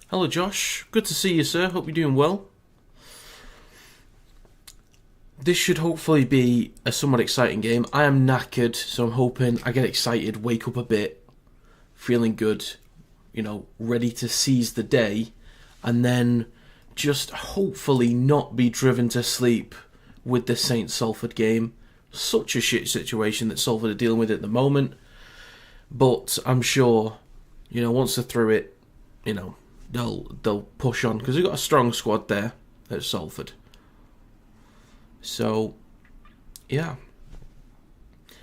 Hello, Josh. Good to see you, sir. Hope you're doing well. This should hopefully be a somewhat exciting game. I am knackered, so I'm hoping I get excited, wake up a bit, feeling good, ready to seize the day, and then just hopefully not be driven to sleep with the St Salford game. Such a shit situation that Salford are dealing with at the moment. But I'm sure, once they're through it, they'll push on, because they've got a strong squad there at Salford. So, yeah.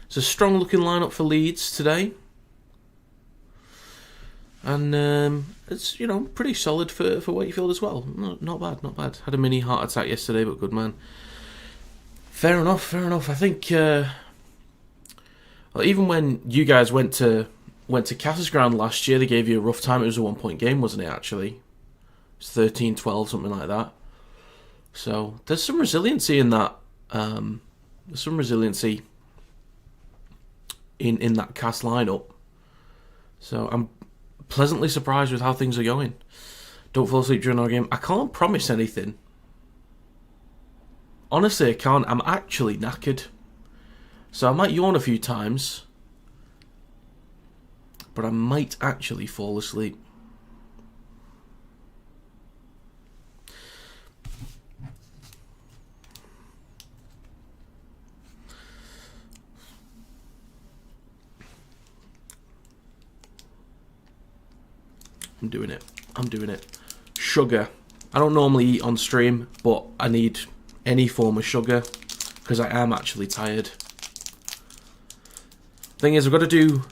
It's a strong looking lineup for Leeds today. And it's, pretty solid for Wakefield as well. Not bad. Had a mini heart attack yesterday, but good man. Fair enough. I think even when you guys went to Cass's ground last year, they gave you a rough time. It was a 1-point game, wasn't it, actually? It was 13-12, something like that. So there's some resiliency in that. There's some resiliency in that Cass lineup. So I'm pleasantly surprised with how things are going. Don't fall asleep during our game. I can't promise anything. Honestly, I can't. I'm actually knackered. So I might yawn a few times, but I might actually fall asleep. I'm doing it. Sugar. I don't normally eat on stream, but I need any form of sugar because I am actually tired. Thing is, I've got to do...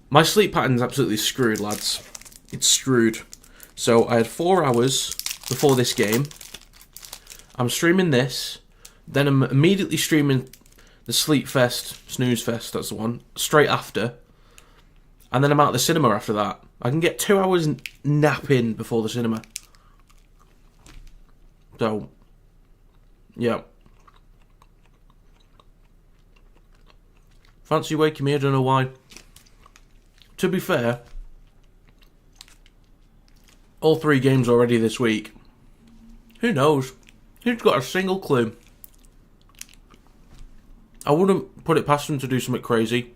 My sleep pattern's absolutely screwed, lads. It's screwed. So I had 4 hours before this game. I'm streaming this. Then I'm immediately streaming the Sleep Fest, Snooze Fest, that's the one, straight after. And then I'm out of the cinema after that. I can get 2 hours napping before the cinema. So, yeah. Fancy waking me, I don't know why. To be fair, all 3 games already this week. Who knows? Who's got a single clue? I wouldn't put it past them to do something crazy.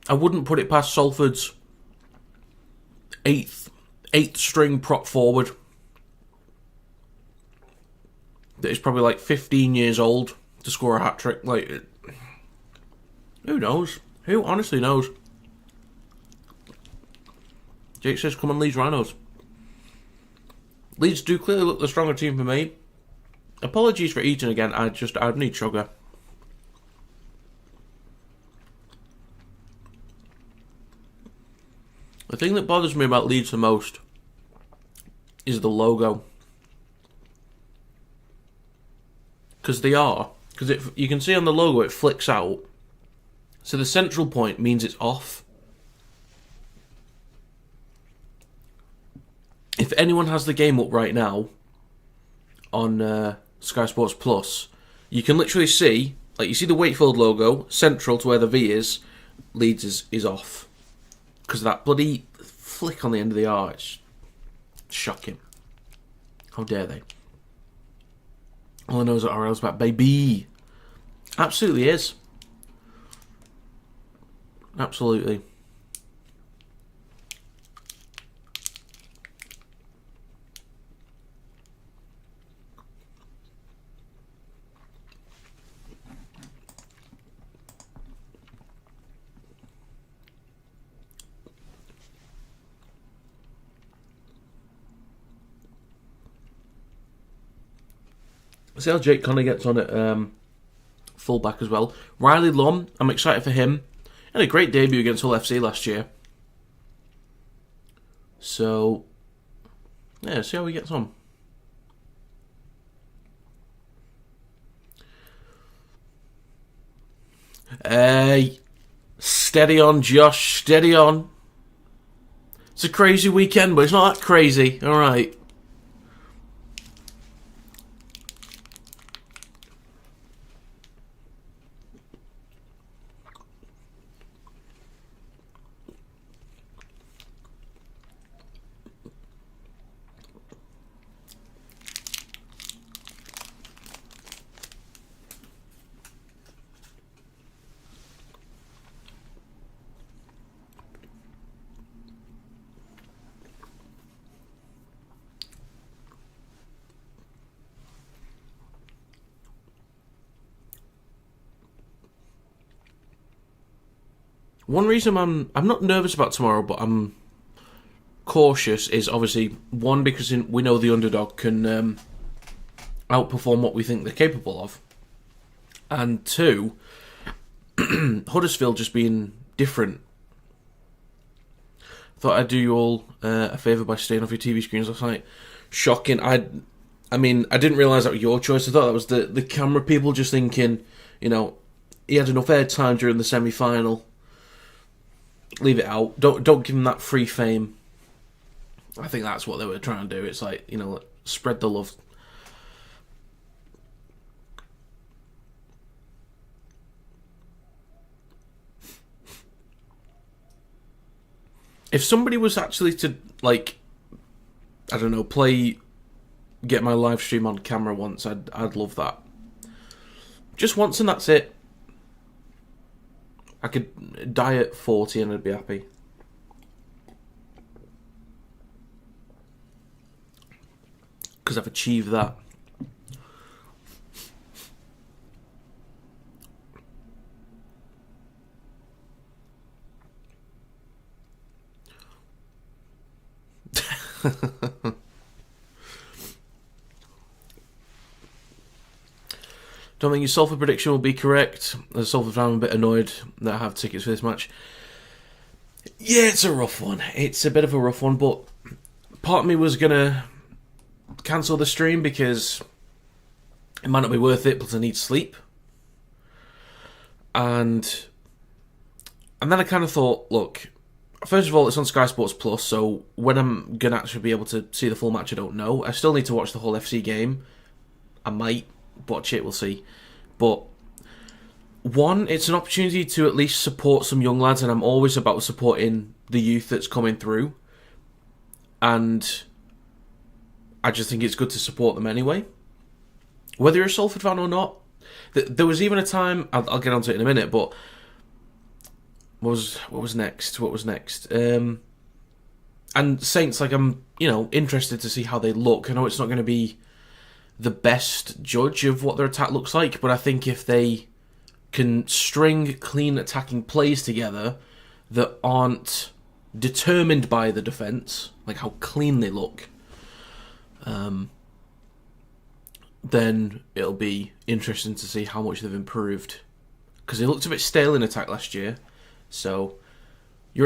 I wouldn't put it past Salford's eighth string prop forward that is probably like 15 years old to score a hat-trick. Like, who knows? Who honestly knows? Jake says, come on, Leeds Rhinos. Leeds do clearly look the stronger team for me. Apologies for eating again. I'd need sugar. The thing that bothers me about Leeds the most is the logo. Because you can see on the logo it flicks out. So the central point means it's off. If anyone has the game up right now on Sky Sports Plus, you can literally see, you see the Wakefield logo central to where the V is. Leeds is off. Because of that bloody flick on the end of the R. It's shocking. How dare they? All I know is that RL's back, baby. Absolutely is. Absolutely. See how Jake Connor gets on at fullback as well. Riley Lum, I'm excited for him. He had a great debut against Hull FC last year. So, yeah, see how he gets on. Hey, steady on, Josh, steady on. It's a crazy weekend, but it's not that crazy. All right. One reason I'm not nervous about tomorrow, but I'm cautious is obviously one because we know the underdog can outperform what we think they're capable of, and two, Huddersfield just being different. Thought I'd do you all a favour by staying off your TV screens last night. Shocking. I didn't realise that was your choice. I thought that was the camera people just thinking, he had enough airtime during the semi-final. Leave it out. Don't give him that free fame. I think that's what they were trying to do. It's like, spread the love. If somebody was actually to, get my live stream on camera once, I'd love that. Just once and that's it. I could die at 40 and I'd be happy. Because I've achieved that. Don't think your Salford prediction will be correct. As a Salford fan, I'm a bit annoyed that I have tickets for this match. Yeah, it's a rough one. It's a bit of a rough one, but part of me was going to cancel the stream because it might not be worth it, plus I need sleep. And then I kind of thought, look, first of all, it's on Sky Sports Plus, so when I'm going to actually be able to see the full match, I don't know. I still need to watch the whole FC game. I might watch it, we'll see. But one, it's an opportunity to at least support some young lads, and I'm always about supporting the youth that's coming through. And I just think it's good to support them anyway. Whether you're a Salford fan or not. There was even a time, I'll get onto it in a minute, but what was next? And Saints, I'm, interested to see how they look. I know it's not going to be the best judge of what their attack looks like, but I think if they can string clean attacking plays together that aren't determined by the defence, like how clean they look, then it'll be interesting to see how much they've improved. Because they looked a bit stale in attack last year, so we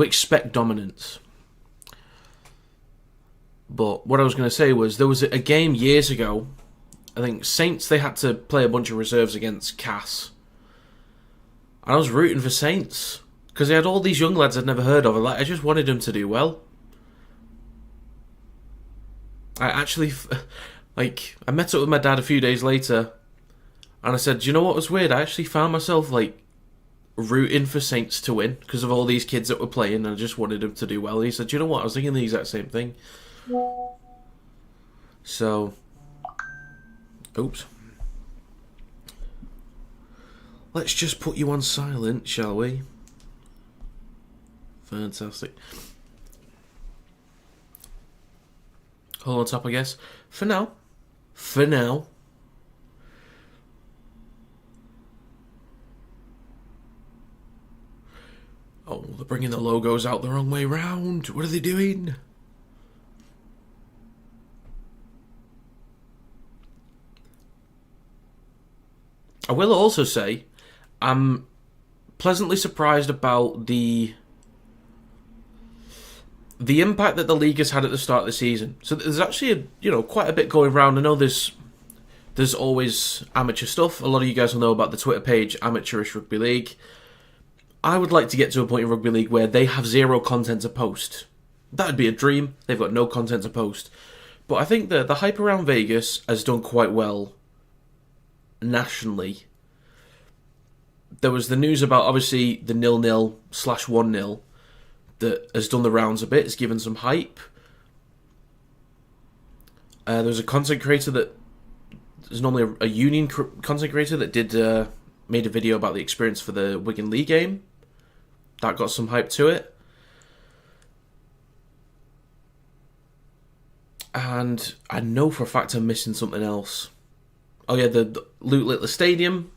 expect dominance. But what I was going to say was, there was a game years ago, I think Saints, they had to play a bunch of reserves against Cass. And I was rooting for Saints, because they had all these young lads I'd never heard of. I just wanted them to do well. I actually, I met up with my dad a few days later, and I said, do you know what was weird? I actually found myself, rooting for Saints to win, because of all these kids that were playing, and I just wanted them to do well. And he said, do you know what? I was thinking the exact same thing. So, oops. Let's just put you on silent, shall we? Fantastic. Hold on top, I guess. For now. Oh, they're bringing the logos out the wrong way round. What are they doing? I will also say, I'm pleasantly surprised about the impact that the league has had at the start of the season. So there's actually quite a bit going around. I know there's always amateur stuff. A lot of you guys will know about the Twitter page, Amateurish Rugby League. I would like to get to a point in Rugby League where they have zero content to post. That would be a dream. They've got no content to post. But I think the hype around Vegas has done quite well nationally. There was the news about, obviously, the 0-0/1-0 that has done the rounds a bit. It's given some hype. There was a content creator there's normally a union content creator that made a video about the experience for the Wigan League game. That got some hype to it. And I know for a fact I'm missing something else. Oh yeah, the Luke Littler Stadium.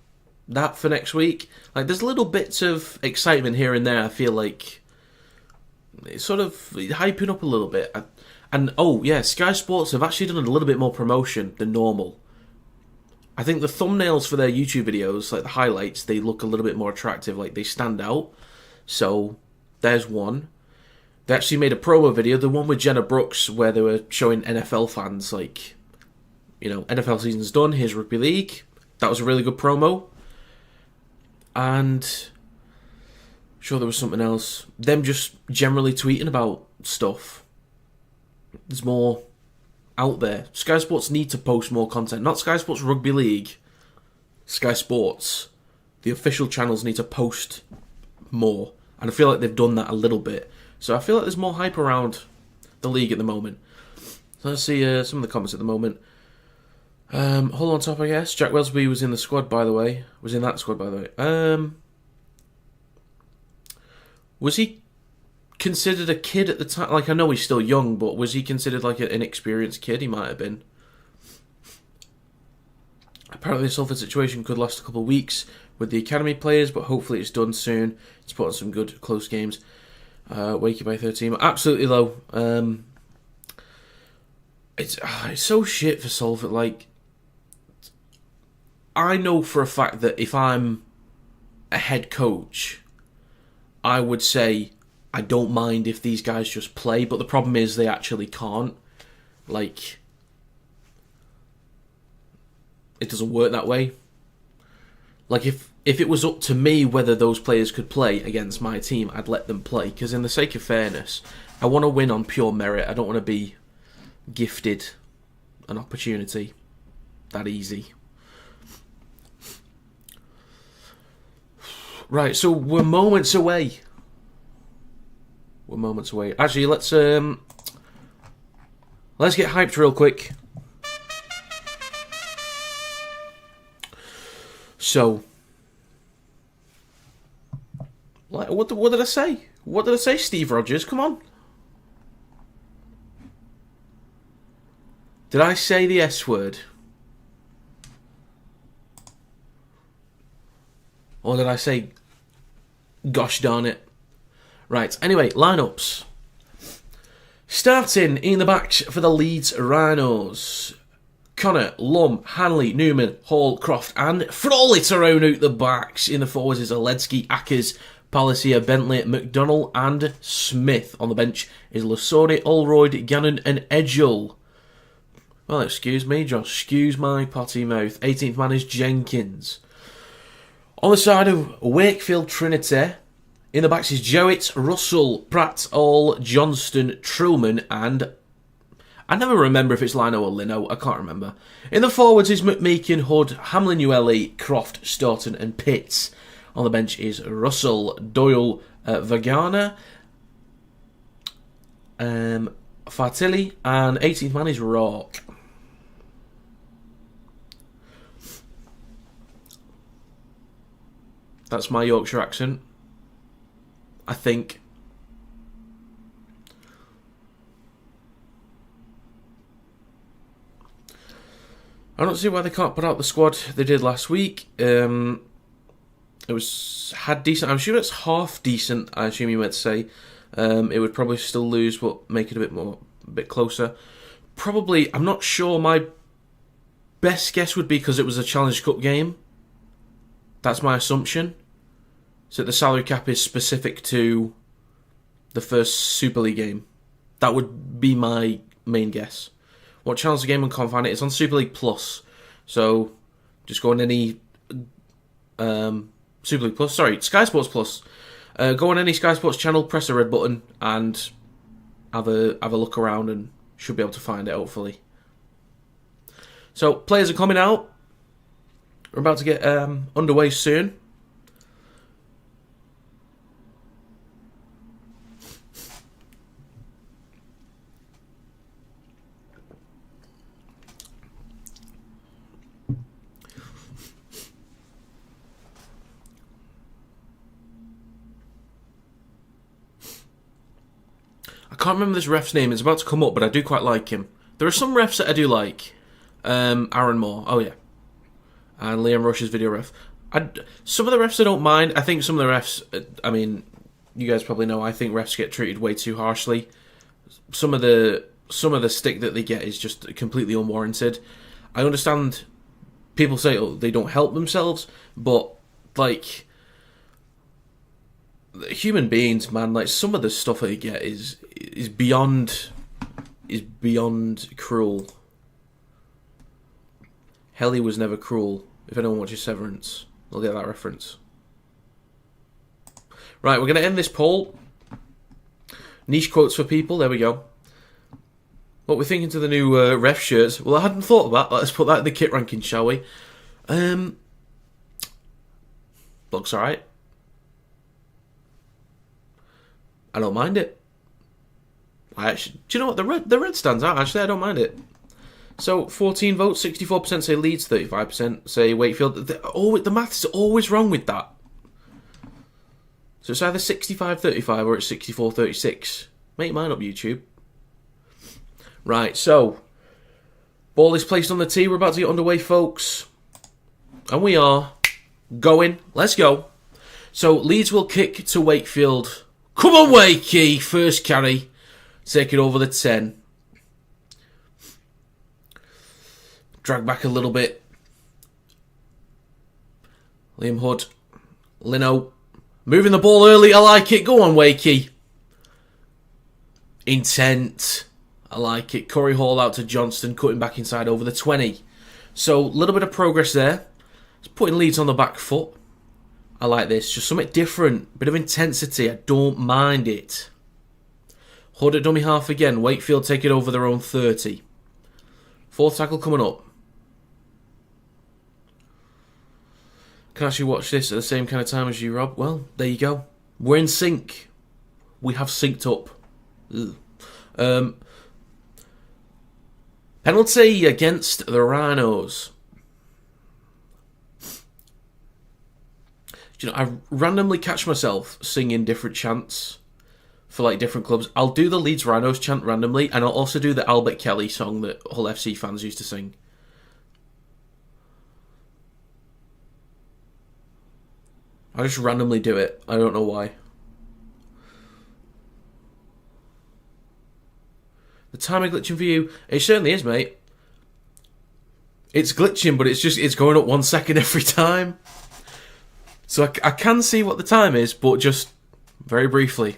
that for next week. Like, there's little bits of excitement here and there. I feel like it's sort of hyping up a little bit. And oh yeah, Sky Sports have actually done a little bit more promotion than normal. I think the thumbnails for their YouTube videos, like the highlights, they look a little bit more attractive. Like, they stand out. So there's one. They actually made a promo video, the one with Jenna Brooks, where they were showing NFL fans, like, you know, NFL season's done, here's Rugby League. That was a really good promo. And I'm sure there was something else. Them just generally tweeting about stuff. There's more out there. Sky Sports need to post more content. Not Sky Sports Rugby League. Sky Sports. The official channels need to post more. And I feel like they've done that a little bit. So I feel like there's more hype around the league at the moment. So let's see some of the comments at the moment. Hold on top, I guess. Jack Welsby was in the squad, by the way. Was in that squad, by the way. Was he considered a kid at the time? Like, I know he's still young, but was he considered like an inexperienced kid? He might have been. Apparently the Salford situation could last a couple of weeks with the academy players, but hopefully it's done soon. It's put on some good close games. Wakey by 13. Absolutely low. It's so shit for Salford. Like, I know for a fact that if I'm a head coach, I would say I don't mind if these guys just play, but the problem is they actually can't. Like, it doesn't work that way. Like, if it was up to me whether those players could play against my team, I'd let them play, because in the sake of fairness, I want to win on pure merit. I don't want to be gifted an opportunity that easy. Right, so we're moments away. Actually, let's get hyped real quick. So, what did I say? What did I say, Steve Rogers? Come on. Did I say the S word? Or did I say, gosh darn it? Right, anyway, lineups. Starting in the backs for the Leeds Rhinos. Connor, Lum, Hanley, Newman, Hall, Croft and Frawley to round out the backs. In the forwards is Oledsky, Ackers, Palacia, Bentley, McDonnell and Smith. On the bench is Lasore, Olroyd, Gannon and Edgell. Well, excuse me, Josh, excuse my potty mouth. 18th man is Jenkins. On the side of Wakefield Trinity, in the backs is Jowett, Russell, Pratt, All, Johnston, Trillman and... I never remember if it's Lino or Lino, I can't remember. In the forwards is McMeekin, Hood, Hamlin, Ueli, Croft, Staunton and Pitts. On the bench is Russell, Doyle, Vagana, Fartilli and 18th man is Rourke. That's my Yorkshire accent, I think. I don't see why they can't put out the squad they did last week. It had decent. I'm sure it's half decent. I assume you meant to say. It would probably still lose, but make it a bit closer. Probably, I'm not sure. My best guess would be because it was a Challenge Cup game. That's my assumption. So the salary cap is specific to the first Super League game. That would be my main guess. What channel's the game and can't find it? It's on Super League Plus. So just go on any Super League Plus. Sorry, Sky Sports Plus. Go on any Sky Sports channel, press the red button, and have a look around, and should be able to find it hopefully. So players are coming out. We're about to get underway soon. I can't remember this ref's name. It's about to come up, but I do quite like him. There are some refs that I do like. Aaron Moore. Oh, yeah. And Liam Rush's video ref. Some of the refs I don't mind. I think some of the refs, I mean, you guys probably know, I think refs get treated way too harshly. Some of the stick that they get is just completely unwarranted. I understand people say, oh, they don't help themselves, but, like, human beings, man, like, some of the stuff that they get is beyond cruel. Helly was never cruel. If anyone watches Severance, they'll get that reference. Right, we're going to end this poll. Niche quotes for people, there we go. What we're thinking to the new ref shirts. Well, I hadn't thought of that. Let's put that in the kit ranking, shall we? Looks alright. I don't mind it. Do you know what? The red stands out, actually. I don't mind it. So, 14 votes, 64% say Leeds, 35% say Wakefield. The maths is always wrong with that. So it's either 65-35 or it's 64-36. Make your mind up, YouTube. Right, so, ball is placed on the tee. We're about to get underway, folks. And we are going. Let's go. So, Leeds will kick to Wakefield. Come on, Wakey! First carry. Take it over the 10. Drag back a little bit. Liam Hood. Lino. Moving the ball early. I like it. Go on, Wakey. Intent. I like it. Corey Hall out to Johnston. Cutting back inside over the 20. So, a little bit of progress there. It's putting Leeds on the back foot. I like this. Just something different. Bit of intensity. I don't mind it. Hood at dummy half again. Wakefield take it over their own 30. Fourth tackle coming up. Can actually watch this at the same kind of time as you, Rob. Well, there you go. We're in sync. We have synced up. Penalty against the Rhinos. You know, I randomly catch myself singing different chants for like different clubs. I'll do the Leeds Rhinos chant randomly, and I'll also do the Albert Kelly song that Hull FC fans used to sing. I just randomly do it. I don't know why. The timing glitching for you? It certainly is, mate. It's glitching, but it's going up 1 second every time. So I can see what the time is, but just very briefly.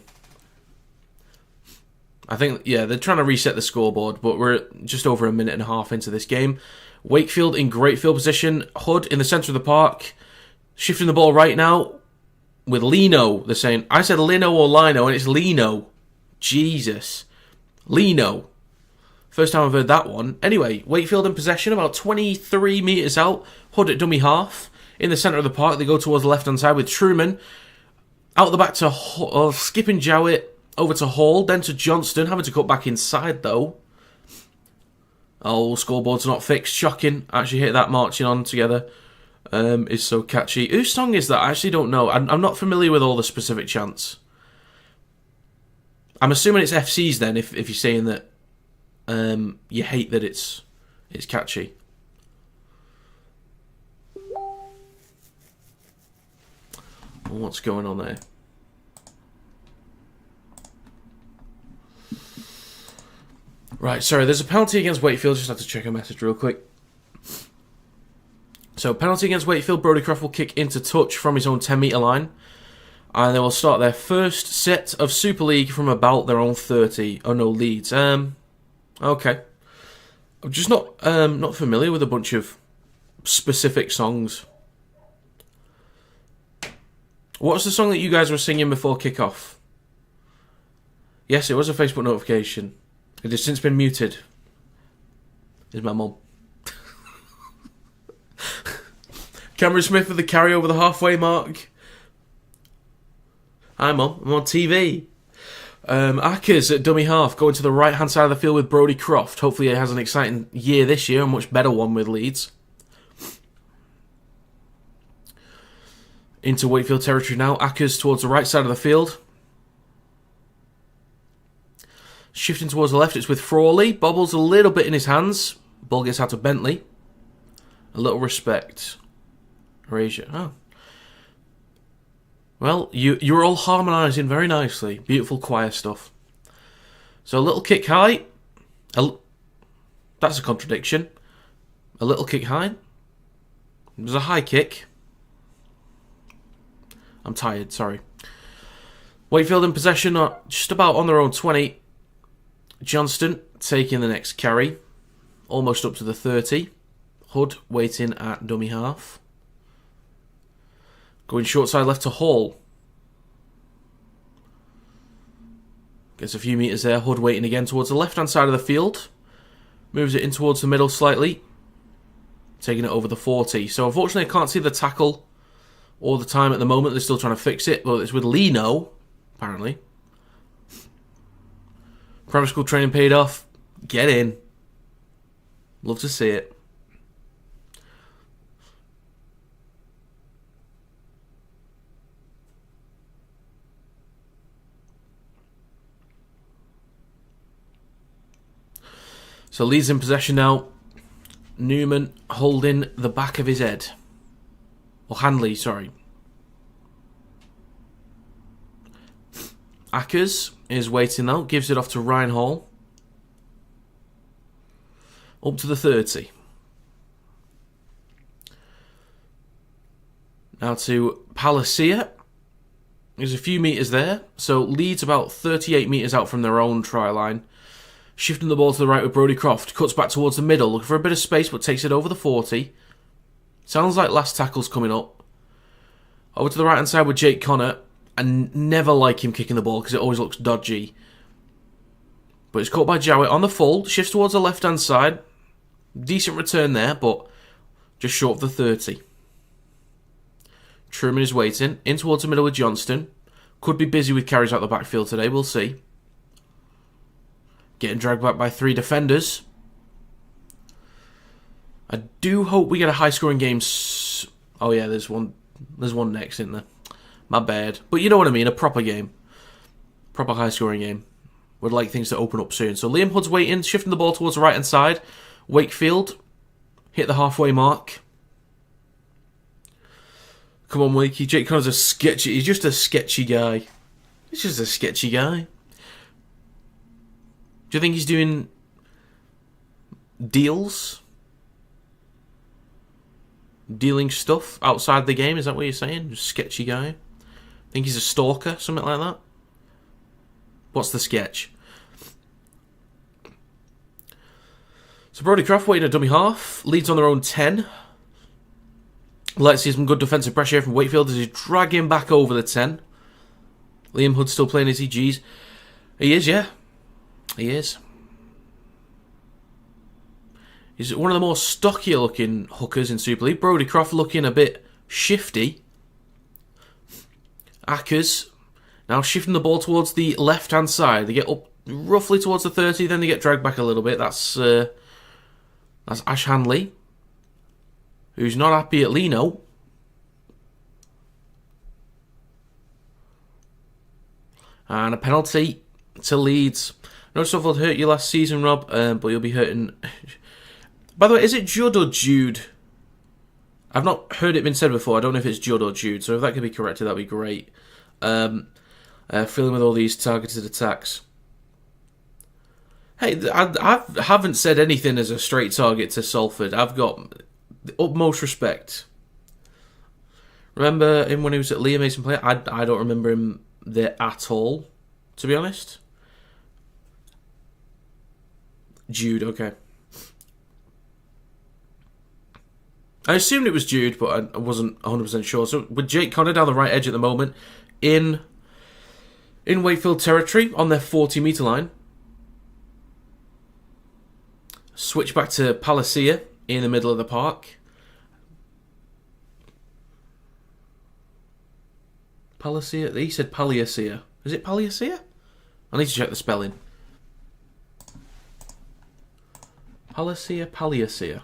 I think, yeah, they're trying to reset the scoreboard, but we're just over a minute and a half into this game. Wakefield in great field position. Hood in the centre of the park. Shifting the ball right now with Lino. They're saying, I said Lino or Lino, and it's Lino. Jesus. Lino. First time I've heard that one. Anyway, Wakefield in possession, about 23 metres out. Hood at dummy half. In the centre of the park, they go towards the left-hand side with Truman. Out the back to skipping Jowett. Over to Hall, then to Johnston. Having to cut back inside, though. Oh, scoreboard's not fixed. Shocking. Actually hit that marching on together. Is so catchy. Whose song is that? I actually don't know. I'm not familiar with all the specific chants. I'm assuming it's FC's then, if you're saying that you hate that it's catchy. What's going on there? Right, sorry, there's a penalty against Wakefield. Just have to check a message real quick. So, penalty against Wakefield. Brodie Croft will kick into touch from his own 10-metre line. And they will start their first set of Super League from about their own 30. Oh no, Leeds. Okay. I'm just not familiar with a bunch of specific songs. What's the song that you guys were singing before kick-off? Yes, it was a Facebook notification. It has since been muted. Is my mum. Cameron Smith with the carry over the halfway mark. Hi, Mum. I'm on TV. Ackers at dummy half, going to the right-hand side of the field with Brodie Croft. Hopefully he has an exciting year this year, a much better one with Leeds. Into Wakefield territory now. Ackers towards the right side of the field. Shifting towards the left, it's with Frawley. Bobbles a little bit in his hands. Ball gets out to Bentley. A little respect. Erasure. Oh, Well, you're all harmonising very nicely. Beautiful choir stuff. So a little kick high. That's a contradiction. A little kick high. There's a high kick. I'm tired, sorry. Wakefield in possession, just about on their own 20. Johnston taking the next carry. Almost up to the 30. Hood waiting at dummy half. Going short side left to Hall. Gets a few metres there. Hood waiting again towards the left-hand side of the field. Moves it in towards the middle slightly. Taking it over the 40. So unfortunately I can't see the tackle all the time at the moment. They're still trying to fix it. But it's with Lino, apparently. Primary school training paid off. Get in. Love to see it. So Leeds in possession now. Newman holding the back of his head. Or Hanley, sorry. Ackers is waiting now. Gives it off to Ryan Hall. Up to the 30. Now to Palacia. There's a few metres there. So Leeds about 38 metres out from their own try line. Shifting the ball to the right with Brodie Croft. Cuts back towards the middle. Looking for a bit of space, but takes it over the 40. Sounds like last tackle's coming up. Over to the right-hand side with Jake Connor. I never like him kicking the ball because it always looks dodgy. But it's caught by Jowett on the full. Shifts towards the left-hand side. Decent return there, but just short of the 30. Truman is waiting. In towards the middle with Johnston. Could be busy with carries out the backfield today. We'll see. Getting dragged back by 3 defenders. I do hope we get a high-scoring game. Oh yeah, there's one next, isn't there? My bad. But you know what I mean, a proper game. Proper high-scoring game. Would like things to open up soon. So Liam Hood's waiting, shifting the ball towards the right-hand side. Wakefield hit the halfway mark. Come on, Wakey. Jake Connor's he's just a sketchy guy. He's just a sketchy guy. Do you think he's doing deals? Dealing stuff outside the game? Is that what you're saying? Just sketchy guy? Think he's a stalker? Something like that? What's the sketch? So Brodie Croft waiting at dummy half. Leeds on their own 10. Let's see some good defensive pressure here from Wakefield as he's dragging back over the 10. Liam Hood still playing his EGs. He is, yeah. He is. He's one of the more stockier looking hookers in Super League. Brodie Croft looking a bit shifty. Ackers now shifting the ball towards the left hand side. They get up roughly towards the 30, then they get dragged back a little bit. That's Ash Hanley, who's not happy at Lino. And a penalty to Leeds. No stuff will hurt you last season, Rob, but you'll be hurting. By the way, is it Judd or Jude? I've not heard it been said before. I don't know if it's Judd or Jude, so if that could be corrected, that'd be great. Filling with all these targeted attacks. Hey, I haven't said anything as a straight target to Salford. I've got the utmost respect. Remember him when he was at Liam Mason Player? I don't remember him there at all, to be honest. Jude, okay. I assumed it was Jude, but I wasn't 100% sure. So with Jake Connor down the right edge at the moment, in Wakefield territory, on their 40-metre line. Switch back to Palacia in the middle of the park. Palacia? He said Palacia. Is it Palacia? I need to check the spelling. Palacia. Palacia.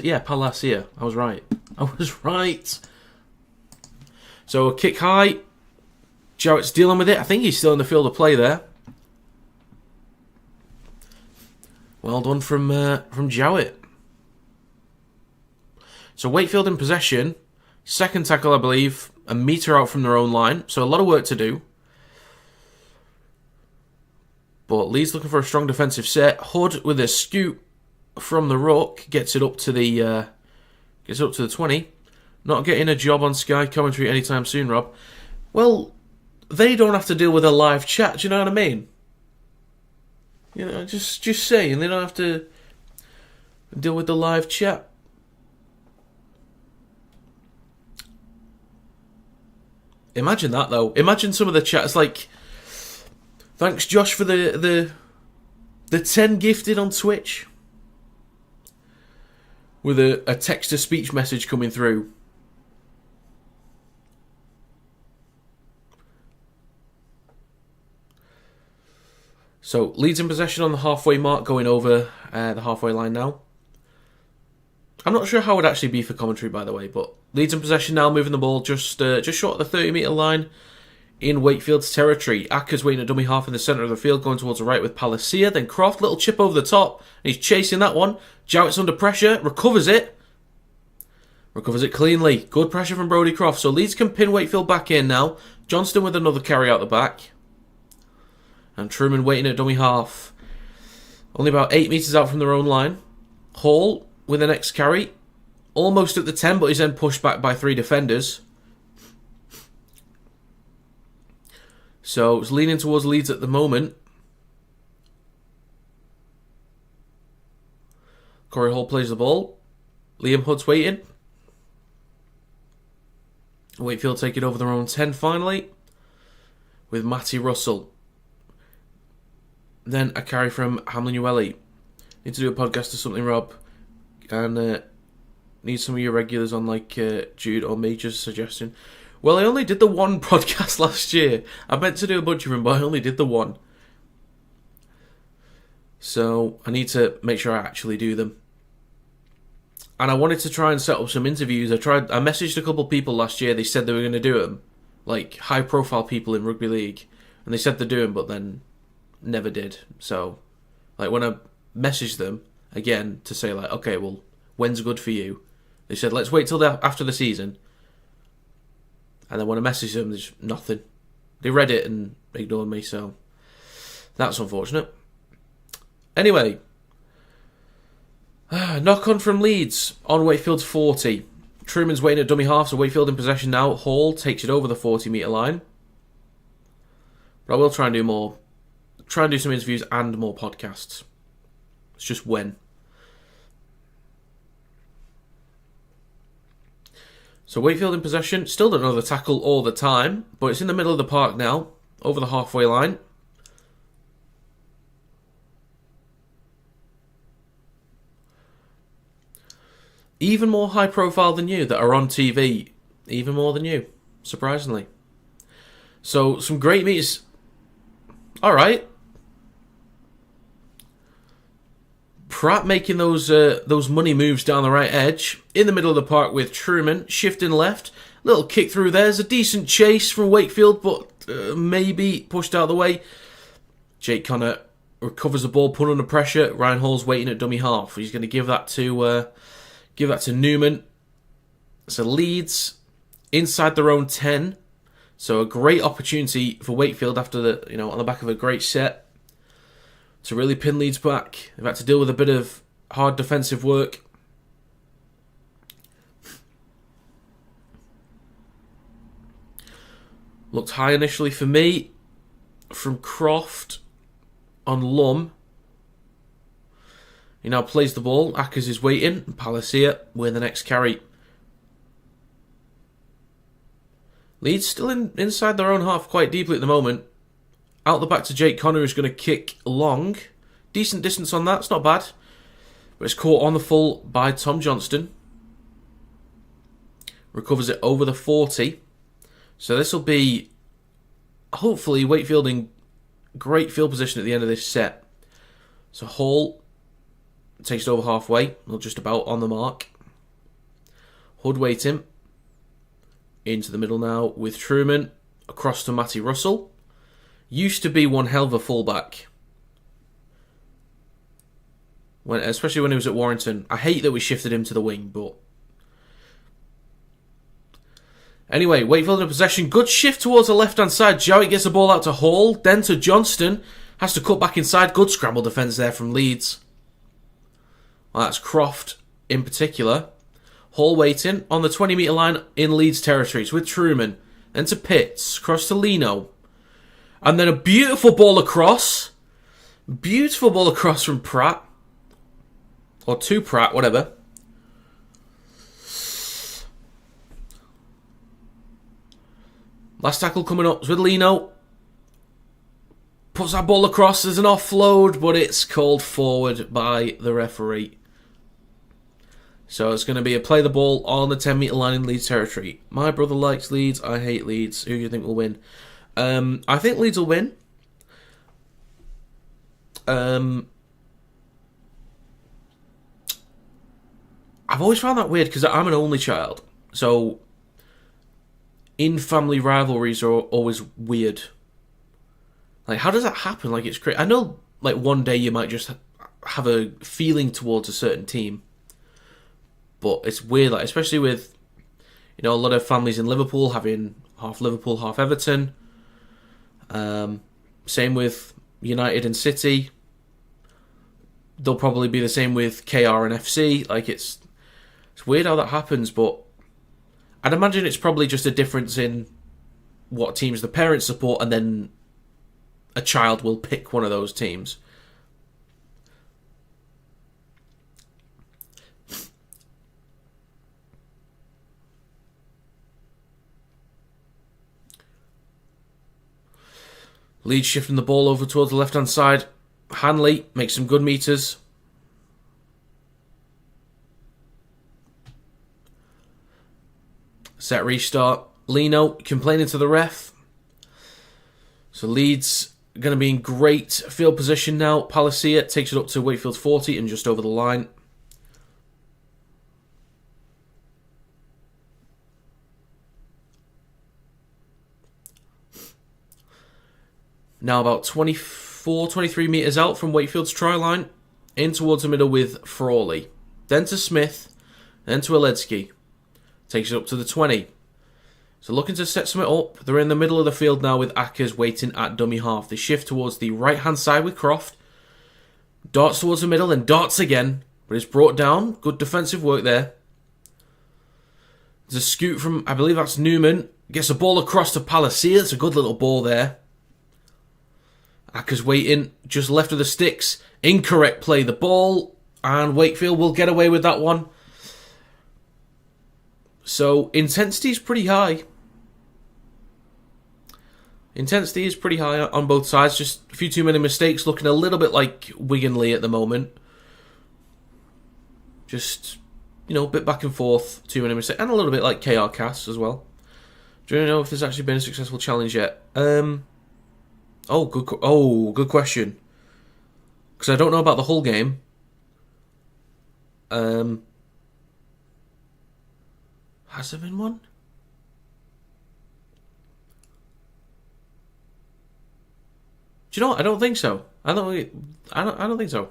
Yeah, Palacia. I was right. So a kick high. Jowett's dealing with it. I think he's still in the field of play there. Well done from Jowett. So Wakefield in possession. Second tackle, I believe. a metre out from their own line. So a lot of work to do. But Leeds looking for a strong defensive set. Hood with a scoot from the ruck gets it up to the 20. Not getting a job on Sky commentary anytime soon, Rob. Well, they don't have to deal with a live chat. Do you know what I mean? You know, just saying, they don't have to deal with the live chat. Imagine that though. Imagine some of the chats like, thanks Josh for the 10 gifted on Twitch. With a text-to-speech message coming through. So, Leeds in possession on the halfway mark, going over the halfway line now. I'm not sure how it would actually be for commentary, by the way, but Leeds in possession now, moving the ball just short of the 30-metre line in Wakefield's territory. Akers waiting at dummy half in the centre of the field, going towards the right with Palacia. Then Croft, little chip over the top, and he's chasing that one. Jowett's under pressure, recovers it. Recovers it cleanly. Good pressure from Brodie Croft. So Leeds can pin Wakefield back in now. Johnston with another carry out the back. And Truman waiting at dummy half. Only about 8 metres out from their own line. Hall with the next carry. Almost at the 10, but he's then pushed back by 3 defenders. So it's leaning towards Leeds at the moment. Corey Hall plays the ball. Liam Hood's waiting. Wakefield take it over their own 10 finally. With Matty Russell. Then a carry from Hamlin Ueli. Need to do a podcast or something, Rob. And need some of your regulars on like Jude or Major's suggestion. Well, I only did the one podcast last year. I meant to do a bunch of them, but I only did the one. So I need to make sure I actually do them. And I wanted to try and set up some interviews. I messaged a couple of people last year. They said they were going to do them. Like high-profile people in Rugby League. And they said they're doing, but then never did. So, like when I messaged them again to say like, okay, well, when's good for you? They said, let's wait till after the season. And then when I messaged them, there's nothing. They read it and ignored me, so that's unfortunate. Anyway, knock on from Leeds on Wakefield's 40. Truman's waiting at dummy half, so Wakefield in possession now. Hall takes it over the 40-metre line. But I will try and do more. Try and do some interviews and more podcasts. It's just when. So Wakefield in possession. Still don't know the tackle all the time, but it's in the middle of the park now. Over the halfway line. Even more high profile than you that are on TV. Even more than you. Surprisingly. So some great meets. Alright. Pratt making those money moves down the right edge. In the middle of the park with Truman. Shifting left. Little kick through there. There's a decent chase from Wakefield, but maybe pushed out of the way. Jake Connor recovers the ball, put under pressure. Ryan Hall's waiting at dummy half. He's going to give that to Newman. So Leeds inside their own 10. So a great opportunity for Wakefield after on the back of a great set to really pin Leeds back. They've had to deal with a bit of hard defensive work. Looked high initially for me from Croft on Lum. He now plays the ball. Akers is waiting. Palacia with the next carry. Leeds still inside their own half quite deeply at the moment. Out the back to Jake Connor, who's going to kick long. Decent distance on that. It's not bad. But it's caught on the full by Tom Johnston. Recovers it over the 40. So this will be, hopefully, Wakefield in great field position at the end of this set. So Hall takes it over halfway. Well, just about on the mark. Hood waiting. Into the middle now with Truman. Across to Matty Russell. Used to be one hell of a fullback. Especially when he was at Warrington. I hate that we shifted him to the wing, but Anyway, Wakefield in possession. Good shift towards the left-hand side. Jowett gets the ball out to Hall. Then to Johnston. Has to cut back inside. Good scramble defence there from Leeds. Well, that's Croft in particular. Hall waiting on the 20-metre line in Leeds territory. It's with Truman. Then to Pitts. Cross to Leno. And then a beautiful ball across. Beautiful ball across from Pratt. Or to Pratt, whatever. Last tackle coming up is with Leno. Puts that ball across. There's an offload, but it's called forward by the referee. So it's going to be a play the ball on the 10-metre line in Leeds territory. My brother likes Leeds. I hate Leeds. Who do you think will win? I think Leeds will win. I've always found that weird because I'm an only child. So in-family rivalries are always weird. Like, how does that happen? Like, it's crazy. I know, like, one day you might just have a feeling towards a certain team. But it's weird, like, especially with, you know, a lot of families in Liverpool having half Liverpool, half Everton. Same with United and City. They'll probably be the same with KR and FC. Like, it's weird how that happens, but I'd imagine it's probably just a difference in what teams the parents support, and then a child will pick one of those teams. Leeds shifting the ball over towards the left-hand side. Hanley makes some good meters. Set restart. Leno complaining to the ref. So Leeds going to be in great field position now. Palacia takes it up to Wakefield 40 and just over the line. Now about 24, 23 metres out from Wakefield's try line. In towards the middle with Frawley. Then to Smith. Then to Oledsky. Takes it up to the 20. So looking to set something up. They're in the middle of the field now with Ackers waiting at dummy half. They shift towards the right-hand side with Croft. Darts towards the middle and darts again. But it's brought down. Good defensive work there. There's a scoot from, I believe that's Newman. Gets the ball across to Palacia. It's a good little ball there. Ackers waiting, just left of the sticks. Incorrect play the ball, and Wakefield will get away with that one. So, intensity is pretty high. Intensity is pretty high on both sides. Just a few too many mistakes, looking a little bit like Wigan Lee at the moment. Just, you know, a bit back and forth, too many mistakes, and a little bit like KR Cass as well. Do you know if there's actually been a successful challenge yet? Good question. Because I don't know about the whole game. Has there been one? Do you know what? I don't think so. I don't think so.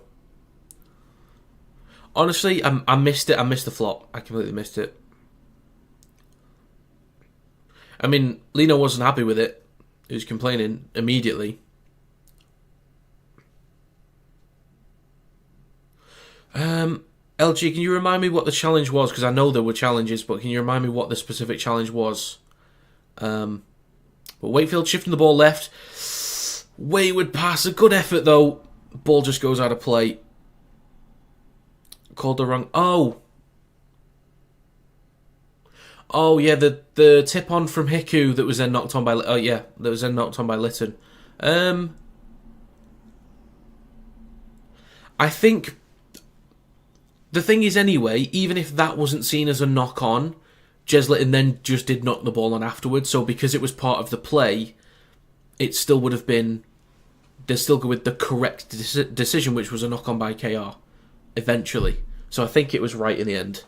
Honestly, I missed it. I missed the flop. I completely missed it. I mean, Leno wasn't happy with it. He was complaining immediately. LG, can you remind me what the challenge was? Because I know there were challenges, but can you remind me what the specific challenge was? But Wakefield shifting the ball left. Wayward pass. A good effort, though. Ball just goes out of play. Called the wrong... Oh, yeah, the tip-on from Hiku that was then knocked on by... Oh, yeah, that was then knocked on by Litton. I think... The thing is, anyway, even if that wasn't seen as a knock-on, Jez Litton then just did knock the ball on afterwards, so because it was part of the play, it still would have been... They're still go with the correct decision, which was a knock-on by KR, eventually. So I think it was right in the end.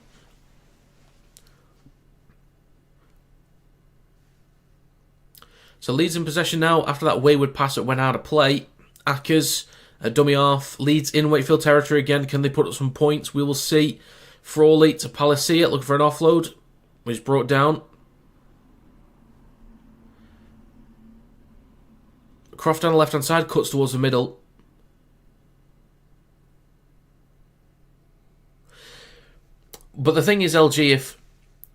So Leeds in possession now after that wayward pass that went out of play. Ackers, a dummy half. Leeds in Wakefield territory again. Can they put up some points? We will see. Frawley to Palacia looking for an offload. Which is brought down. Croft down the left-hand side, cuts towards the middle. But the thing is, LG,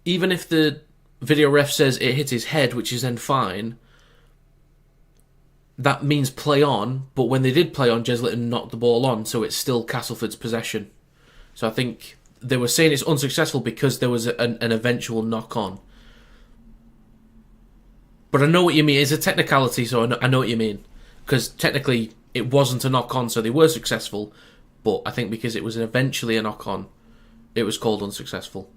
even if the video ref says it hit his head, which is then fine, that means play on. But when they did play on, Jeslett knocked the ball on, so it's still Castleford's possession. So I think they were saying it's unsuccessful because there was an eventual knock-on. But I know what you mean. It's a technicality, so I know what you mean. Because technically, it wasn't a knock-on, so they were successful. But I think because it was eventually a knock-on, it was called unsuccessful.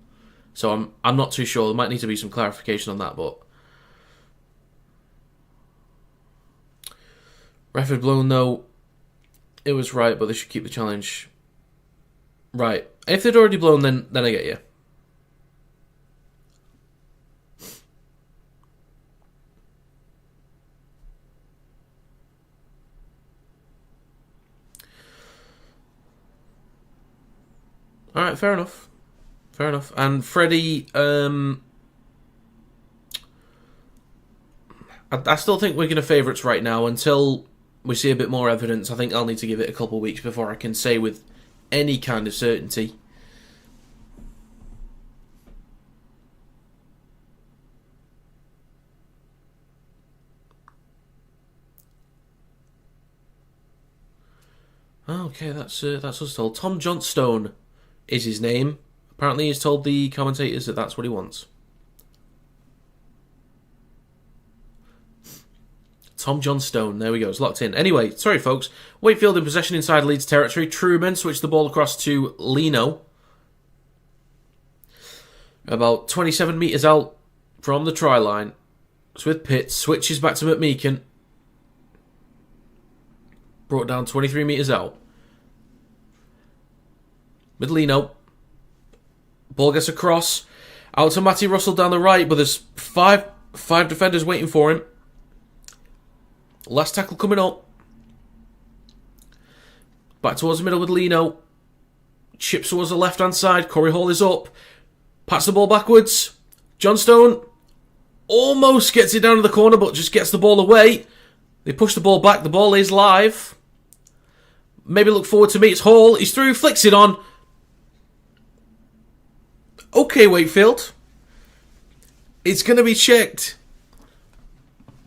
So I'm not too sure. There might need to be some clarification on that, but... Ref had blown, though. It was right, but they should keep the challenge. Right. If they'd already blown, then I get you. Alright, fair enough. Fair enough. And Freddie, I still think we're going to favourites right now until we see a bit more evidence. I think I'll need to give it a couple of weeks before I can say with any kind of certainty. Okay, that's us told. Tom Johnstone is his name. Apparently he's told the commentators that that's what he wants. Tom Johnstone, there we go, it's locked in. Anyway, sorry folks, Wakefield in possession inside Leeds territory. Truman switched the ball across to Lino. About 27 metres out from the try line. It's with Pitts, switches back to McMeekin. Brought down 23 metres out. With Lino. Ball gets across. Out to Matty Russell down the right, but there's five defenders waiting for him. Last tackle coming up. Back towards the middle with Lino. Chips towards the left-hand side. Corey Hall is up. Pats the ball backwards. Johnstone almost gets it down to the corner, but just gets the ball away. They push the ball back. The ball is live. Maybe look forward to me. It's Hall. He's through. Flicks it on. Okay, Wakefield. It's going to be checked.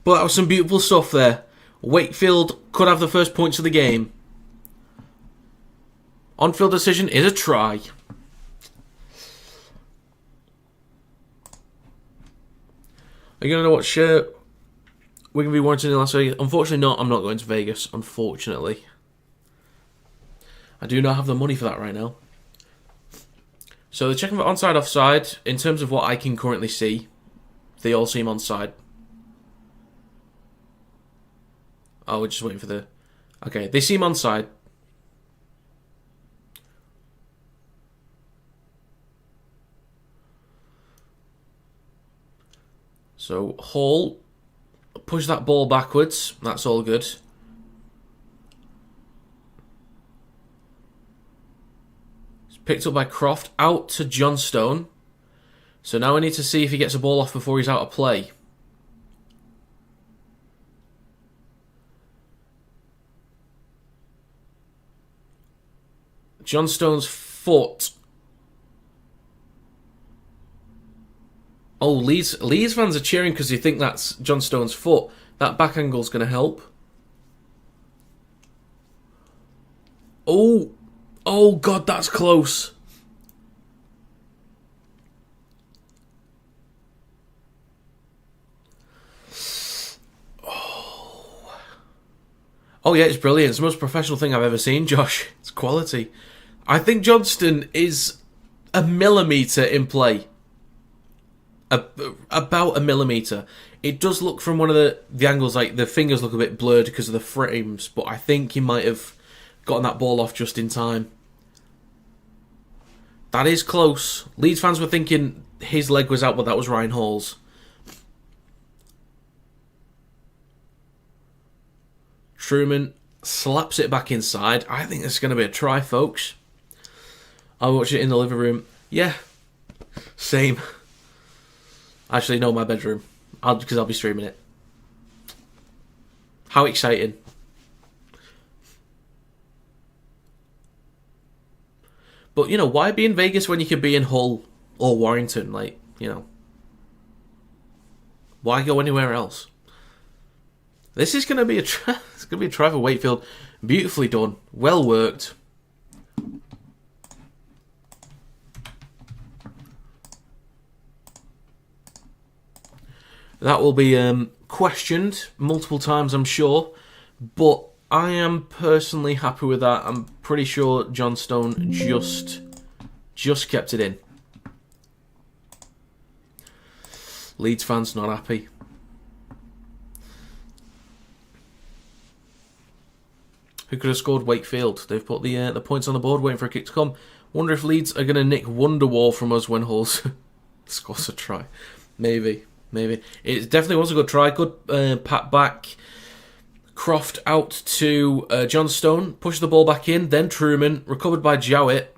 But that was some beautiful stuff there. Wakefield could have the first points of the game. On-field decision is a try. Are you going to watch we're going to be watching in Las Vegas? Unfortunately not. I'm not going to Vegas, unfortunately. I do not have the money for that right now. So they're checking for onside, offside. In terms of what I can currently see, they all seem onside. Oh, we're just waiting for the... Okay, they seem onside. So Hall push that ball backwards. That's all good. It's picked up by Croft. Out to Johnstone. So now we need to see if he gets a ball off before he's out of play. Johnstone's foot. Oh, Leeds fans are cheering because they think that's Johnstone's foot. That back angle's going to help. Oh, God, that's close. Oh, yeah, it's brilliant. It's the most professional thing I've ever seen, Josh. It's quality. I think Johnston is a millimetre in play. About a millimetre. It does look from one of the angles like the fingers look a bit blurred because of the frames, but I think he might have gotten that ball off just in time. That is close. Leeds fans were thinking his leg was out, but that was Ryan Hall's. Truman slaps it back inside. I think this is going to be a try, folks. I'll watch it in the living room. Yeah, same. Actually, no, my bedroom. Because I'll be streaming it. How exciting. But, you know, why be in Vegas when you could be in Hull or Warrington? Like, you know. Why go anywhere else? This is going to be it's going to be a try for Wakefield. Beautifully done. Well worked. That will be questioned multiple times, I'm sure. But I am personally happy with that. I'm pretty sure John Stone just kept it in. Leeds fans not happy. Who could have scored? Wakefield. They've put the points on the board, waiting for a kick to come. Wonder if Leeds are going to nick Wonderwall from us when Hull scores a try. Maybe. It definitely was a good try. Good pat back. Croft out to John Stone. Push the ball back in. Then Truman. Recovered by Jowett.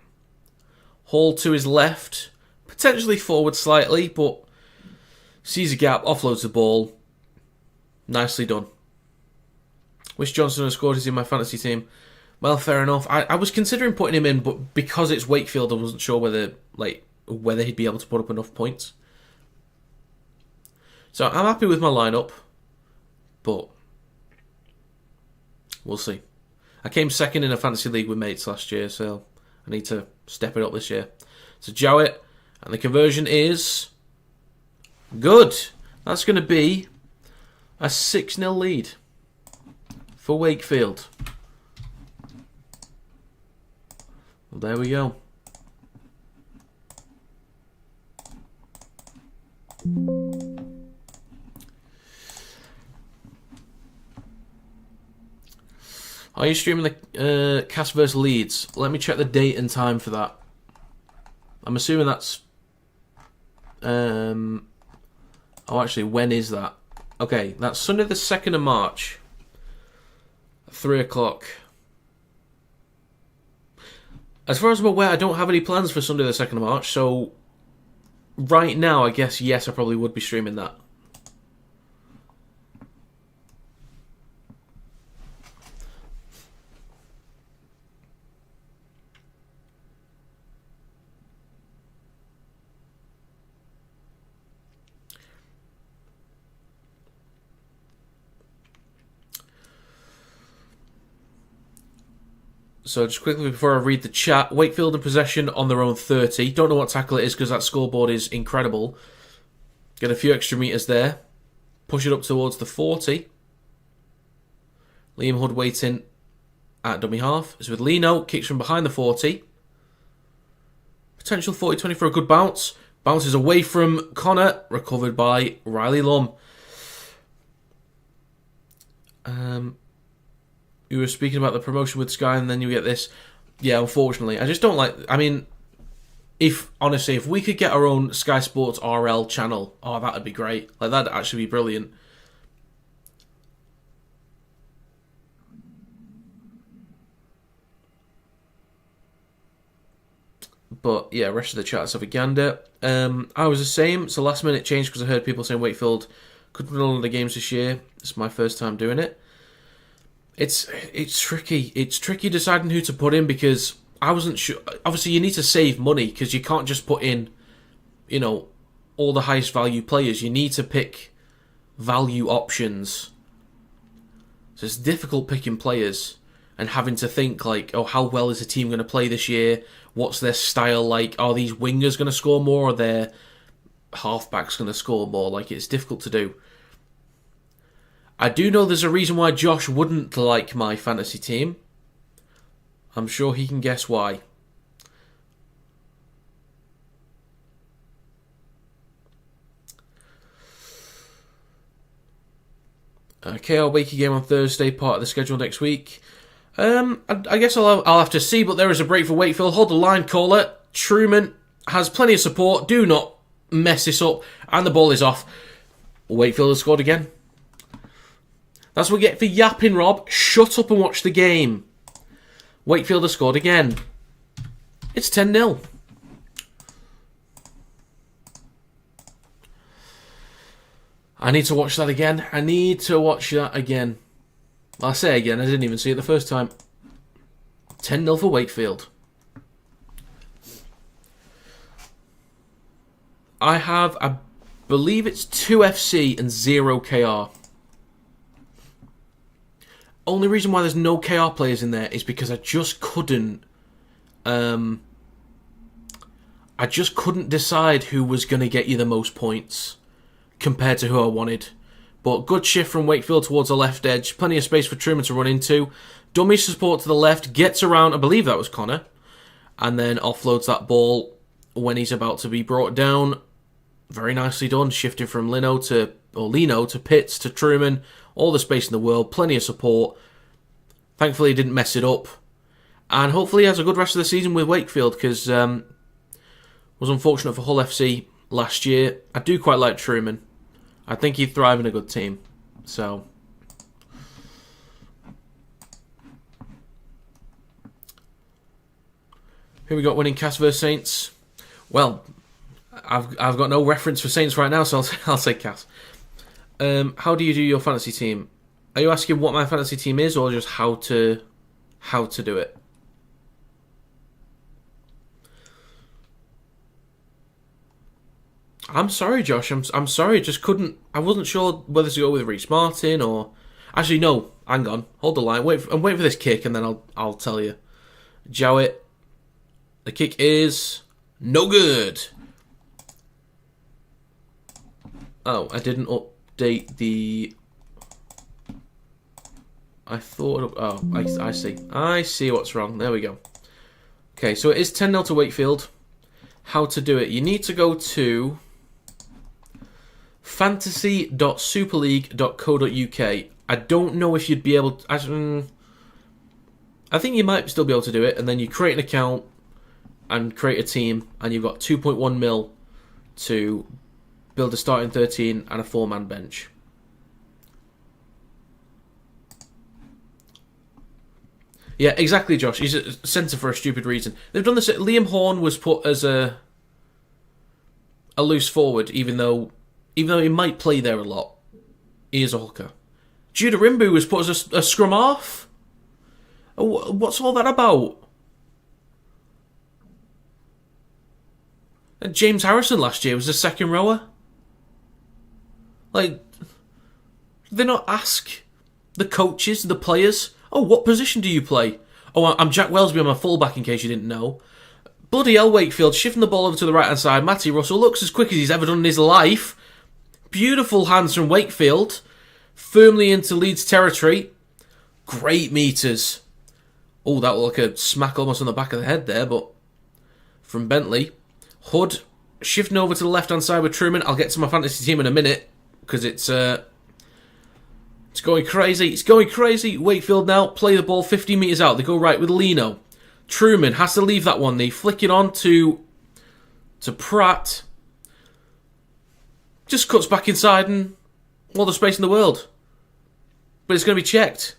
Hall to his left. Potentially forward slightly, but sees a gap, offloads the ball. Nicely done. Wish Johnson had scored. He's in my fantasy team. Well, fair enough. I was considering putting him in, but because it's Wakefield, I wasn't sure whether he'd be able to put up enough points. So I'm happy with my lineup, but we'll see. I came second in a fantasy league with mates last year, so I need to step it up this year. So Jowett, and the conversion is good. That's going to be a 6-0 lead for Wakefield. Well, there we go. Are you streaming the Cast vs Leeds? Let me check the date and time for that. I'm assuming that's... Oh, actually, when is that? Okay, that's Sunday the 2nd of March. 3 o'clock. As far as I'm aware, I don't have any plans for Sunday the 2nd of March, so right now, I guess, yes, I probably would be streaming that. So just quickly before I read the chat, Wakefield in possession on their own 30. Don't know what tackle it is because that scoreboard is incredible. Get a few extra metres there. Push it up towards the 40. Liam Hood waiting at dummy half. It's with Lino. Kicks from behind the 40. Potential 40-20 for a good bounce. Bounces away from Connor. Recovered by Riley Lum. You were speaking about the promotion with Sky and then you get this. Yeah, unfortunately. I just don't like... I mean, if we could get our own Sky Sports RL channel, oh, that would be great. Like, that'd actually be brilliant. But, yeah, rest of the chat, let's have a gander. I was the same. It's a last minute change because I heard people saying Wakefield couldn't win all of the games this year. It's my first time doing it. It's tricky. It's tricky deciding who to put in because I wasn't sure. Obviously, you need to save money because you can't just put in, you know, all the highest value players. You need to pick value options. So it's difficult picking players and having to think like, oh, how well is the team going to play this year? What's their style like? Are these wingers going to score more or are their halfbacks going to score more? Like, it's difficult to do. I do know there's a reason why Josh wouldn't like my fantasy team. I'm sure he can guess why. KR Wakey game on Thursday, part of the schedule next week. I guess I'll have to see, but there is a break for Wakefield. Hold the line, caller. Truman has plenty of support. Do not mess this up. And the ball is off. Wakefield has scored again. That's what we get for yapping, Rob. Shut up and watch the game. Wakefield has scored again. It's 10-0. I need to watch that again. I'll say again, I didn't even see it the first time. 10-0 for Wakefield. I believe it's 2 FC and 0 KR. Only reason why there's no KR players in there is because I just couldn't decide who was going to get you the most points compared to who I wanted. But good shift from Wakefield towards the left edge. Plenty of space for Truman to run into. Dummy support to the left. Gets around. I believe that was Connor. And then offloads that ball when he's about to be brought down. Very nicely done. Shifting from Lino to Pitts to Truman. All the space in the world. Plenty of support. Thankfully he didn't mess it up. And hopefully he has a good rest of the season with Wakefield. Because was unfortunate for Hull FC last year. I do quite like Truman. I think he'd thrive in a good team. So, who we got winning Cass versus Saints? Well, I've got no reference for Saints right now, so I'll say Cass. How do you do your fantasy team? Are you asking what my fantasy team is, or just how to do it? I'm sorry, Josh. I'm sorry. Just couldn't. I wasn't sure whether to go with Reece Martin or. Actually, no. Hang on. Hold the line. I'm waiting for this kick, and then I'll tell you. Jowett. The kick is no good. Oh, I didn't update the. I thought. I see. I see what's wrong. There we go. Okay, so it is 10-0 to Wakefield. How to do it? You need to go to fantasy.superleague.co.uk. I don't know if you'd be able to. I think you might still be able to do it, and then you create an account and create a team, and you've got 2.1 mil to build a starting 13 and a 4-man bench. Yeah, exactly, Josh. He's a centre for a stupid reason. They've done this. Liam Horn was put as a loose forward, even though he might play there a lot. He is a hooker. Judah Rimbu was put as a scrum half. What's all that about? And James Harrison last year was a second rower. Like, did they not ask the coaches, the players, oh, what position do you play? Oh, I'm Jack Wellesby, I'm a fullback, in case you didn't know. Bloody hell, Wakefield, shifting the ball over to the right-hand side. Matty Russell looks as quick as he's ever done in his life. Beautiful hands from Wakefield. Firmly into Leeds territory. Great meters. Oh, that was like a smack almost on the back of the head there, but from Bentley. Hood shifting over to the left-hand side with Truman. I'll get to my fantasy team in a minute, because it's going crazy. It's going crazy. Wakefield now play the ball 50 metres out. They go right with Lino. Truman has to leave that one. They flick it on to Pratt. Just cuts back inside and all the space in the world. But it's going to be checked.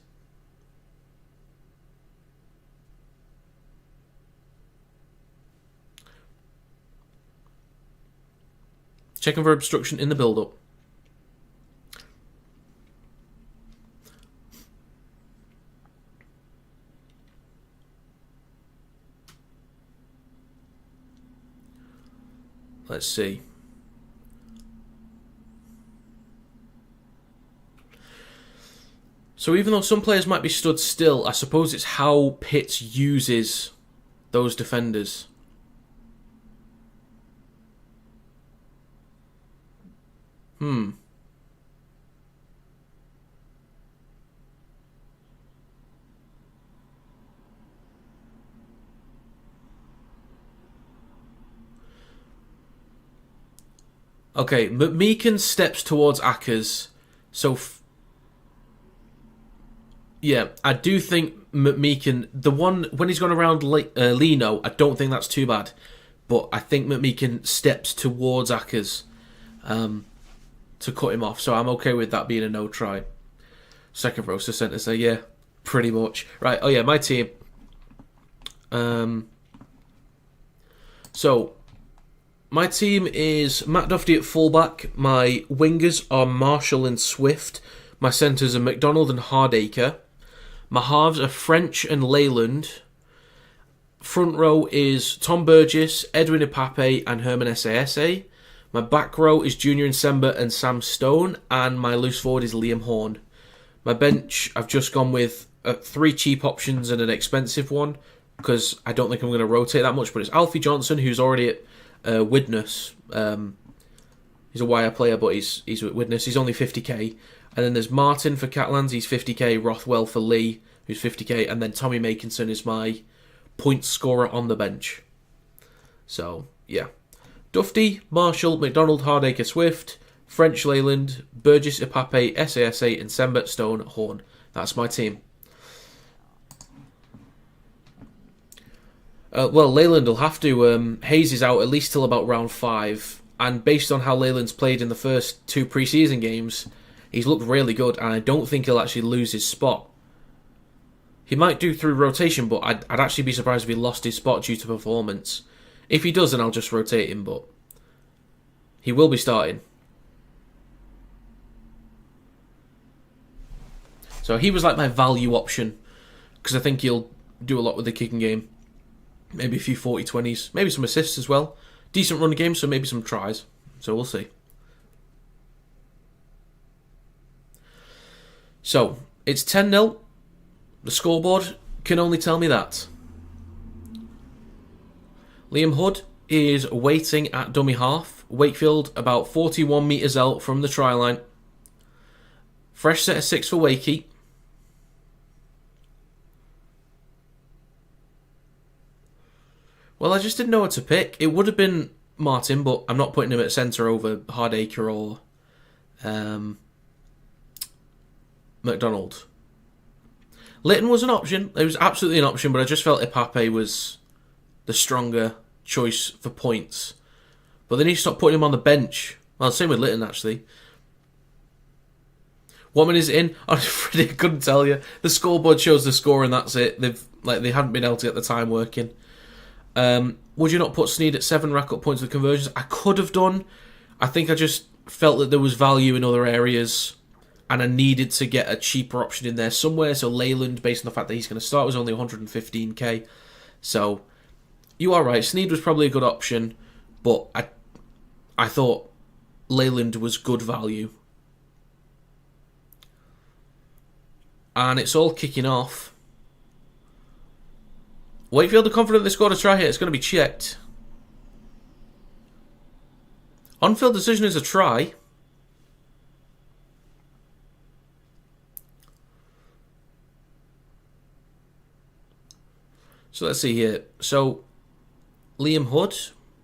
Checking for obstruction in the build-up. Let's see. So even though some players might be stood still, I suppose it's how Pitts uses those defenders. Okay, McMeekin steps towards Ackers. So, yeah, I do think McMeekin, the one, when he's gone around Lino, I don't think that's too bad. But I think McMeekin steps towards Ackers to cut him off. So I'm okay with that being a no try. Second row, so centre say, yeah, pretty much. Right, oh yeah, my team. So, my team is Matt Duffy at fullback. My wingers are Marshall and Swift. My centres are McDonald and Hardacre. My halves are French and Leyland. Front row is Tom Burgess, Edwin Ipape, and Herman Essaese. My back row is Junior Nsemba and Sam Stone, and my loose forward is Liam Horn. My bench, I've just gone with 3 cheap options and an expensive one, because I don't think I'm going to rotate that much, but it's Alfie Johnson, who's already at Widnes. He's a wire player, but he's at Widnes. He's only 50k. And then there's Martin for Catalans, he's 50k. Rothwell for Lee, who's 50k. And then Tommy Makinson is my point scorer on the bench. So, yeah. Dufty, Marshall, McDonald, Hardacre, Swift, French, Leyland, Burgess, Ipape, Essaese, and Nsemba, Stone, Horn. That's my team. Well, Leyland will have to. Hayes is out at least till about round 5. And based on how Leyland's played in the first 2 pre-season games, he's looked really good. And I don't think he'll actually lose his spot. He might do through rotation, but I'd actually be surprised if he lost his spot due to performance. If he does, then I'll just rotate him, but he will be starting. So he was like my value option, because I think he'll do a lot with the kicking game. Maybe a few 40-20s, maybe some assists as well. Decent run game, so maybe some tries. So we'll see. So, it's 10-0. The scoreboard can only tell me that. Liam Hood is waiting at dummy half. Wakefield about 41 metres out from the try line. Fresh set of 6 for Wakey. Well, I just didn't know what to pick. It would have been Martin, but I'm not putting him at centre over Hardacre or McDonald. Litton was an option. It was absolutely an option, but I just felt Ipape was the stronger choice for points. But then he stopped putting him on the bench. Well, same with Litton, actually. What minute is it in? Oh, Freddie, I couldn't tell you. The scoreboard shows the score and that's it. They hadn't been able to get the time working. Would you not put Sneed at 7, rack up points with conversions? I could have done. I think I just felt that there was value in other areas and I needed to get a cheaper option in there somewhere. So Leyland, based on the fact that he's going to start, was only 115k. So you are right. Sneed was probably a good option, but I thought Leyland was good value. And it's all kicking off. Wakefield are confident they scored a try here. It's going to be checked. On-field decision is a try. So let's see here. So Liam Hood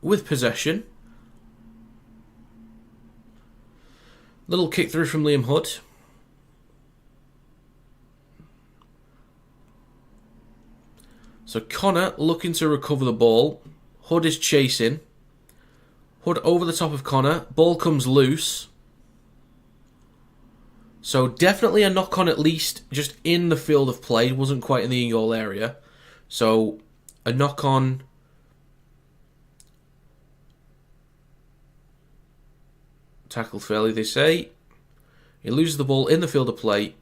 with possession. Little kick through from Liam Hood. So Connor looking to recover the ball. Hood is chasing. Hood over the top of Connor. Ball comes loose. So definitely a knock-on at least just in the field of play. Wasn't quite in the in-goal area. So a knock-on. Tackled fairly, they say. He loses the ball in the field of play.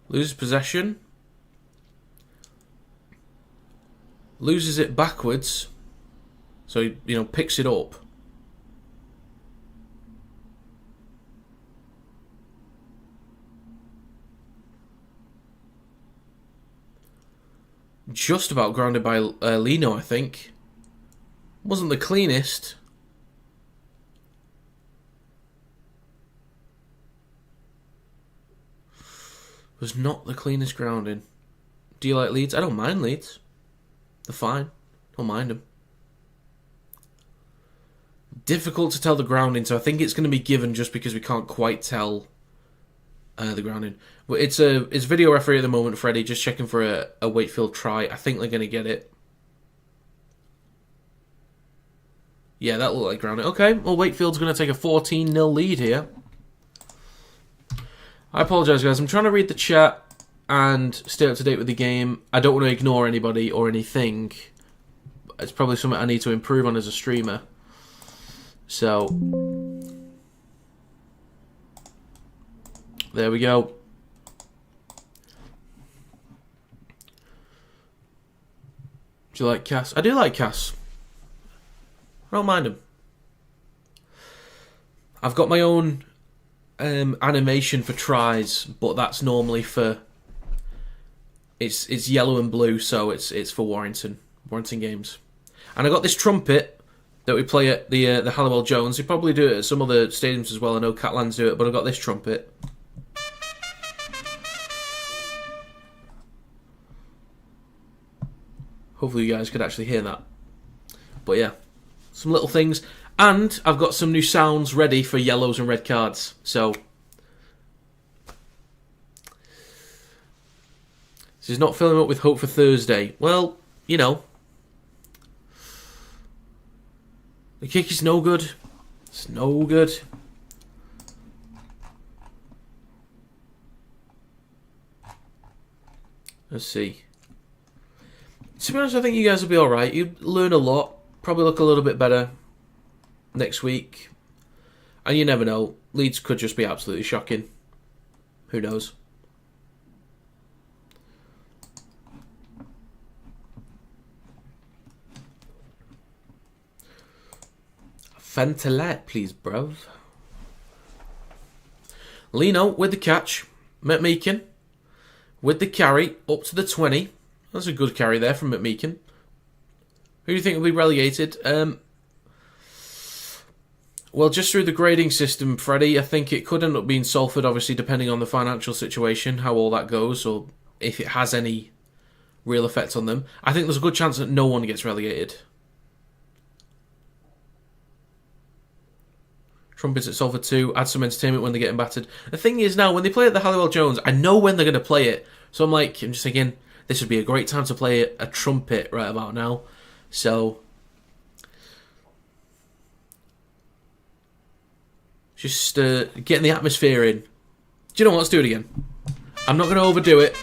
Loses possession. Loses it backwards. So he, picks it up. Just about grounded by Lino, I think. Wasn't the cleanest. Was not the cleanest grounding. Do you like Leeds? I don't mind Leeds. They're fine. Don't mind them. Difficult to tell the grounding, so I think it's going to be given just because we can't quite tell the grounding. But it's video referee at the moment, Freddie, just checking for a Wakefield try. I think they're going to get it. Yeah, that looked like grounding. Okay, well, Wakefield's going to take a 14-0 lead here. I apologise, guys. I'm trying to read the chat and stay up to date with the game. I don't want to ignore anybody or anything. it's probably something I need to improve on as a streamer. So, there we go. Do you like Cass? I do like Cass. I don't mind him. I've got my own animation for tries, but that's normally for... It's yellow and blue, so it's for Warrington games. And I got this trumpet that we play at the Halliwell Jones. You probably do it at some other stadiums as well. I know Catlands do it, but I got this trumpet. Hopefully you guys could actually hear that. But yeah, some little things. And I've got some new sounds ready for yellows and red cards. So this is not filling up with hope for Thursday. Well, you know, the kick is no good. It's no good. Let's see. To be honest, I think you guys will be alright. You learn a lot. Probably look a little bit better next week. And you never know. Leeds could just be absolutely shocking. Who knows? Fentelet, please, bruv. Lino with the catch. McMeekin with the carry up to the 20. That's a good carry there from McMeekin. Who do you think will be relegated? Well, just through the grading system, Freddie, I think it could end up being Salford, obviously, depending on the financial situation, how all that goes, or if it has any real effect on them. I think there's a good chance that no one gets relegated. Trumpets at Salford 2, add some entertainment when they're getting battered. The thing is now, when they play at the Halliwell Jones, I know when they're going to play it. So I'm just thinking, this would be a great time to play a trumpet right about now. So, just getting the atmosphere in. Do you know what? Let's do it again. I'm not going to overdo it.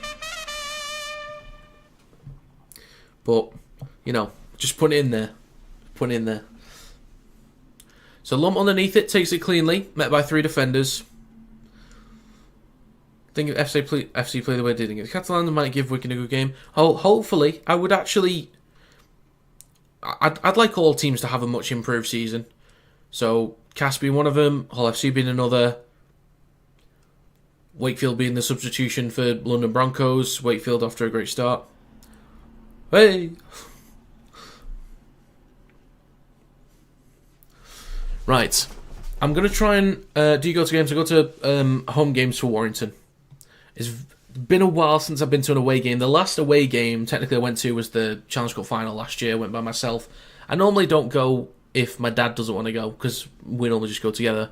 But, you know, just put it in there. Put it in there. So Lump underneath it, takes it cleanly, met by 3 defenders. I think if FC play the way they did against Catalan, they might give Wigan a good game. Hopefully, I would actually... I'd like all teams to have a much improved season. So, Cass being one of them, Hull FC being another, Wakefield being the substitution for London Broncos, Wakefield after a great start. Hey! Right, I'm going to try and do you go to games? I go to home games for Warrington. It's been a while since I've been to an away game. The last away game technically I went to was the Challenge Cup final last year. I went by myself. I normally don't go if my dad doesn't want to go because we normally just go together.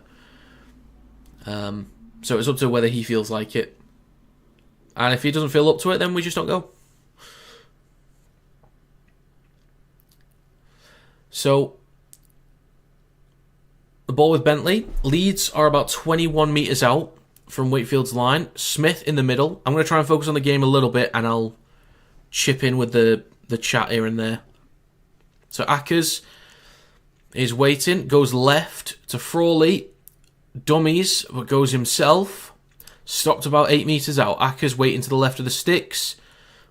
So it's up to whether he feels like it. And if he doesn't feel up to it, then we just don't go. So... the ball with Bentley. Leeds are about 21 metres out from Wakefield's line. Smith in the middle. I'm going to try and focus on the game a little bit and I'll chip in with the chat here and there. So Ackers is waiting. Goes left to Frawley. Dummies, but goes himself. Stopped about 8 metres out. Ackers waiting to the left of the sticks.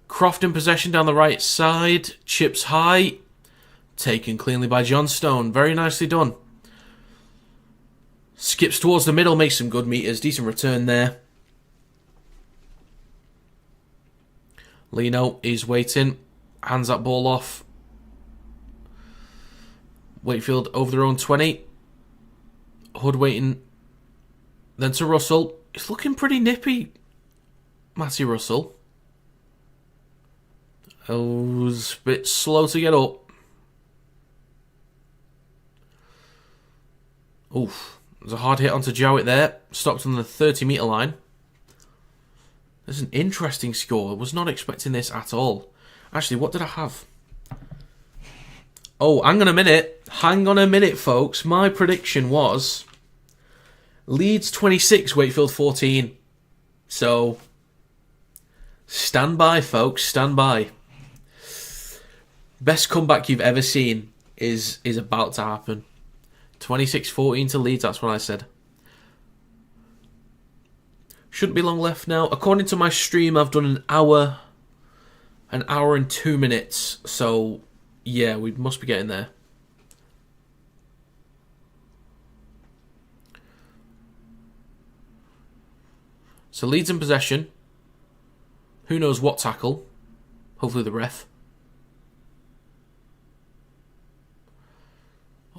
Croft in possession down the right side. Chips high. Taken cleanly by John Stone. Very nicely done. Skips towards the middle, makes some good meters. Decent return there. Lino is waiting. Hands that ball off. Wakefield over their own 20. Hood waiting. Then to Russell. He's looking pretty nippy, Matty Russell. Oh, was a bit slow to get up. Oof. There's a hard hit onto Jowett there. Stopped on the 30-metre line. There's an interesting score. I was not expecting this at all. Actually, what did I have? Oh, hang on a minute. Hang on a minute, folks. My prediction was Leeds 26, Wakefield 14. So, stand by, folks. Stand by. Best comeback you've ever seen is about to happen. 26-14 to Leeds, that's what I said. Shouldn't be long left now. According to my stream, I've done an hour and 2 minutes. So, yeah, we must be getting there. So Leeds in possession. Who knows what tackle? Hopefully the ref.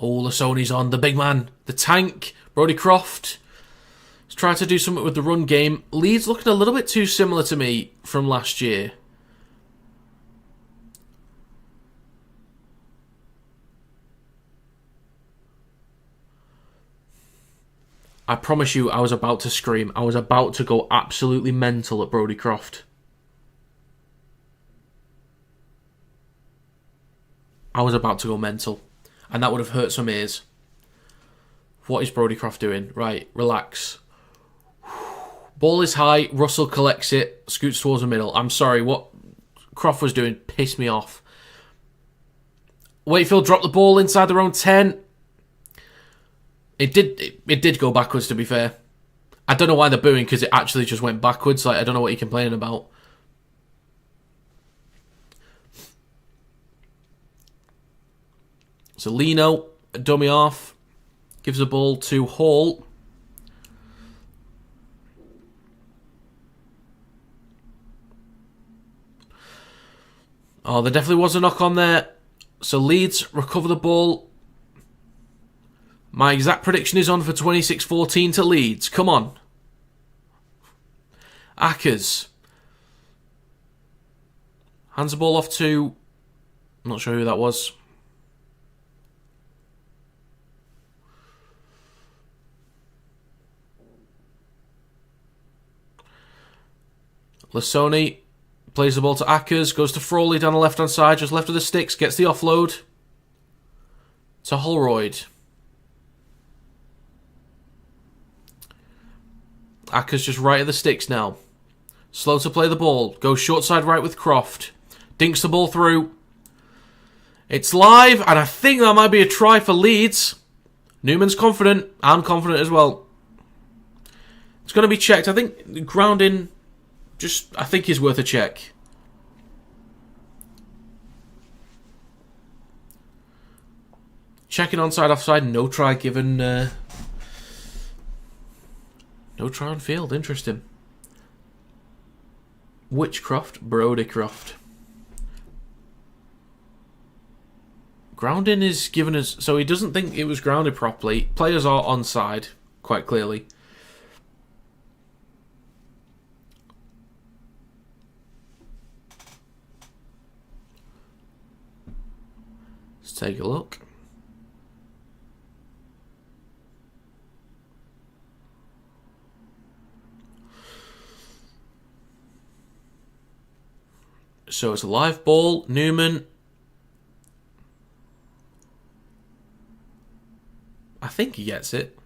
Oh, Lasoni's on. The big man. The tank. Brodie Croft. He's trying to do something with the run game. Leeds looking a little bit too similar to me from last year. I promise you, I was about to scream. I was about to go absolutely mental at Brodie Croft. I was about to go mental. And that would have hurt some ears. What is Brodie Croft doing? Right, relax. Ball is high. Russell collects it. Scoots towards the middle. I'm sorry, what Croft was doing pissed me off. Wakefield dropped the ball inside their own 10. It did go backwards, to be fair. I don't know why they're booing, because it actually just went backwards. Like, I don't know what you're complaining about. So Lino, dummy off, gives the ball to Hall. Oh, there definitely was a knock on there. So Leeds recover the ball. My exact prediction is on for 26-14 to Leeds. Come on. Ackers. Hands the ball off to... I'm not sure who that was. Lasoni plays the ball to Ackers, goes to Frawley down the left-hand side, just left of the sticks, gets the offload. To Holroyd. Ackers just right of the sticks now. Slow to play the ball. Goes short side right with Croft. Dinks the ball through. It's live, and I think that might be a try for Leeds. Newman's confident. I'm confident as well. It's going to be checked. I think grounding... I think is worth a check. Checking onside, offside, no try given. No try on field, interesting. Which Croft? Brodie Croft. Grounding is given us, so he doesn't think it was grounded properly. Players are onside, quite clearly. Take a look. So it's a live ball. Newman. I think he gets it.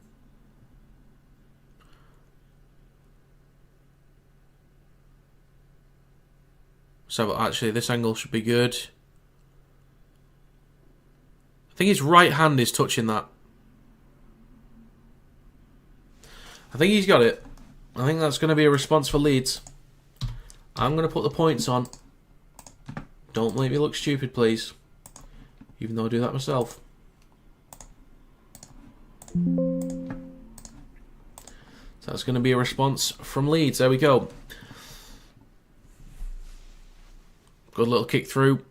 So actually this angle should be good. I think his right hand is touching that. I think he's got it. I think that's going to be a response for Leeds. I'm going to put the points on. Don't make me look stupid, please. Even though I do that myself. So that's going to be a response from Leeds. There we go. Good little kick through.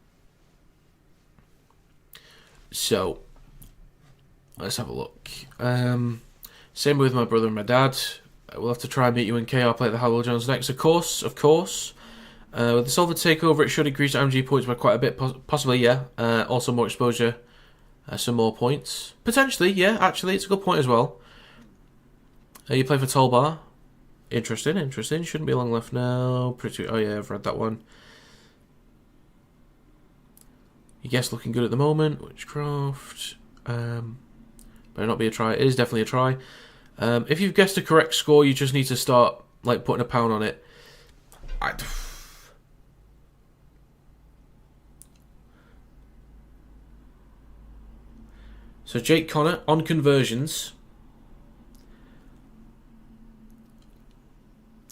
So, let's have a look. Same with my brother and my dad. We'll have to try and meet you in KR play at the Hallwell Jones next, of course. With the Salford takeover, it should increase MG points by quite a bit, possibly, yeah. Also more exposure, some more points. Potentially, yeah, actually, it's a good point as well. You play for Tolbar. Interesting. Shouldn't be long left now. Oh yeah, I've read that one. Your guess looking good at the moment. Witchcraft. Better not be a try. It is definitely a try. If you've guessed a correct score, you just need to start like putting a pound on it. So Jake Connor on conversions.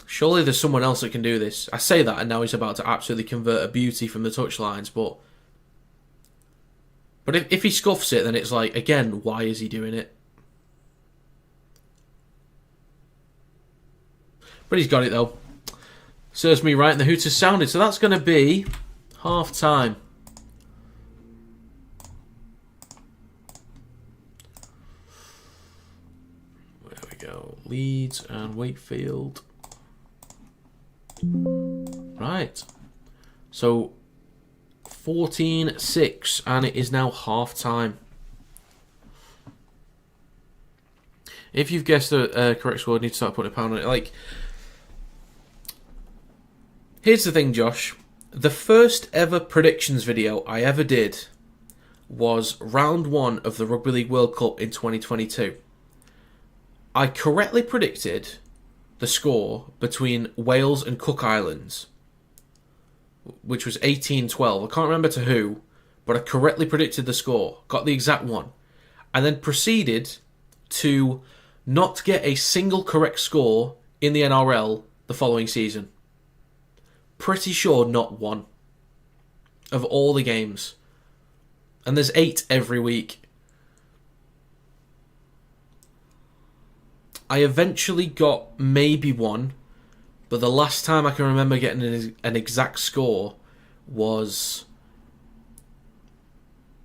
Surely there's someone else that can do this. I say that and now he's about to absolutely convert a beauty from the touchlines, but if he scuffs it, then it's like, again, why is he doing it? But he's got it though. Serves me right, and the Hooters sounded. So that's going to be half time. There we go. Leeds and Wakefield. Right. So 14-6, and it is now half time. If you've guessed the correct score, you need to start putting a pound on it. Like, here's the thing, Josh. The first ever predictions video I ever did was round 1 of the Rugby League World Cup in 2022. I correctly predicted the score between Wales and Cook Islands, which was 18-12. I can't remember to who, but I correctly predicted the score, got the exact one, and then proceeded to not get a single correct score in the NRL the following season. Pretty sure not one of all the games. And there's 8 every week. I eventually got maybe one, but the last time I can remember getting an exact score was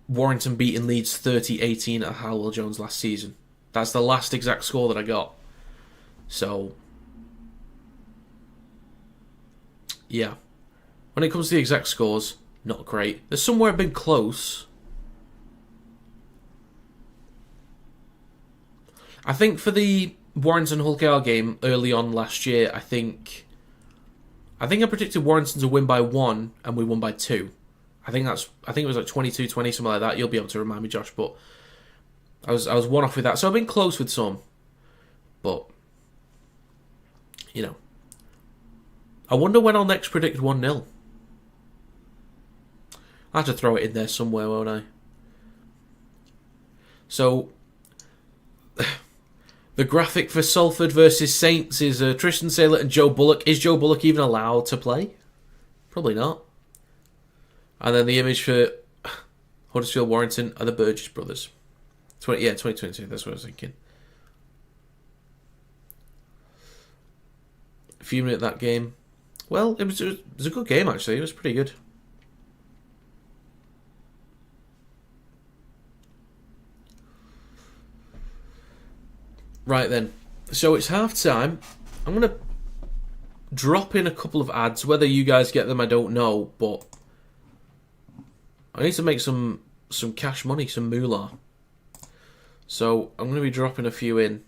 Warrington beating Leeds 30-18 at Hallwell Jones last season. That's the last exact score that I got. So, yeah. When it comes to the exact scores, not great. There's somewhere been close. I think for the Warrington Hull KR game early on last year, I think I predicted Warrington to win by 1 and we won by 2. I think it was like 22-20, something like that. You'll be able to remind me, Josh, but I was one off with that. So I've been close with some. But you know. I wonder when I'll next predict 1-0. I'll have to throw it in there somewhere, won't I? So the graphic for Salford versus Saints is Tristan Saylor and Joe Bullock. Is Joe Bullock even allowed to play? Probably not. And then the image for Huddersfield Warrington are the Burgess brothers. 2022, that's what I was thinking. A few minutes that game. Well, it was a good game, actually. It was pretty good. Right then, so it's half time. I'm going to drop in a couple of ads. Whether you guys get them, I don't know, but I need to make some cash money, some moolah. So I'm going to be dropping a few in.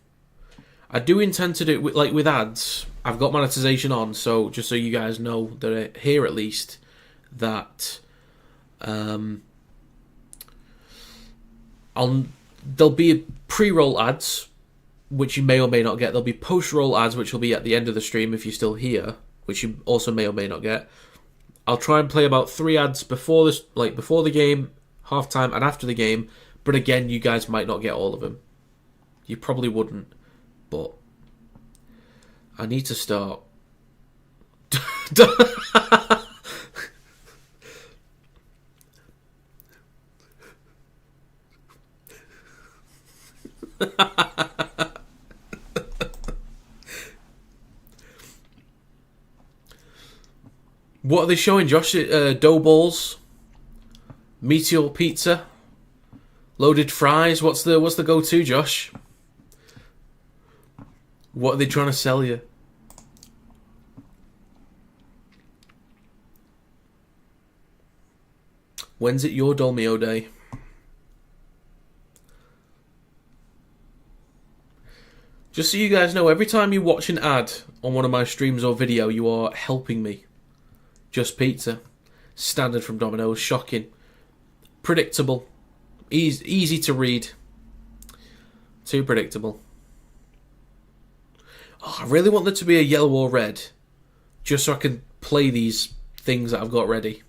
I do intend to do it with ads. I've got monetization on, so just so you guys know that here at least that there'll be pre-roll ads, which you may or may not get. There'll be post-roll ads, which will be at the end of the stream if you're still here, which you also may or may not get. I'll try and play about 3 ads before the game, half-time, and after the game. But again, you guys might not get all of them. You probably wouldn't. But I need to start. What are they showing, Josh? Dough balls, meteor pizza, loaded fries. What's the go-to, Josh? What are they trying to sell you? When's it your Dolmio day? Just so you guys know, every time you watch an ad on one of my streams or video, you are helping me. Just pizza. Standard from Domino's. Shocking. Predictable. Easy to read. Too predictable. Oh, I really want there to be a yellow or red. Just so I can play these things that I've got ready.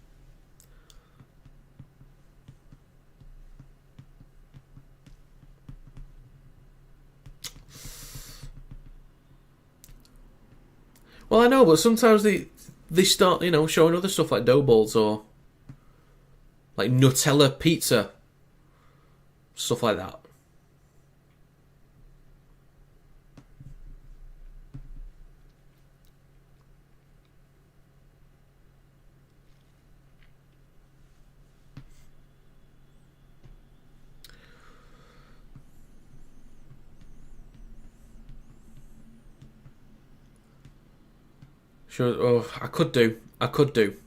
Well, I know, but sometimes they start, showing other stuff like dough balls or like Nutella pizza, stuff like that. Sure. Oh, I could do. Nutella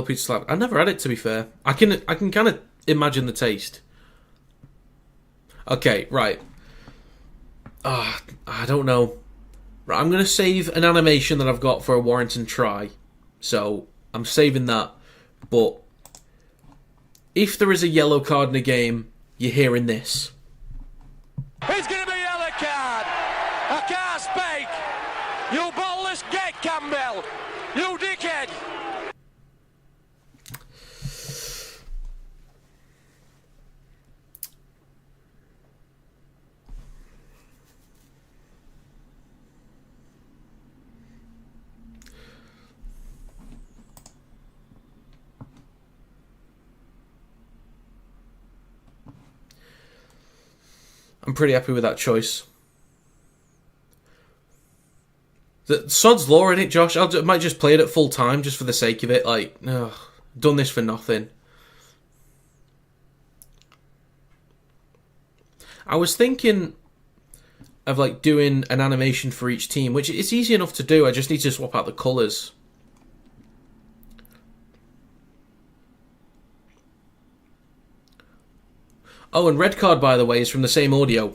pizza slab. I never had it, to be fair. I can kind of imagine the taste. Okay, right. I don't know. Right, I'm gonna save an animation that I've got for a Warrington try. So I'm saving that. But if there is a yellow card in a game, you're hearing this. It's going to be a yellow card. I can't speak. You ballless gate, Campbell. You dickhead. I'm pretty happy with that choice. The sod's law in it, Josh. I might just play it at full time just for the sake of it. Like, done this for nothing. I was thinking of like doing an animation for each team, which it's easy enough to do. I just need to swap out the colours. Oh, and red card, by the way, is from the same audio.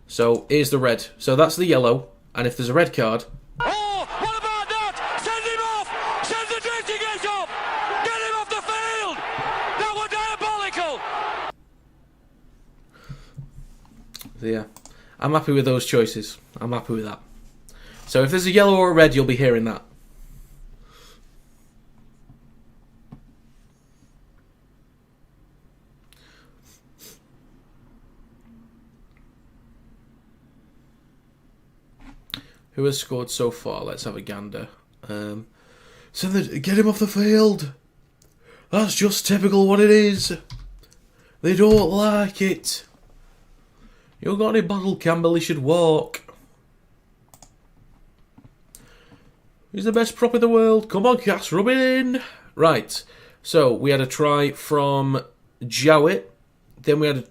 So, here's the red. So that's the yellow. And if there's a red card... Oh, what about that? Send him off! Send the drifting gate off! Get him off the field! That was diabolical! So, yeah. I'm happy with those choices. I'm happy with that. So if there's a yellow or a red, you'll be hearing that. Who has scored so far? Let's have a gander. Get him off the field. That's just typical what it is. They don't like it. You got any bottle, Campbell? He should walk. He's the best prop in the world. Come on, Cass, rub it in. Right. So we had a try from Jowett. Then we had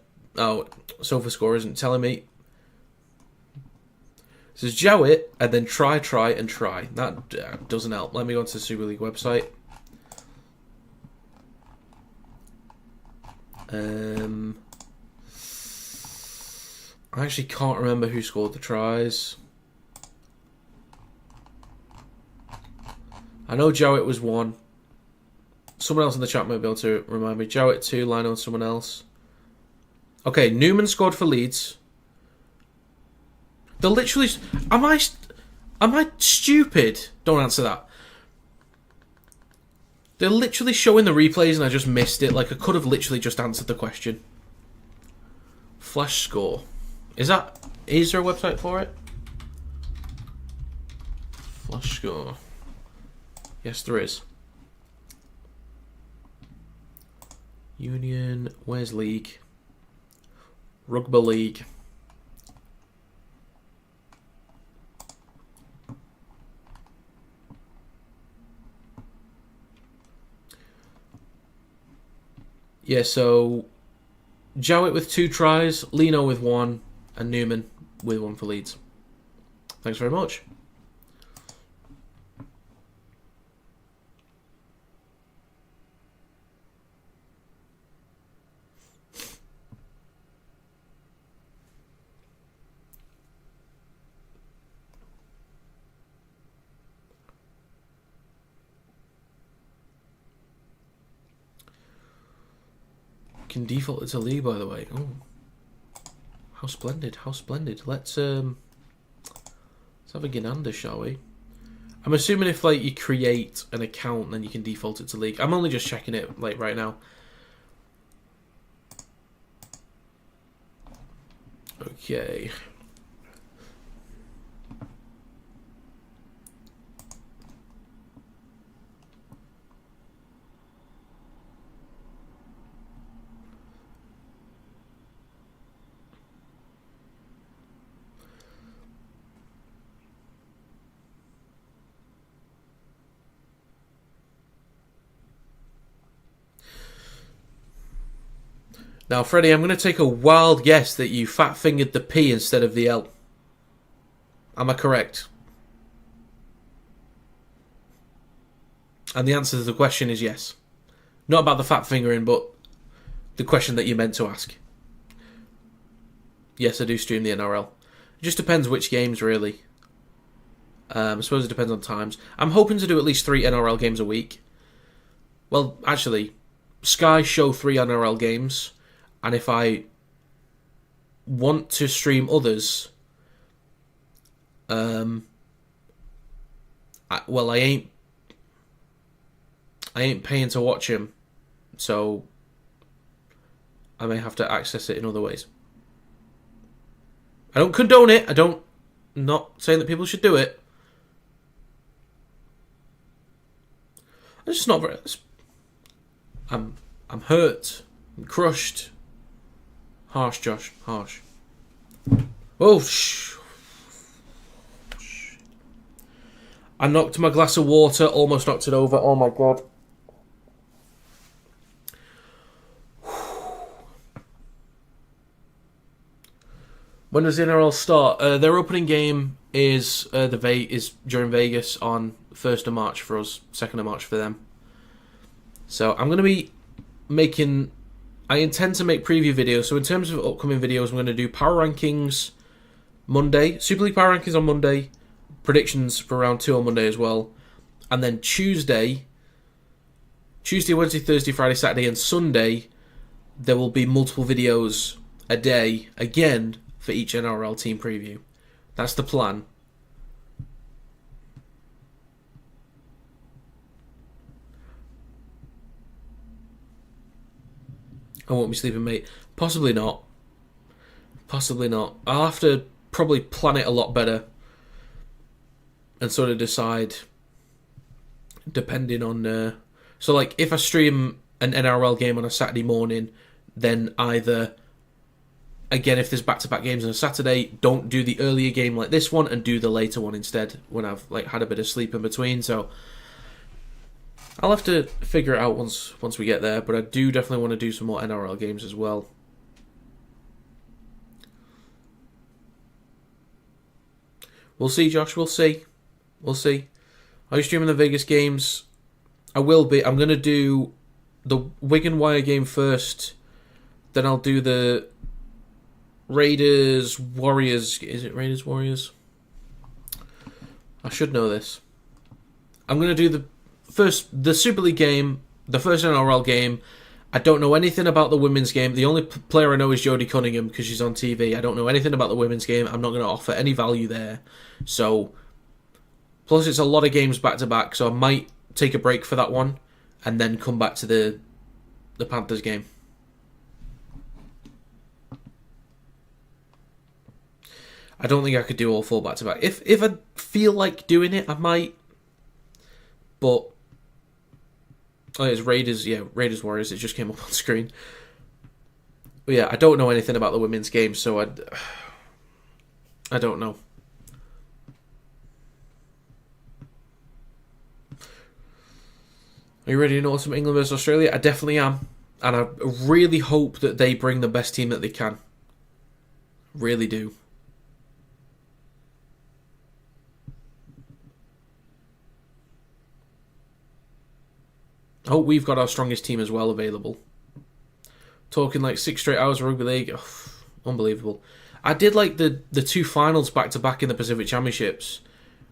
sofa score isn't telling me. This is Jowett, and then try, and try. That doesn't help. Let me go onto the Super League website. I actually can't remember who scored the tries. I know Jowett was one. Someone else in the chat might be able to remind me. Jowett 2, Lino and someone else. Okay, Newman scored for Leeds. They're literally... Am I stupid? Don't answer that. They're literally showing the replays and I just missed it. Like, I could have literally just answered the question. Flash score. Is there a website for it? Flash score. Yes, there is. Union. Where's League? Rugby League. Yeah, so Jowett with 2 tries, Lino with 1, and Newman with 1 for Leeds. Thanks very much. Can default it to League, by the way. Oh, how splendid! How splendid! Let's have a Ganander, shall we? I'm assuming if like you create an account, then you can default it to League. I'm only just checking it like right now. Okay. Now, Freddie, I'm going to take a wild guess that you fat-fingered the P instead of the L. Am I correct? And the answer to the question is yes. Not about the fat fingering, but the question that you meant to ask. Yes, I do stream the NRL. It just depends which games, really. I suppose it depends on times. I'm hoping to do at least 3 NRL games a week. Well, actually, Sky show 3 NRL games, and if I want to stream others, I ain't paying to watch them, so I may have to access it in other ways. I don't condone it. I'm not saying that people should do it. I'm just not very. I'm hurt. I'm crushed. Harsh, Josh. Harsh. Oh, shh. I knocked my glass of water. Almost knocked it over. Oh my god. When does the NRL start? Their opening game is during Vegas on 1st of March for us, 2nd of March for them. So I'm going to be making... I intend to make preview videos. So in terms of upcoming videos, I'm going to do Power Rankings Monday, Super League Power Rankings on Monday, predictions for round 2 on Monday as well. And then Tuesday, Wednesday, Thursday, Friday, Saturday and Sunday, there will be multiple videos a day, again, for each NRL team preview. That's the plan. I won't be sleeping, mate. Possibly not. Possibly not. I'll have to probably plan it a lot better and sort of decide depending on... So, like, if I stream an NRL game on a Saturday morning, then either... Again, if there's back-to-back games on a Saturday, don't do the earlier game like this one and do the later one instead when I've had a bit of sleep in between. So I'll have to figure it out once we get there, but I do definitely want to do some more NRL games as well. We'll see, Josh. We'll see. Are you streaming the Vegas games? I will be. I'm going to do the Wigan Wire game first. Then I'll do the Raiders Warriors. Is it Raiders Warriors? I should know this. I'm going to do the Super League game, the first NRL game. I don't know anything about the women's game. The only player I know is Jodie Cunningham because she's on TV. I don't know anything about the women's game. I'm not going to offer any value there. So, plus it's a lot of games back to back, so I might take a break for that one and then come back to the Panthers game. I don't think I could do all 4 back to back. If I feel like doing it, I might. But it's Raiders, Raiders Warriors. It just came up on screen. But yeah, I don't know anything about the women's game, so I don't know. Are you ready to know some England versus Australia? I definitely am, and I really hope that they bring the best team that they can. Really do. I hope we've got our strongest team as well available. Talking like 6 straight hours of rugby league. Oh, unbelievable. I did like the 2 finals back to back in the Pacific Championships.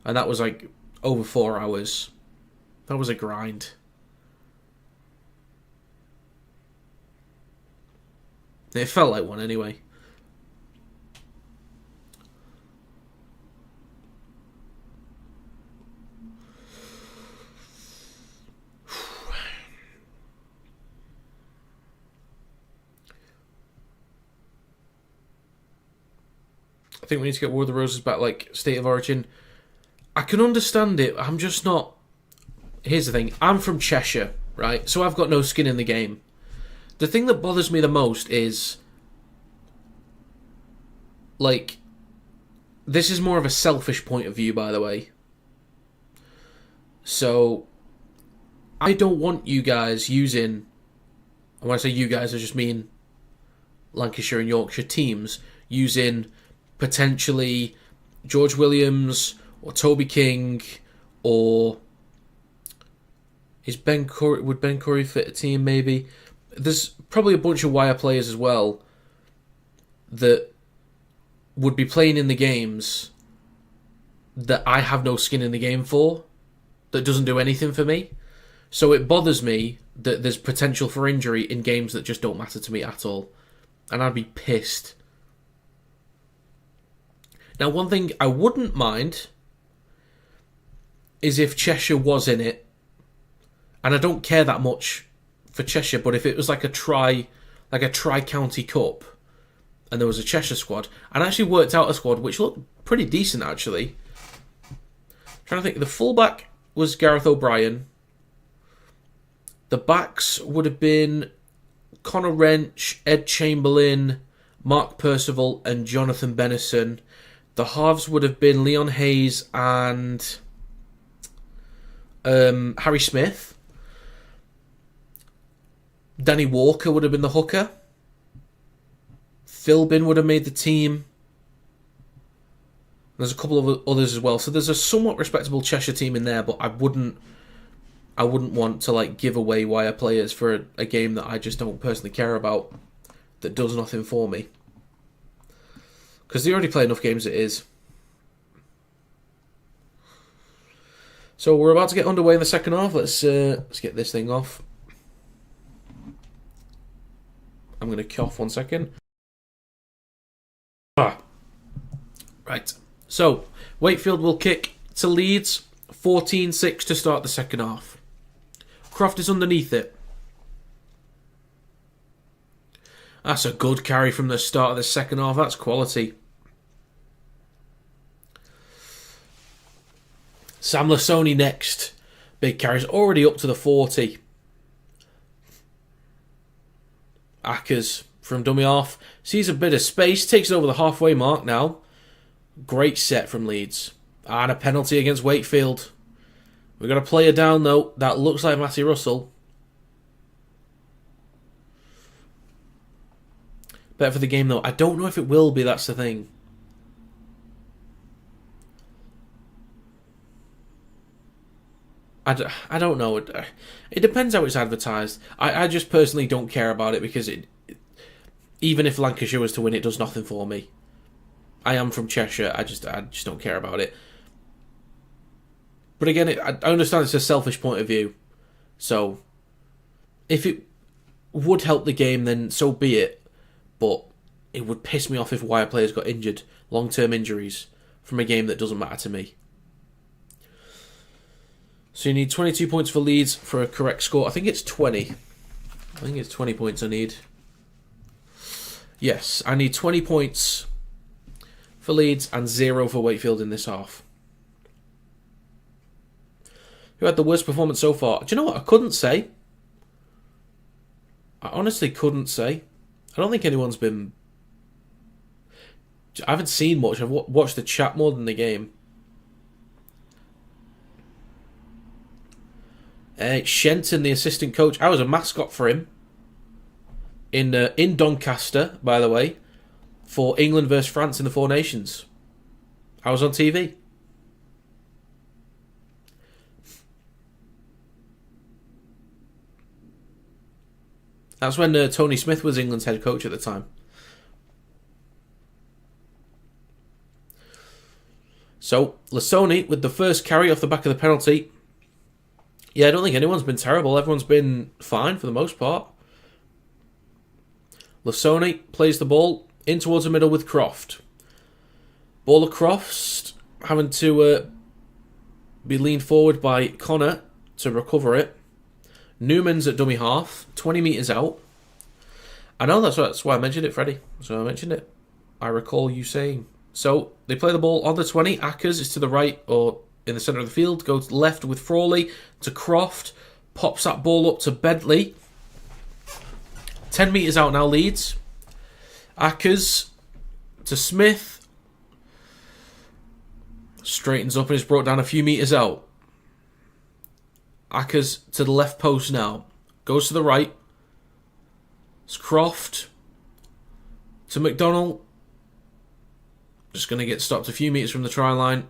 And that was like over 4 hours. That was a grind. It felt like one anyway. I think we need to get War of the Roses back, like, State of Origin. I can understand it. I'm just not... Here's the thing. I'm from Cheshire, right? So I've got no skin in the game. The thing that bothers me the most is... Like... This is more of a selfish point of view, by the way. So... I don't want you guys using... And when I say you guys, I just mean Lancashire and Yorkshire teams using potentially George Williams or Toby King or would Ben Curry fit a team maybe? There's probably a bunch of wire players as well that would be playing in the games that I have no skin in the game for, that doesn't do anything for me. So it bothers me that there's potential for injury in games that just don't matter to me at all. And I'd be pissed. Now, one thing I wouldn't mind is if Cheshire was in it. And I don't care that much for Cheshire, but if it was like a tri-county cup, and there was a Cheshire squad, and I actually worked out a squad which looked pretty decent, actually. I'm trying to think, the fullback was Gareth O'Brien. The backs would have been Connor Wrench, Ed Chamberlain, Mark Percival, and Jonathan Bennison. The halves would have been Leon Hayes and Harry Smith. Danny Walker would have been the hooker. Philbin would have made the team. There's a couple of others as well. So there's a somewhat respectable Cheshire team in there, but I wouldn't want to like give away wire players for a game that I just don't personally care about, that does nothing for me. Because they already play enough games as it is. So we're about to get underway in the second half. Let's get this thing off. I'm going to cough 1 second. Right. So, Wakefield will kick to Leeds. 14-6 to start the second half. Croft is underneath it. That's a good carry from the start of the second half. That's quality. Sam Lasoni next. Big carries already up to the 40. Ackers from dummy half. Sees a bit of space. Takes it over the halfway mark now. Great set from Leeds. And a penalty against Wakefield. We've got a player down though. That looks like Matty Russell. Better for the game though. I don't know if it will be, that's the thing. I don't know. It depends how it's advertised. I just personally don't care about it because even if Lancashire was to win, it does nothing for me. I am from Cheshire. I just don't care about it. But again, I understand it's a selfish point of view. So, if it would help the game, then so be it. But it would piss me off if wire players got injured, long-term injuries, from a game that doesn't matter to me. So you need 22 points for Leeds for a correct score. I think it's 20. I think it's 20 points I need. Yes, I need 20 points for Leeds and 0 for Wakefield in this half. Who had the worst performance so far? Do you know what? I couldn't say. I honestly couldn't say. I don't think anyone's been... I haven't seen much. I've watched the chat more than the game. Shenton, the assistant coach. I was a mascot for him. In Doncaster, by the way. For England versus France in the Four Nations. I was on TV. That's when Tony Smith was England's head coach at the time. So, Lasoni with the first carry off the back of the penalty. Yeah, I don't think anyone's been terrible. Everyone's been fine for the most part. Lasoni plays the ball in towards the middle with Croft. Ball across, having to be leaned forward by Connor to recover it. Newman's at dummy half, 20 metres out. I know, that's why I mentioned it, Freddie. That's why I mentioned it. I recall you saying So they play the ball on the 20. Ackers is to the right or in the centre of the field. Goes left with Frawley to Croft. Pops that ball up to Bentley. 10 metres out now, Leeds. Ackers to Smith. Straightens up and is brought down a few metres out. Ackers to the left post now. Goes to the right. It's Croft to McDonald. Just going to get stopped a few metres from the try line.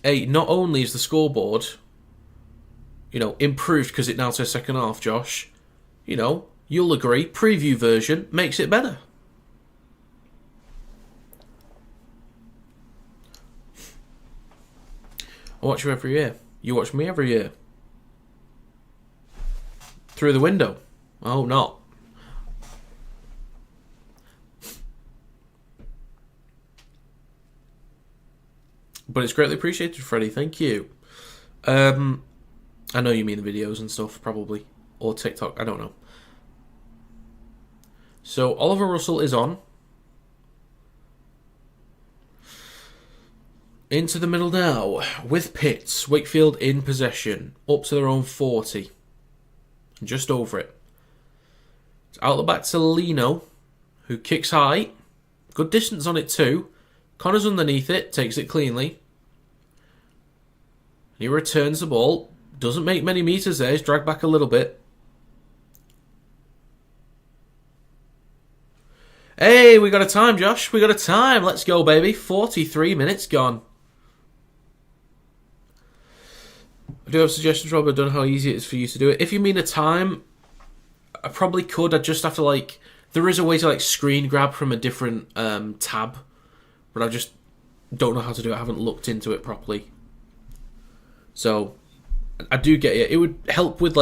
Not only is the scoreboard, improved because it now says second half, Josh, you'll agree, preview version makes it better. I watch you every year. You watch me every year. Through the window. Oh, not. But it's greatly appreciated, Freddie. Thank you. I know you mean the videos and stuff, probably. Or TikTok. I don't know. So, Oliver Russell is on. Into the middle now. With Pitts. Wakefield in possession. Up to their own 40. Just over it. It's out the back to Lino, who kicks high. Good distance on it too. Connor's underneath it. Takes it cleanly. He returns the ball. Doesn't make many metres there. He's dragged back a little bit. Hey, we got a time, Josh. We got a time. Let's go, baby. 43 minutes gone. I do have suggestions, Rob. I don't know how easy it is for you to do it. If you mean a time, I probably could. I just have to, there is a way to, screen grab from a different tab. But I just don't know how to do it. I haven't looked into it properly. So, I do get it. It would help with,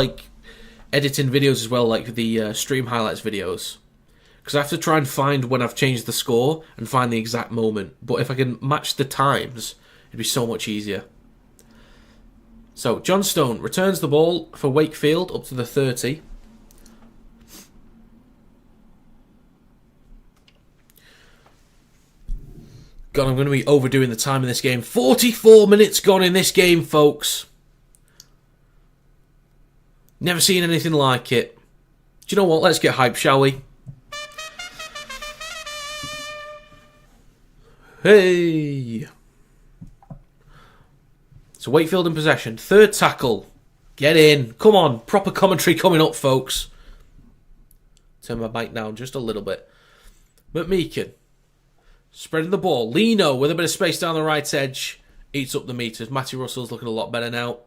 editing videos as well, like the stream highlights videos. Because I have to try and find when I've changed the score and find the exact moment. But if I can match the times, it'd be so much easier. So, John Stone returns the ball for Wakefield up to the 30. God, I'm going to be overdoing the time in this game. 44 minutes gone in this game, folks. Never seen anything like it. Do you know what? Let's get hyped, shall we? Hey! So Wakefield in possession. Third tackle. Get in. Come on. Proper commentary coming up, folks. Turn my mic down just a little bit. McMeekin. Spreading the ball. Lino with a bit of space down the right edge. Eats up the meters. Matty Russell's looking a lot better now.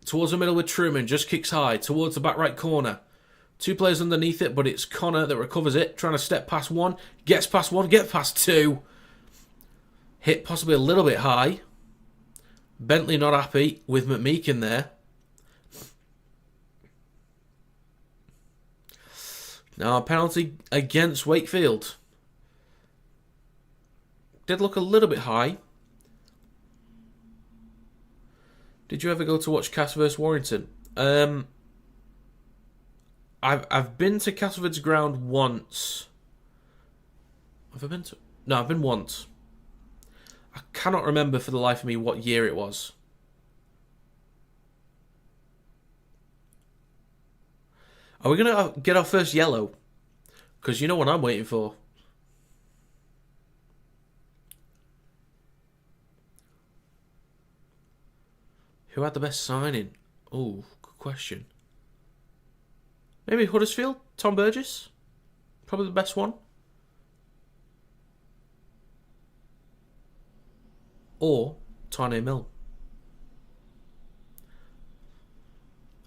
Towards the middle with Truman. Just kicks high. Towards the back right corner. Two players underneath it, but it's Connor that recovers it. Trying to step past one. Gets past one. Gets past two. Hit possibly a little bit high. Bentley not happy with McMeekin there. Now a penalty against Wakefield. Did look a little bit high. Did you ever go to watch Castle vs Warrington? I've been to Castleford's ground once. Have I been to? No, I've been once. I cannot remember for the life of me what year it was. Are we going to get our first yellow? Because you know what I'm waiting for. Who had the best signing? Oh, good question. Maybe Huddersfield? Tom Burgess? Probably the best one. Or Tane Mill.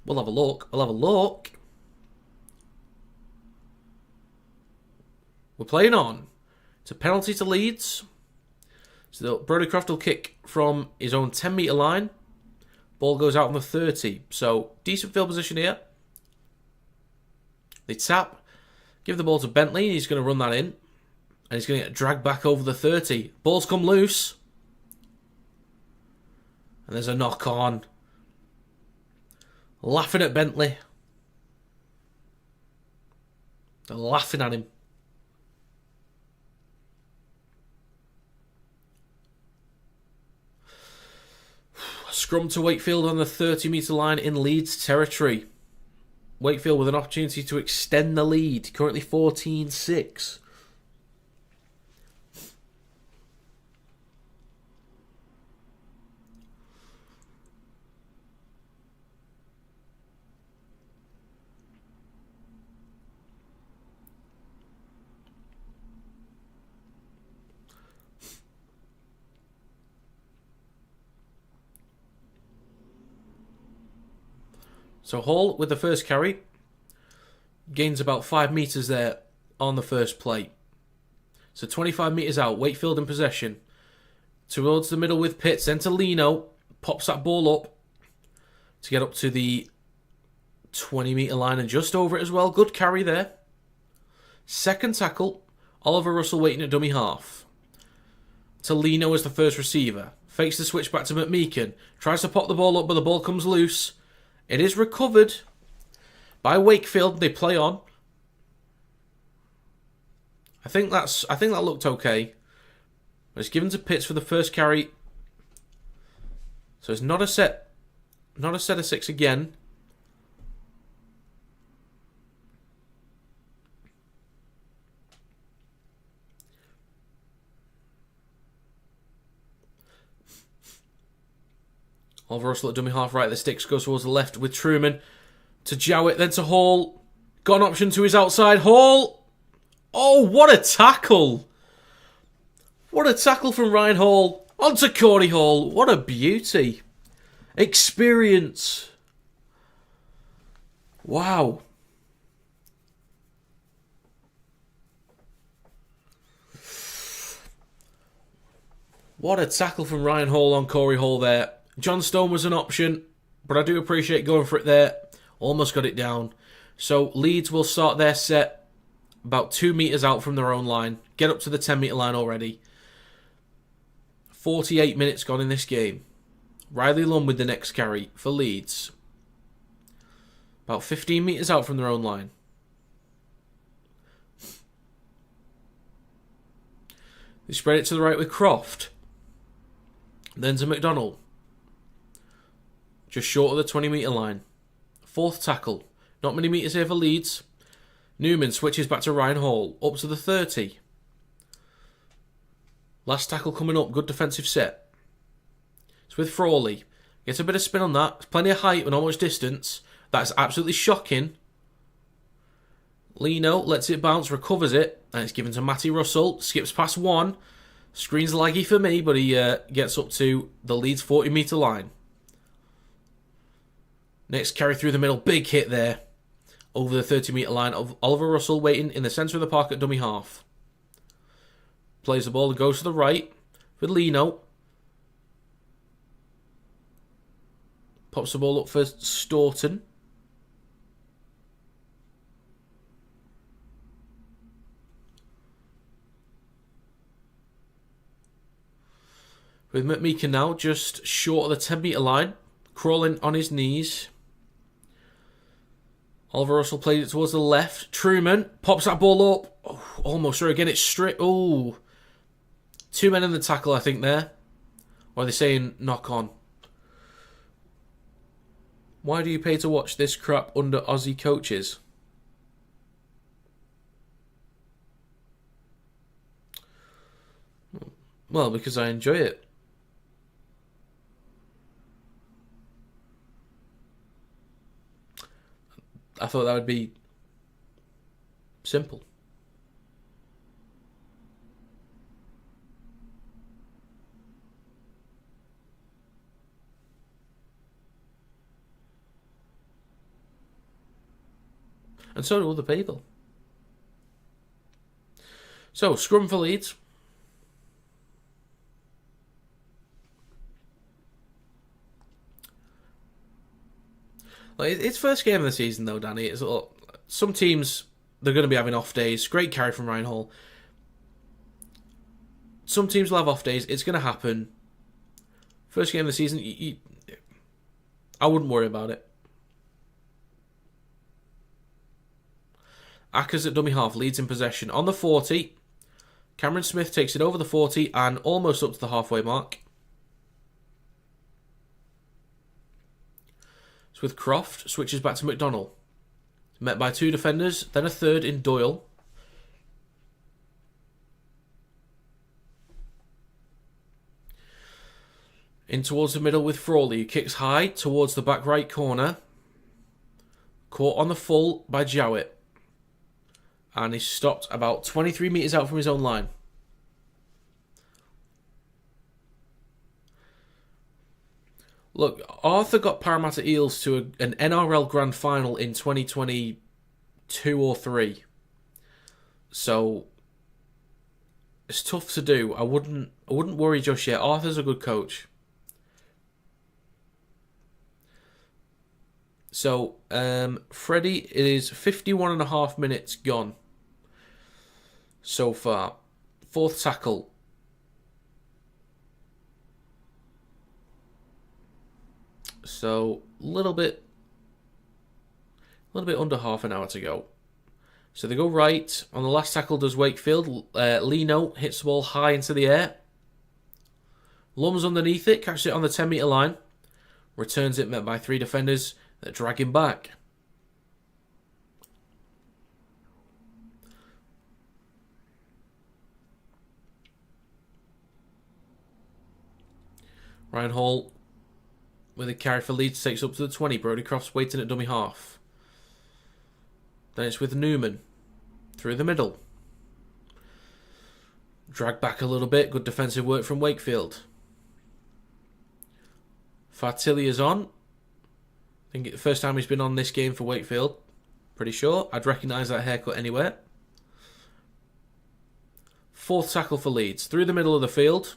We'll have a look. We'll have a look. We're playing on. It's a penalty to Leeds. So Brody Croft will kick from his own 10-metre line. Ball goes out on the 30. So decent field position here. They tap. Give the ball to Bentley. He's going to run that in. And he's going to get dragged back over the 30. Ball's come loose. And there's a knock on. Laughing at Bentley. They're laughing at him. Scrum to Wakefield on the 30-metre line in Leeds territory. Wakefield with an opportunity to extend the lead. Currently 14-6. So Hall with the first carry. Gains about 5 metres there on the first play. So 25 metres out. Wakefield in possession. Towards the middle with Pitts. Then to Lino. Pops that ball up. To get up to the 20-metre line and just over it as well. Good carry there. Second tackle. Oliver Russell waiting at dummy half. To Lino as the first receiver. Fakes the switch back to McMeekin. Tries to pop the ball up but the ball comes loose. It is recovered by Wakefield. They play on. I think that looked okay. It's given to Pitts for the first carry. So it's not a set of 6 again. Oliver Russell at dummy half right. The sticks goes towards the left with Truman. To Jowett, then to Hall. Got an option to his outside. Hall! Oh, what a tackle! What a tackle from Ryan Hall. On to Corey Hall. What a beauty. Experience. Wow. What a tackle from Ryan Hall on Corey Hall there. John Stone was an option, but I do appreciate going for it there. Almost got it down. So Leeds will start their set about 2 metres out from their own line. Get up to the 10-metre line already. 48 minutes gone in this game. Riley Lund with the next carry for Leeds. About 15 metres out from their own line. They spread it to the right with Croft. Then to McDonald. Just short of the 20-metre line. Fourth tackle. Not many metres here for Leeds. Newman switches back to Ryan Hall. Up to the 30. Last tackle coming up. Good defensive set. It's with Frawley. Gets a bit of spin on that. Plenty of height and not much distance. That's absolutely shocking. Lino lets it bounce, recovers it. And it's given to Matty Russell. Skips past one. Screen's laggy for me, but he gets up to the Leeds 40-metre line. Next carry through the middle. Big hit there. Over the 30-metre line of Oliver Russell waiting in the centre of the park at dummy half. Plays the ball and goes to the right with Lino. Pops the ball up for Staunton. With McMeekin now just short of the 10-metre line. Crawling on his knees. Oliver Russell plays it towards the left. Truman pops that ball up. Oh, almost through again. It's straight. Oh. 2 men in the tackle, I think, there. Or are they saying knock on? Why do you pay to watch this crap under Aussie coaches? Well, because I enjoy it. I thought that would be simple. And so do other people. So, scrum for Leeds. It's first game of the season, though, Danny. It's some teams, they're going to be having off days. Great carry from Ryan Hall. Some teams will have off days. It's going to happen. First game of the season, I wouldn't worry about it. Ackers at dummy half, Leeds in possession. On the 40, Cameron Smith takes it over the 40 and almost up to the halfway mark. It's with Croft, switches back to McDonnell. Met by 2 defenders, then a third in Doyle. In towards the middle with Frawley, who kicks high towards the back right corner. Caught on the full by Jowett. And he's stopped about 23 metres out from his own line. Look, Arthur got Parramatta Eels to an NRL Grand Final in 2022 or 3. So it's tough to do. I wouldn't worry just yet. Arthur's a good coach. So, Freddie, it is 51 and a half minutes gone so far. 4th tackle. So, a little bit under half an hour to go. So they go right. On the last tackle does Wakefield. Lino hits the ball high into the air. Lum's underneath it, catches it on the 10 metre line. Returns it, met by 3 defenders that drag him back. Ryan Hall with a carry for Leeds takes up to the 20. Brodie Croft's waiting at dummy half. Then it's with Newman through the middle. Drag back a little bit. Good defensive work from Wakefield. Fartilia's on. I think it's the first time he's been on this game for Wakefield. Pretty sure. I'd recognise that haircut anywhere. 4th tackle for Leeds. Through the middle of the field.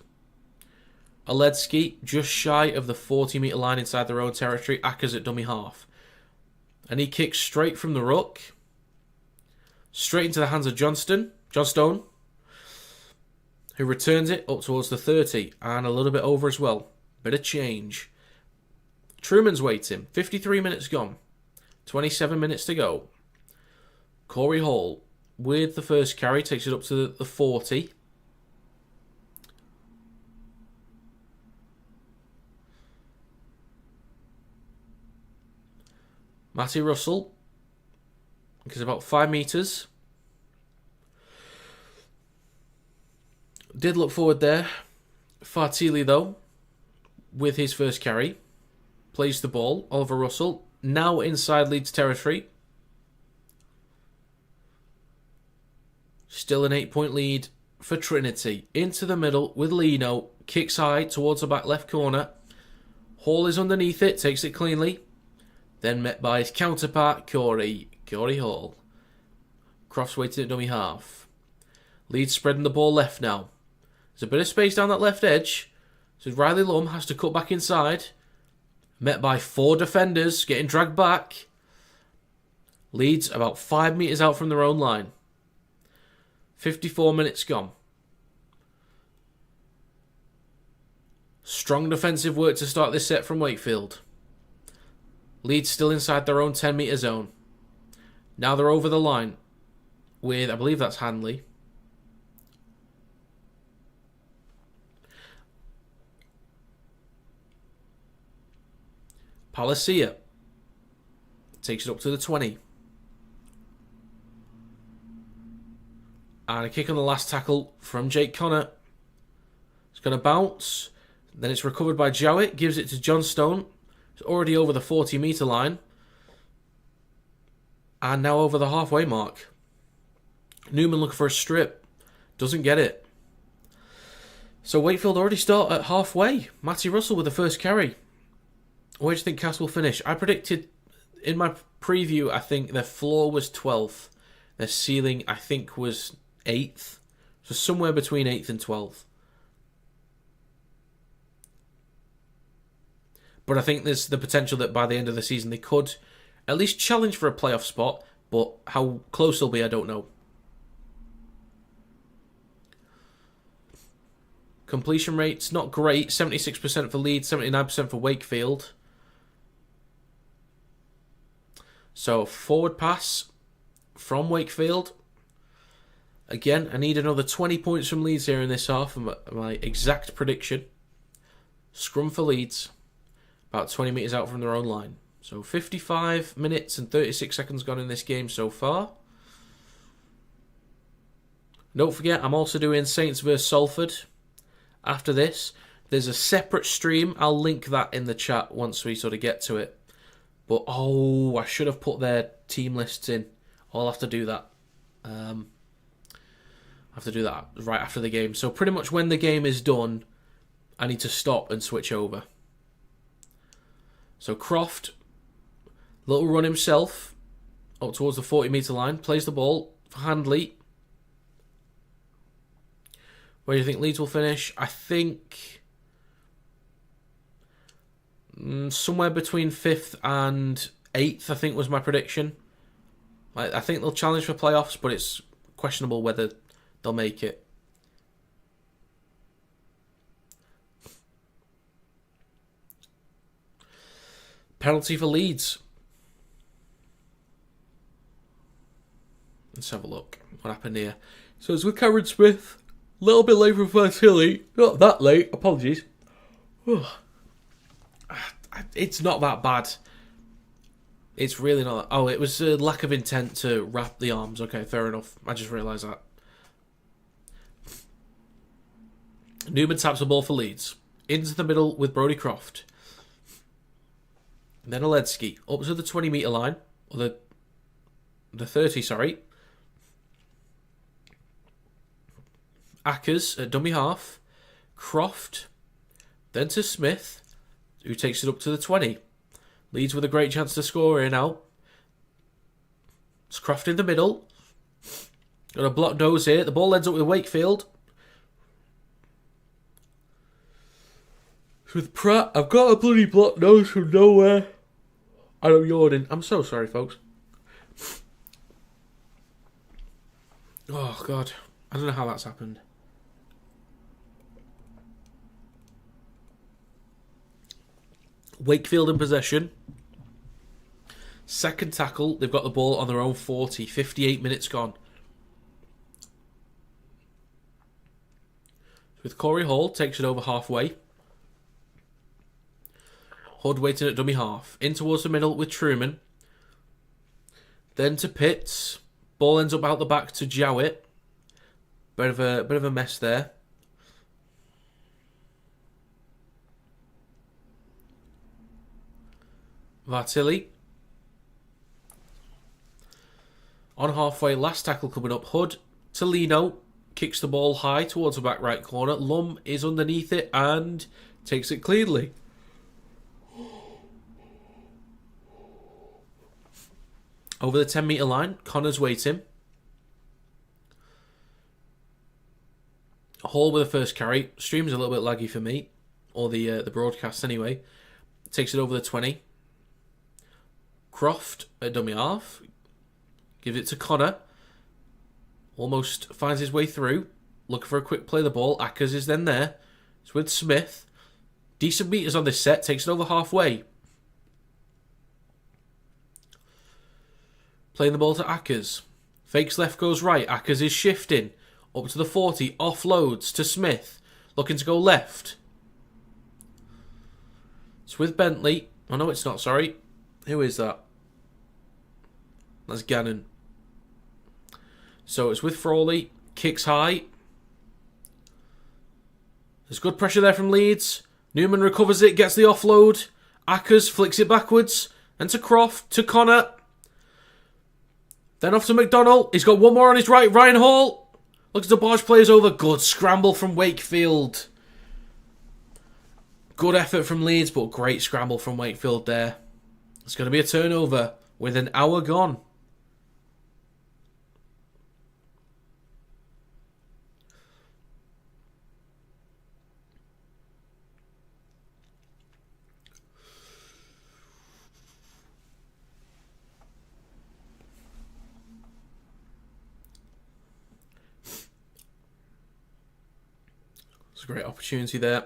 Oledsky just shy of the 40 metre line inside their own territory. Ackers at dummy half. And he kicks straight from the ruck. Straight into the hands of Johnstone, who returns it up towards the 30 and a little bit over as well. Bit of change. Truman's waiting. 53 minutes gone. 27 minutes to go. Corey Hall with the first carry takes it up to the 40. Matty Russell is about 5 metres. Did look forward there. Fartili, though, with his first carry, plays the ball. Oliver Russell, now inside Leeds territory. Still an 8-point lead for Trinity. Into the middle with Lino. Kicks high towards the back left corner. Hall is underneath it, takes it cleanly. Then met by his counterpart, Corey Hall. Croft's waiting at dummy half. Leeds spreading the ball left now. There's a bit of space down that left edge. So Riley Lum has to cut back inside. Met by 4 defenders, getting dragged back. Leeds about 5 metres out from their own line. 54 minutes gone. Strong defensive work to start this set from Wakefield. Leeds still inside their own 10 metre zone. Now they're over the line with, I believe that's Hanley. Palacia takes it up to the 20. And a kick on the last tackle from Jake Connor. It's going to bounce. Then it's recovered by Jowett. Gives it to Johnstone. It's already over the 40 metre line. And now over the halfway mark. Newman looking for a strip. Doesn't get it. So Wakefield already start at halfway. Matty Russell with the first carry. Where do you think Cass will finish? I predicted in my preview, I think their floor was 12th. Their ceiling, I think, was 8th. So somewhere between 8th and 12th. But I think there's the potential that by the end of the season they could at least challenge for a playoff spot. But how close they'll be, I don't know. Completion rates, not great. 76% for Leeds, 79% for Wakefield. So, forward pass from Wakefield. Again, I need another 20 points from Leeds here in this half. My exact prediction. Scrum for Leeds. About 20 metres out from their own line. So 55 minutes and 36 seconds gone in this game so far. Don't forget, I'm also doing Saints vs Salford. After this, there's a separate stream. I'll link that in the chat once we sort of get to it. But, I should have put their team lists in. I'll have to do that. I have to do that right after the game. So pretty much when the game is done, I need to stop and switch over. So Croft, little run himself, up towards the 40-metre line, plays the ball for Handley. Where do you think Leeds will finish? I think somewhere between 5th and 8th, I think was my prediction. I think they'll challenge for playoffs, but it's questionable whether they'll make it. Penalty for Leeds. Let's have a look. What happened here? So it's with Cameron Smith. A little bit late from first Hilly. Not that late. Apologies. It's not that bad. It's really not. Oh, it was a lack of intent to wrap the arms. Okay, fair enough. I just realised that. Newman taps the ball for Leeds. Into the middle with Brodie Croft. Then Oledzki up to the 20-metre line. Or the 30, sorry. Ackers at dummy half. Croft. Then to Smith, who takes it up to the 20. Leeds with a great chance to score here now. It's Croft in the middle. Got a blocked nose here. The ball ends up with Wakefield. With Pratt, I've got a bloody blocked nose from nowhere. I know yawning. I'm so sorry, folks. Oh, God. I don't know how that's happened. Wakefield in possession. Second tackle. They've got the ball on their own 40. 58 minutes gone. With Corey Hall. Takes it over halfway. Hood waiting at dummy half. In towards the middle with Truman. Then to Pitts. Ball ends up out the back to Jowett. Bit of a mess there. Vartilli. On halfway, last tackle coming up. Hood to Lino. Kicks the ball high towards the back right corner. Lum is underneath it and takes it cleanly. Over the 10-metre line, Connor's waiting. Hall with the first carry. Stream's a little bit laggy for me, or the broadcast anyway. Takes it over the 20. Croft at dummy half. Gives it to Connor. Almost finds his way through. Looking for a quick play of the ball. Ackers is then there. It's with Smith. Decent meters on this set. Takes it over halfway. Playing the ball to Ackers. Fakes left, goes right. Ackers is shifting. Up to the 40. Offloads to Smith. Looking to go left. It's with Bentley. Oh no, it's not, sorry. Who is that? That's Gannon. So it's with Frawley. Kicks high. There's good pressure there from Leeds. Newman recovers it, gets the offload. Ackers flicks it backwards. And to Croft, to Connor. Then off to McDonald. He's got one more on his right. Ryan Hall. Looks to barge players over. Good scramble from Wakefield. Good effort from Leeds, but great scramble from Wakefield there. It's going to be a turnover with an hour gone. A great opportunity there.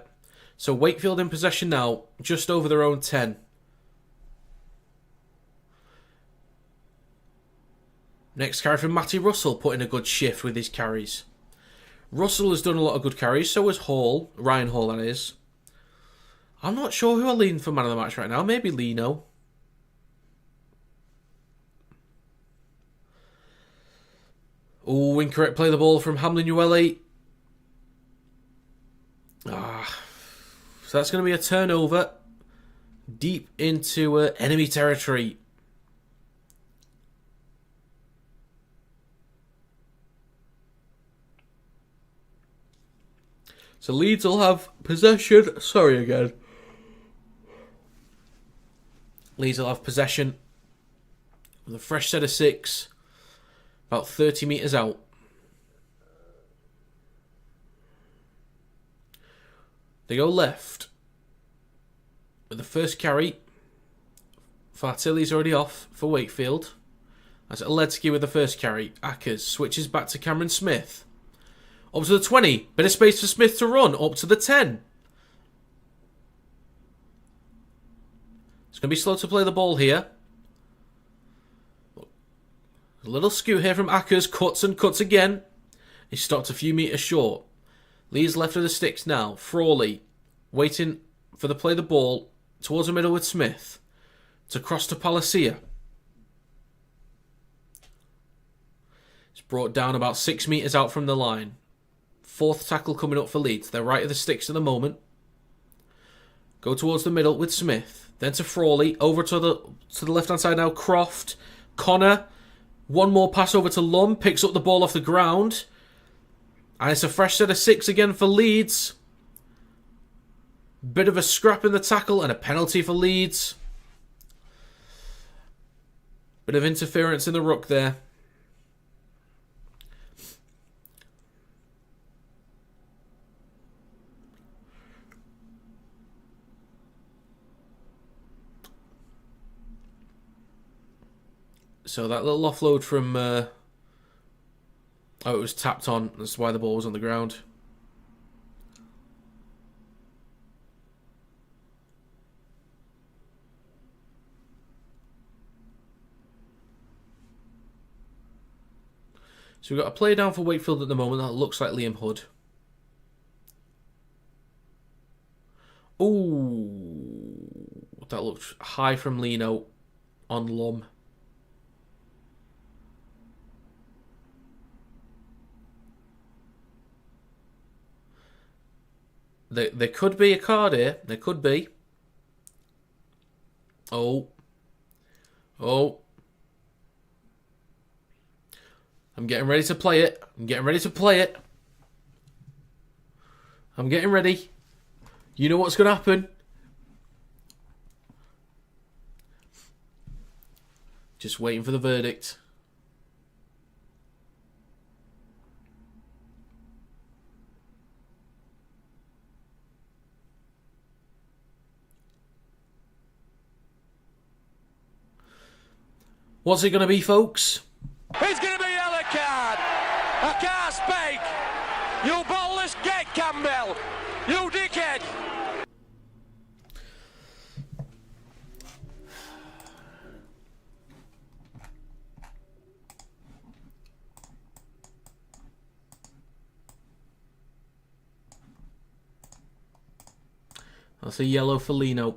So Wakefield in possession now, just over their own 10. Next carry from Matty Russell, putting a good shift with his carries. Russell has done a lot of good carries, so has Hall. Ryan Hall, that is. I'm not sure who I lean for man of the match right now. Maybe Lino. Oh, incorrect play the ball from Hamlin Uele. So that's going to be a turnover deep into enemy territory. So Leeds will have possession. Sorry again. Leeds will have possession with a fresh set of 6. About 30 metres out. They go left. With the first carry. Fartilli's already off for Wakefield. That's Aledzki with the first carry. Ackers switches back to Cameron Smith. Up to the 20. Bit of space for Smith to run. Up to the 10. It's going to be slow to play the ball here. A little skew here from Ackers. Cuts and cuts again. He stopped a few metres short. Lee's left of the sticks now. Frawley waiting for the play the ball towards the middle with Smith. To cross to Palacia. It's brought down about 6 metres out from the line. 4th tackle coming up for Leeds. They're right of the sticks at the moment. Go towards the middle with Smith. Then to Frawley. Over to the left-hand side now. Croft. Connor. One more pass over to Lum. Picks up the ball off the ground. And it's a fresh set of 6 again for Leeds. Bit of a scrap in the tackle and a penalty for Leeds. Bit of interference in the ruck there. So that little offload from... it was tapped on. That's why the ball was on the ground. So we've got a play down for Wakefield at the moment. That looks like Liam Hood. Ooh, that looked high from Lino on Lum. There could be a card here. There could be. Oh. I'm getting ready to play it. I'm getting ready. You know what's going to happen. Just waiting for the verdict. What's it going to be, folks? It's going to be a yellow card. I can't speak. You ballless gate, Campbell. You dickhead. That's a yellow for Lino.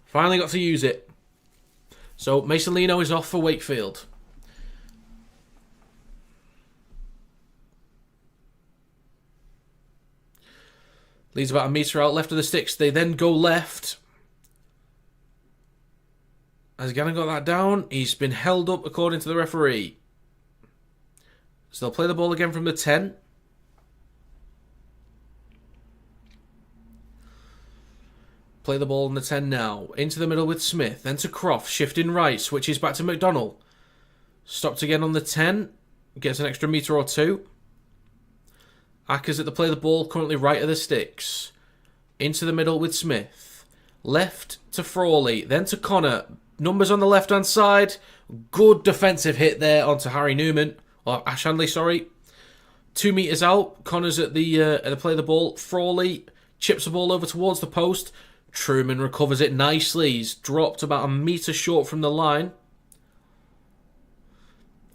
Finally got to use it. So Mason Lino is off for Wakefield. Leads about a metre out left of the sticks. They then go left. Has Gannon got that down? He's been held up according to the referee. So they'll play the ball again from the 10. Play the ball on the 10 now. Into the middle with Smith. Then to Croft. Shifting right. Switches back to McDonnell. Stopped again on the 10. Gets an extra metre or 2. Ackers at the play the ball. Currently right of the sticks. Into the middle with Smith. Left to Frawley. Then to Connor. Numbers on the left-hand side. Good defensive hit there onto Harry Newman. Or Ash Handley, sorry. 2 metres out. Connor's at the play the ball. Frawley chips the ball over towards the post. Truman recovers it nicely. He's dropped about a metre short from the line.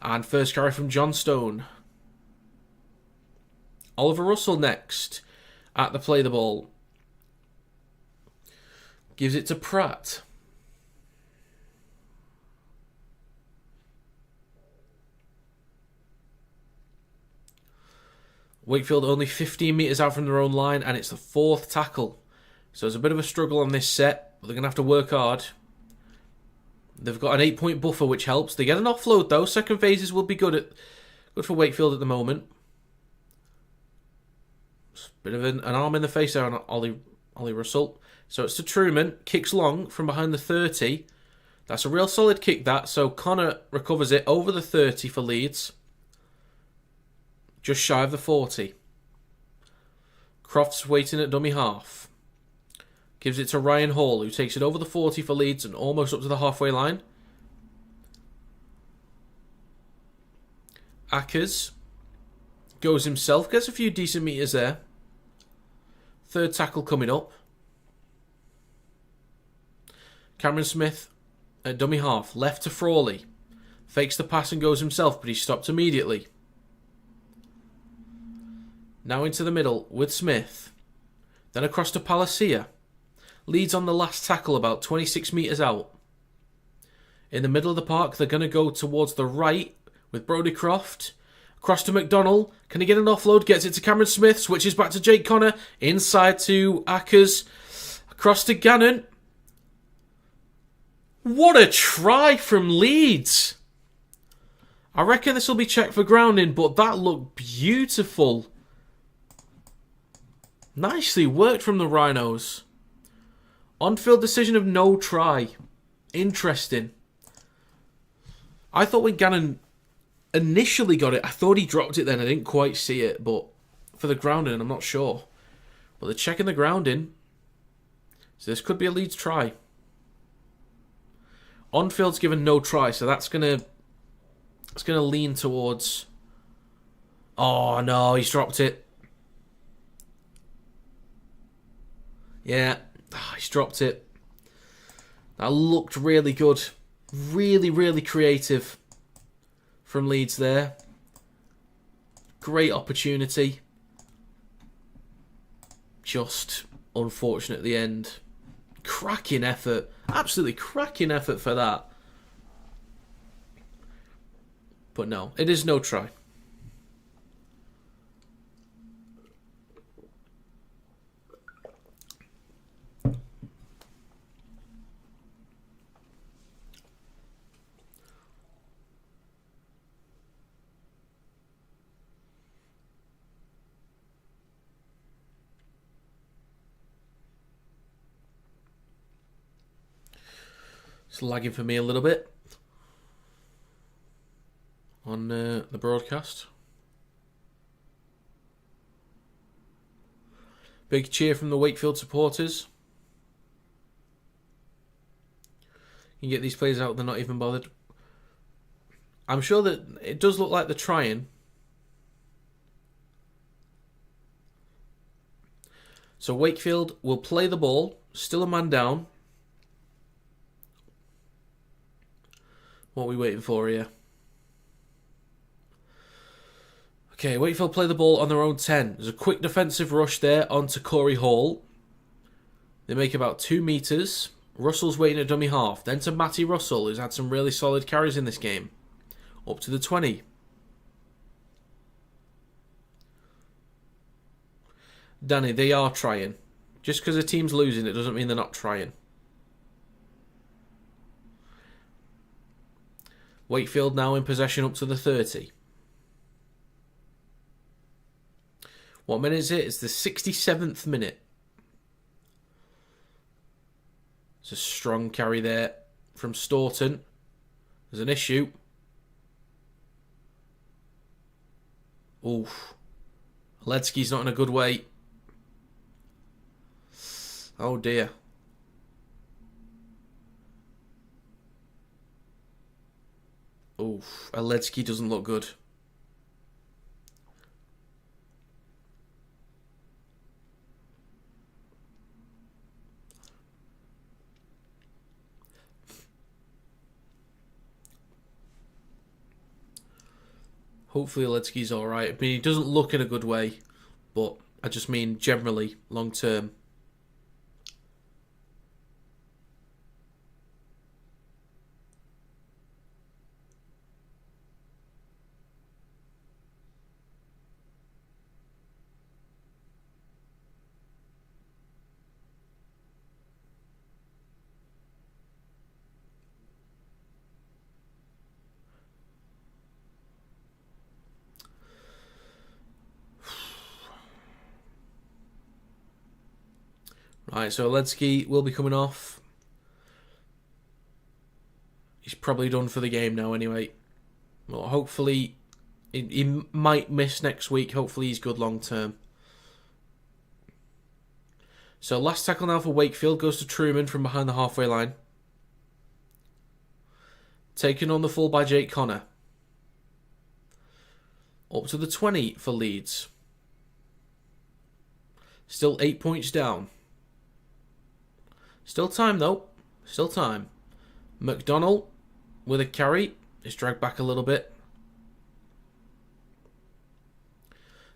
And first carry from John Stone. Oliver Russell next at the play the ball. Gives it to Pratt. Wakefield only 15 metres out from their own line, and it's the fourth tackle. So it's a bit of a struggle on this set, but they're going to have to work hard. They've got an 8-point buffer, which helps. They get an offload, though. Second phases will be good for Wakefield at the moment. Bit of an arm in the face there on Ollie Russell. So it's to Truman. Kicks long from behind the 30. That's a real solid kick, that. So Connor recovers it over the 30 for Leeds. Just shy of the 40. Crofts waiting at dummy half. Gives it to Ryan Hall, who takes it over the 40 for Leeds and almost up to the halfway line. Ackers goes himself, gets a few decent metres there. Third tackle coming up. Cameron Smith at dummy half, left to Frawley. Fakes the pass and goes himself, but he's stopped immediately. Now into the middle with Smith. Then across to Palacia. Leeds on the last tackle about 26 metres out. In the middle of the park, they're going to go towards the right with Brodie Croft. Across to McDonnell. Can he get an offload? Gets it to Cameron Smith. Switches back to Jake Connor. Inside to Ackers. Across to Gannon. What a try from Leeds. I reckon this will be checked for grounding, but that looked beautiful. Nicely worked from the Rhinos. On-field decision of no try. Interesting. I thought when Gannon initially got it, I thought he dropped it then. I didn't quite see it, but for the grounding, I'm not sure. But they're checking the grounding. So this could be a Leeds try. On-field's given no try, so that's gonna lean towards... Oh no, he's dropped it. Yeah, he's dropped it. That looked really good. Really, really creative from Leeds there. Great opportunity. Just unfortunate at the end. Cracking effort. Absolutely cracking effort for that. But no, it is no try. It's lagging for me a little bit on the broadcast. Big cheer from the Wakefield supporters. You can get these players out, they're not even bothered. I'm sure that it does look like they're trying. So Wakefield will play the ball, still a man down. What are we waiting for here? Okay, Wakefield play the ball on their own 10. There's a quick defensive rush there onto Corey Hall. They make about 2 metres. Russell's waiting at dummy half. Then to Matty Russell, who's had some really solid carries in this game. Up to the 20. Danny, they are trying. Just because a team's losing, it doesn't mean they're not trying. Wakefield now in possession up to the 30. What minute is it? It's the 67th minute. It's a strong carry there from Staunton. There's an issue. Oof. Ledsky's not in a good way. Oh dear. Oof, Ledsky doesn't look good. Hopefully Ledski's alright. I mean, he doesn't look in a good way, but I just mean generally, long term. Right, so Ledsky will be coming off. He's probably done for the game now anyway. Well, hopefully, he might miss next week. Hopefully he's good long term. So last tackle now for Wakefield goes to Truman from behind the halfway line. Taken on the full by Jake Connor. Up to the 20 for Leeds. Still 8 points down. Still time though. Still time. McDonald with a carry. Is dragged back a little bit.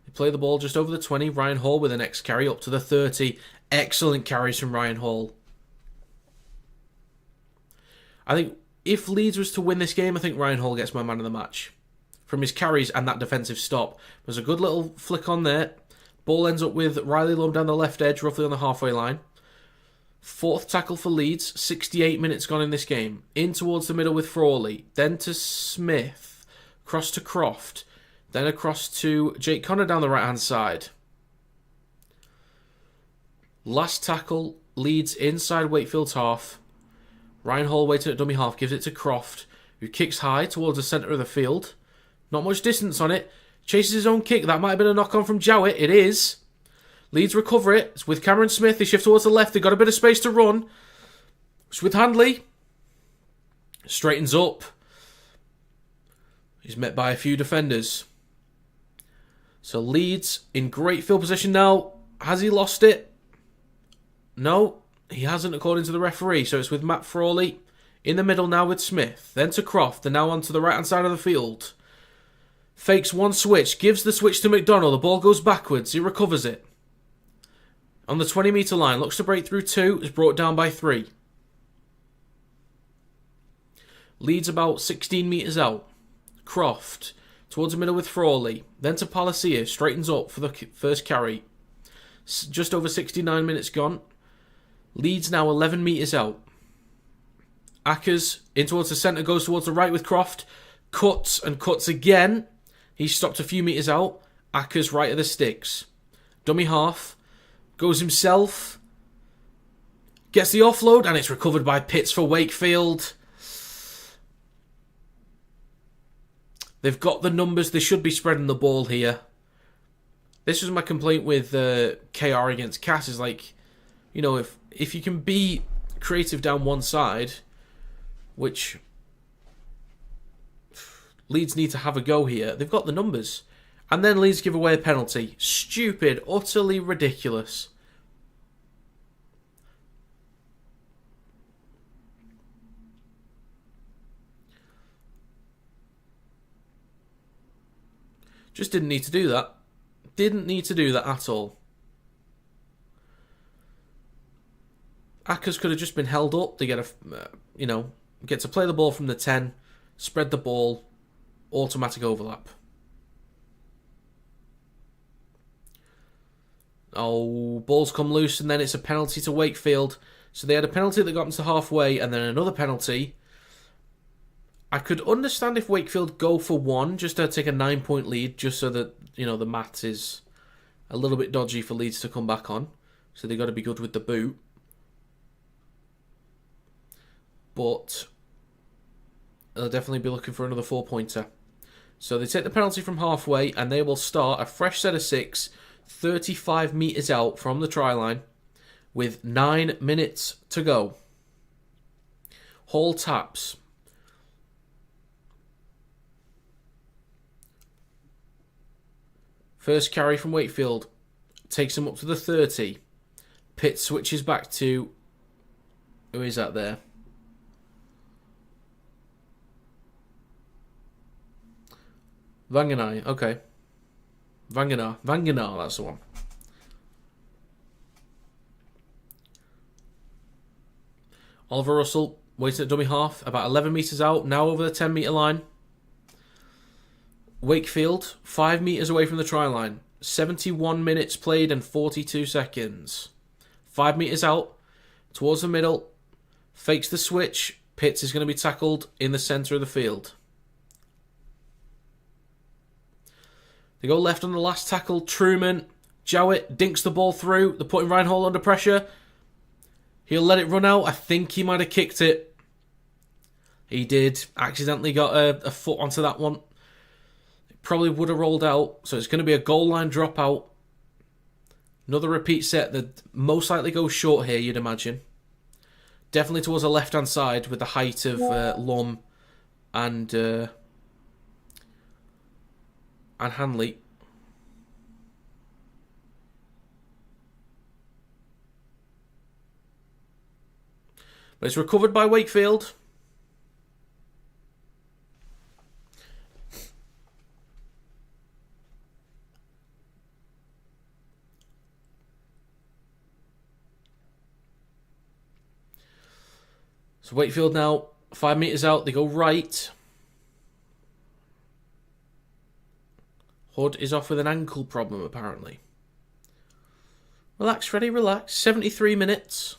They play the ball just over the 20. Ryan Hall with the next carry up to the 30. Excellent carries from Ryan Hall. I think if Leeds was to win this game, I think Ryan Hall gets my man of the match. From his carries and that defensive stop. There's a good little flick on there. Ball ends up with Riley Lum down the left edge, roughly on the halfway line. Fourth tackle for Leeds, 68 minutes gone in this game. In towards the middle with Frawley, then to Smith, across to Croft, then across to Jake Connor down the right-hand side. Last tackle, Leeds inside Wakefield's half. Ryan Hall waiting at dummy half, gives it to Croft, who kicks high towards the centre of the field. Not much distance on it. Chases his own kick. That might have been a knock-on from Jowett. It is. Leeds recover it. It's with Cameron Smith. They shift towards the left. They've got a bit of space to run. It's with Handley. Straightens up. He's met by a few defenders. So Leeds in great field position now. Has he lost it? No, he hasn't according to the referee. So it's with Matt Frawley in the middle now with Smith. Then to Croft. They're now onto the right-hand side of the field. Fakes one switch. Gives the switch to McDonald. The ball goes backwards. He recovers it. On the 20-metre line. Looks to break through 2. Is brought down by 3. Leads about 16 metres out. Croft. Towards the middle with Frawley. Then to Palacia. Straightens up for the first carry. Just over 69 minutes gone. Leeds now 11 metres out. Ackers in towards the centre. Goes towards the right with Croft. Cuts and cuts again. He's stopped a few metres out. Ackers right at the sticks. Dummy half. Goes himself. Gets the offload. And it's recovered by Pitts for Wakefield. They've got the numbers. They should be spreading the ball here. This was my complaint with KR against Cass. Is like, you know, if you can be creative down one side, which Leeds need to have a go here. They've got the numbers. And then Leeds give away a penalty. Stupid. Utterly ridiculous. Just didn't need to do that. Didn't need to do that at all. Ackers could have just been held up. They get get to play the ball from the 10, spread the ball, automatic overlap. Oh, balls come loose and then it's a penalty to Wakefield. So they had a penalty that got them to halfway and then another penalty. I could understand if Wakefield go for one just to take a 9-point lead, just so that, you know, the maths is a little bit dodgy for Leeds to come back on. So they've got to be good with the boot. But they'll definitely be looking for another 4-pointer. So they take the penalty from halfway and they will start a fresh set of 6, 35 metres out from the try line with 9 minutes to go. Hall taps. First carry from Wakefield takes him up to the 30. Pitt switches back to... Who is that there? Vangenai, okay. Vangenaar, that's the one. Oliver Russell, waiting at dummy half, about 11 metres out, now over the 10 metre line. Wakefield, 5 metres away from the try line. 71 minutes played and 42 seconds. 5 metres out, towards the middle, fakes the switch. Pitts is going to be tackled in the centre of the field. They go left on the last tackle. Truman, Jowett dinks the ball through. They're putting Ryan Hall under pressure. He'll let it run out. I think he might have kicked it. He did. Accidentally got a foot onto that one. It probably would have rolled out. So it's going to be a goal line dropout. Another repeat set that most likely goes short here, you'd imagine. Definitely towards the left-hand side with the height of Lum and Hanley. But it's recovered by Wakefield. So Wakefield now 5 metres out. They go right. Hood is off with an ankle problem, apparently. Relax, Freddie, relax. 73 minutes.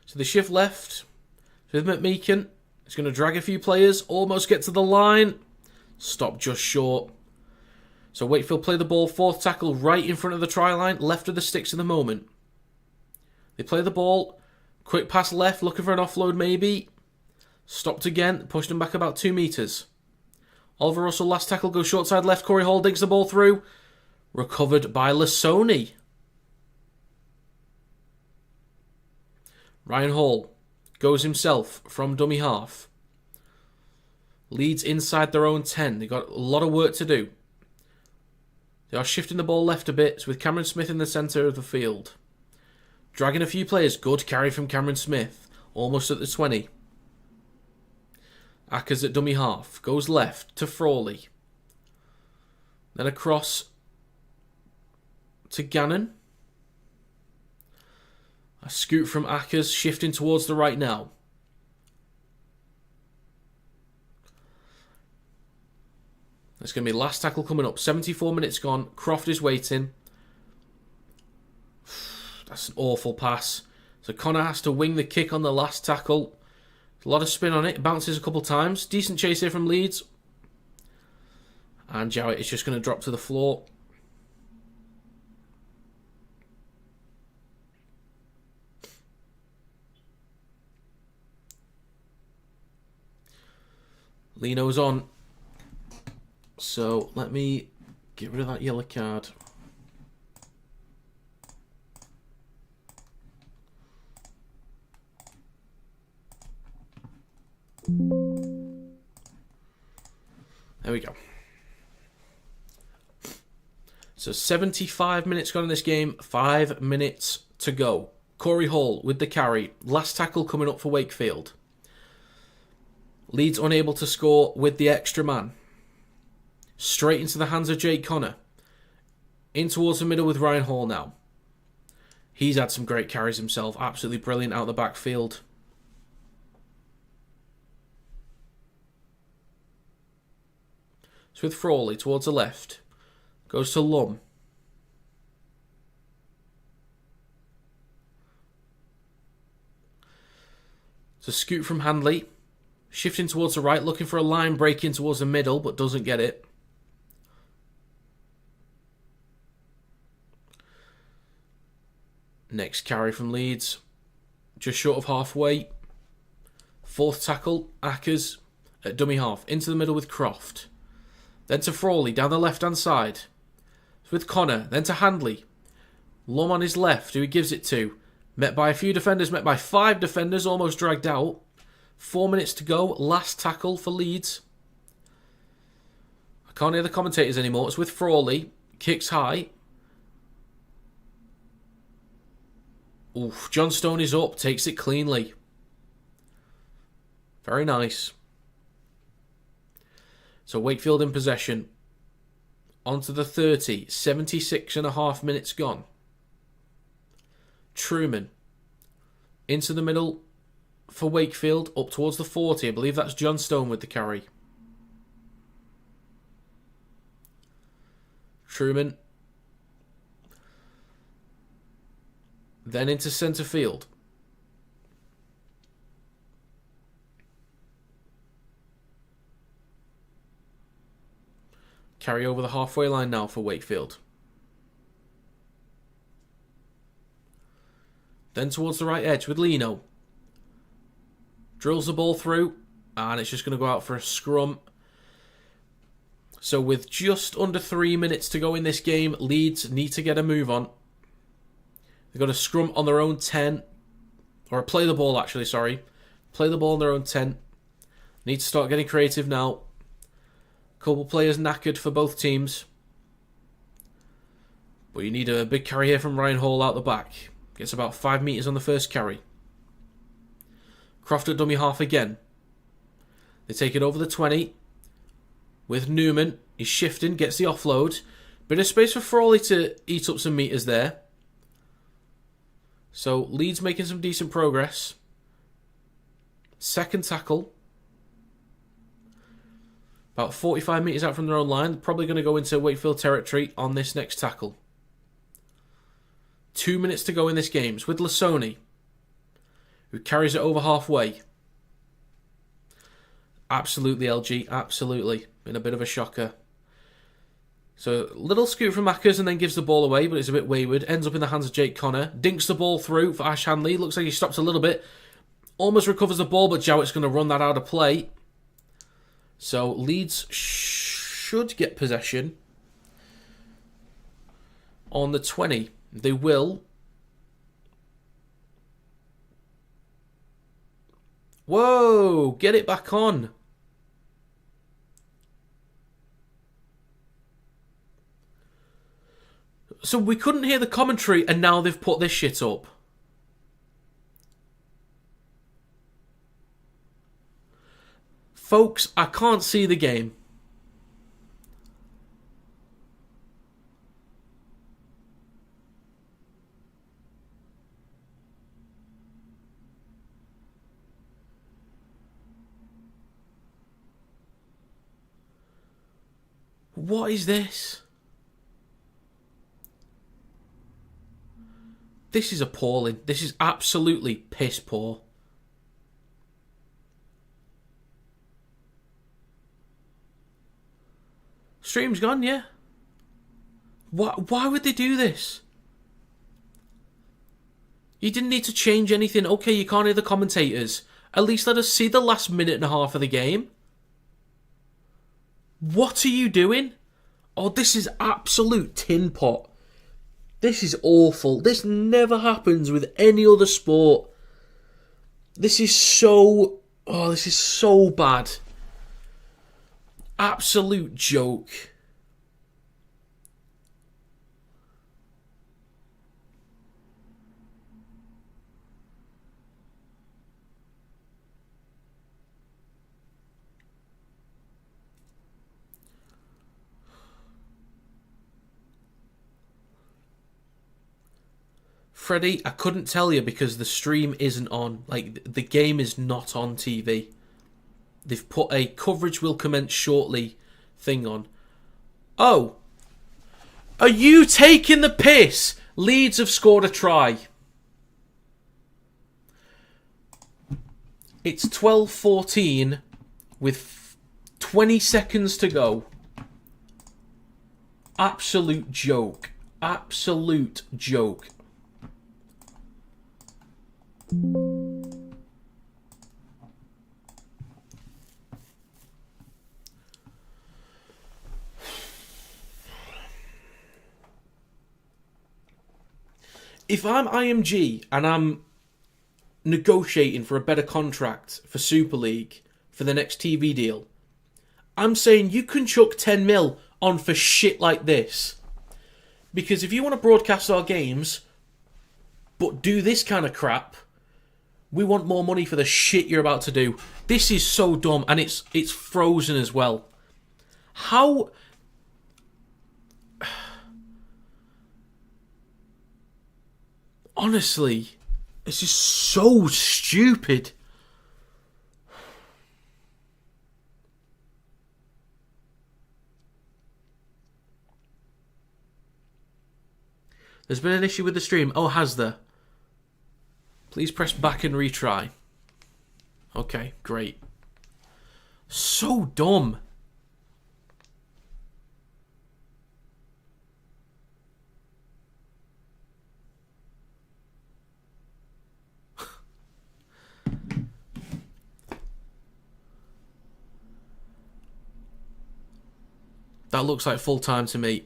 So they shift left with McMeekin. He's going to drag a few players. Almost get to the line. Stop just short. So Wakefield play the ball. Fourth tackle right in front of the try line. Left of the sticks in the moment. They play the ball. Quick pass left. Looking for an offload maybe. Stopped again. Pushed him back about 2 metres. Oliver Russell, last tackle, goes short side left. Corey Hall digs the ball through. Recovered by Lasoni. Ryan Hall goes himself from dummy half. Leeds inside their own 10. They've got a lot of work to do. They are shifting the ball left a bit with Cameron Smith in the centre of the field. Dragging a few players. Good carry from Cameron Smith. Almost at the 20. Ackers at dummy half. Goes left to Frawley. Then across to Gannon. A scoot from Ackers, shifting towards the right now. There's going to be last tackle coming up. 74 minutes gone. Croft is waiting. That's an awful pass. So Connor has to wing the kick on the last tackle. A lot of spin on it. Bounces a couple times. Decent chase here from Leeds. And Jowett is just going to drop to the floor. Lino's on. So let me get rid of that yellow card. There we go. So 75 minutes gone in this game. 5 minutes to go. Corey Hall with the carry. Last tackle coming up for Wakefield. Leeds unable to score with the extra man. Straight into the hands of Jake Connor. In towards the middle with Ryan Hall now. He's had some great carries himself. Absolutely brilliant out the backfield. So with Frawley towards the left. Goes to Lum. It's a scoot from Handley. Shifting towards the right, looking for a line break in towards the middle, but doesn't get it. Next carry from Leeds. Just short of halfway. Fourth tackle, Ackers at dummy half. Into the middle with Croft. Then to Frawley down the left-hand side. With Connor, then to Handley. Lum on his left, who he gives it to. Met by a few defenders, met by 5 defenders, almost dragged out. 4 minutes to go, last tackle for Leeds. I can't hear the commentators anymore. It's with Frawley. Kicks high. Oof, John Stone is up, takes it cleanly. Very nice. So Wakefield in possession. Onto the 30. 76.5 minutes gone. Truman. Into the middle for Wakefield. Up towards the 40. I believe that's John Stone with the carry. Truman. Then into centre field. Carry over the halfway line now for Wakefield. Then towards the right edge with Lino. Drills the ball through. And it's just going to go out for a scrum. So with just under 3 minutes to go in this game, Leeds need to get a move on. They've got a scrum on their own 10. Or play the ball actually, sorry. Play the ball on their own 10. Need to start getting creative now. Couple players knackered for both teams. But you need a big carry here from Ryan Hall out the back. Gets about 5 metres on the first carry. Croft at dummy half again. They take it over the 20. With Newman. He's shifting, gets the offload. Bit of space for Frawley to eat up some metres there. So Leeds making some decent progress. Second tackle. About 45 metres out from their own line. Probably going to go into Wakefield territory on this next tackle. 2 minutes to go in this game. It's with Lasoni, who carries it over halfway. Absolutely, LG. Absolutely. Been a bit of a shocker. So, little scoot from Mackers and then gives the ball away, but it's a bit wayward. Ends up in the hands of Jake Connor. Dinks the ball through for Ash Hanley. Looks like he stops a little bit. Almost recovers the ball, but Jowett's going to run that out of play. So, Leeds should get possession on the 20. They will. Whoa! Get it back on. So we couldn't hear the commentary and now they've put this shit up. Folks, I can't see the game. What is this? This is appalling. This is absolutely piss poor. Stream's gone, yeah. Why would they do this? You didn't need to change anything. Okay, you can't hear the commentators. At least let us see the last minute and a half of the game. What are you doing? Oh, this is absolute tin pot. This is awful. This never happens with any other sport. This is so... Oh, this is so bad. Absolute joke. Freddie, I couldn't tell you because the stream isn't on. Like, the game is not on TV. They've put a coverage will commence shortly thing on. Oh. Are you taking the piss? Leeds have scored a try. It's 12:14 with 20 seconds to go. Absolute joke. Absolute joke. If I'm IMG and I'm negotiating for a better contract for Super League for the next TV deal, I'm saying you can chuck 10 mil on for shit like this. Because if you want to broadcast our games, but do this kind of crap, we want more money for the shit you're about to do. This is so dumb, and it's frozen as well. How... Honestly, this is so stupid. There's been an issue with the stream. Oh, has there? Please press back and retry. Okay, great. So dumb. That looks like full time to me.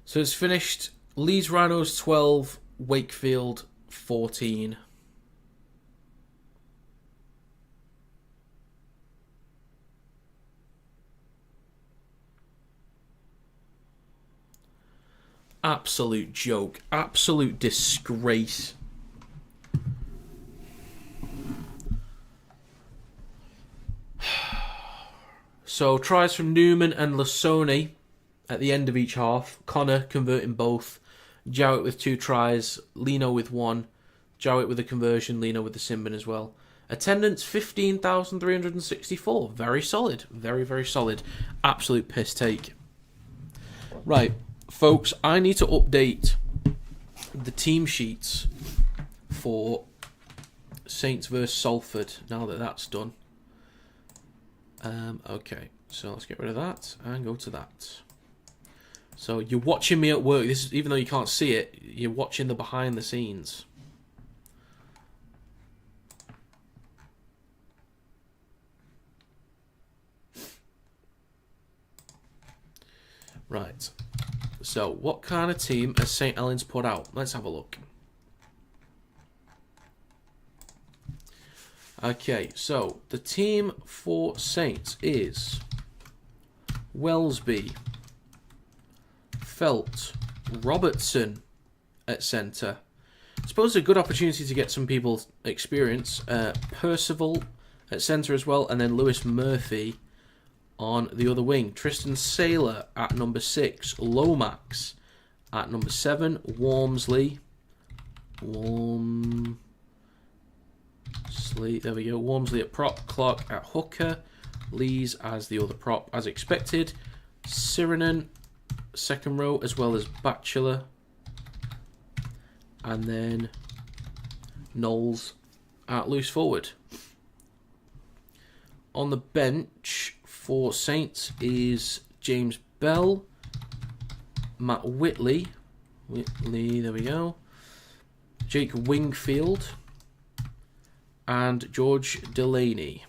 So it's finished. Leeds Rhinos 12, Wakefield 14. Absolute joke. Absolute disgrace. So tries from Newman and Lasoni at the end of each half. Connor converting both. Jowett with 2 tries. Lino with 1. Jowett with a conversion. Lino with the Simbin as well. Attendance 15,364. Very solid. Very, very solid. Absolute piss take. Right, folks, I need to update the team sheets for Saints vs Salford now that that's done. Okay, so let's get rid of that and go to that. So you're watching me at work. This is, even though you can't see it, you're watching the behind the scenes. Right. So what kind of team has St. Helens put out? Let's have a look. Okay, so the team for Saints is Wellesby, Felt, Robertson at centre. I suppose a good opportunity to get some people experience. Percival at centre as well, and then Lewis Murphy on the other wing. Tristan Saylor at number 6. Lomax at number 7. Wormsley, there we go. Wormsley at prop. Clark at hooker. Lees as the other prop, as expected. Sirinen, second row, as well as Batchelor. And then Knowles at loose forward. On the bench for Saints is James Bell, Matt Whitley, there we go, Jake Wingfield, and George Delaney.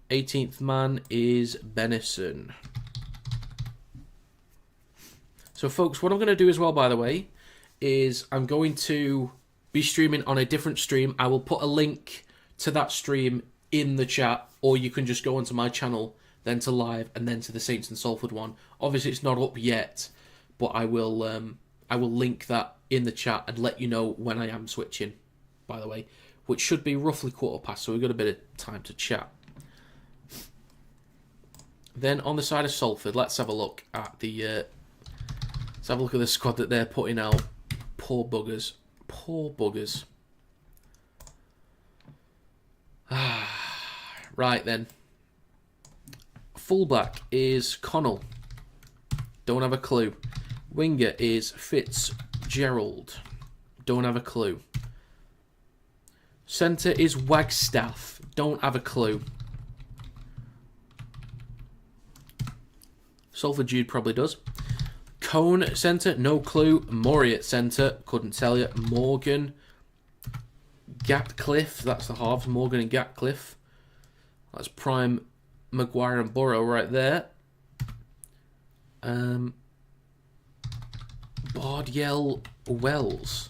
18th man is Benison. So folks, what I'm going to do as well, by the way, is I'm going to be streaming on a different stream. I will put a link to that stream in the chat, or you can just go onto my channel, then to live, and then to the Saints and Salford one. Obviously it's not up yet, but I will link that in the chat and let you know when I am switching, by the way, which should be roughly 15:15, so we've got a bit of time to chat. Then on the side of Salford, let's have a look at the squad that they're putting out. Poor buggers. Poor buggers. Right then. Fullback is Connell. Don't have a clue. Winger is Fitzgerald. Don't have a clue. Centre is Wagstaff. Don't have a clue. Salford Jude probably does. Cone at centre, no clue. Murray at centre, couldn't tell you. Morgan, Gatcliffe, that's the halves. Morgan and Gatcliffe. That's prime Maguire and Burrow right there. Bardiel Wells.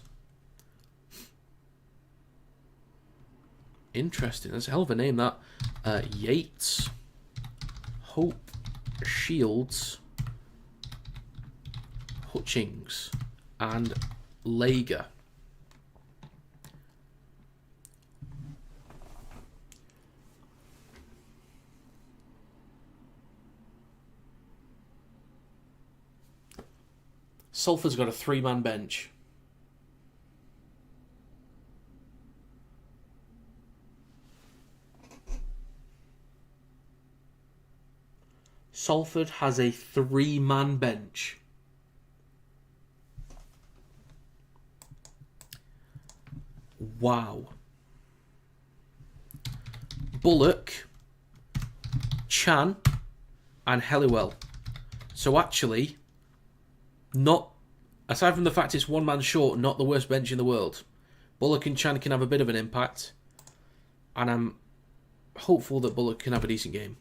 Interesting. That's a hell of a name, that. Yates. Hope. Shields. Hutchings. And Lager. Salford's got a 3-man bench. Salford has a 3-man bench. Wow. Bullock, Chan, and Helliwell. So actually, not, aside from the fact it's 1 man short, not the worst bench in the world. Bullock and Chan can have a bit of an impact, and I'm hopeful that Bullock can have a decent game.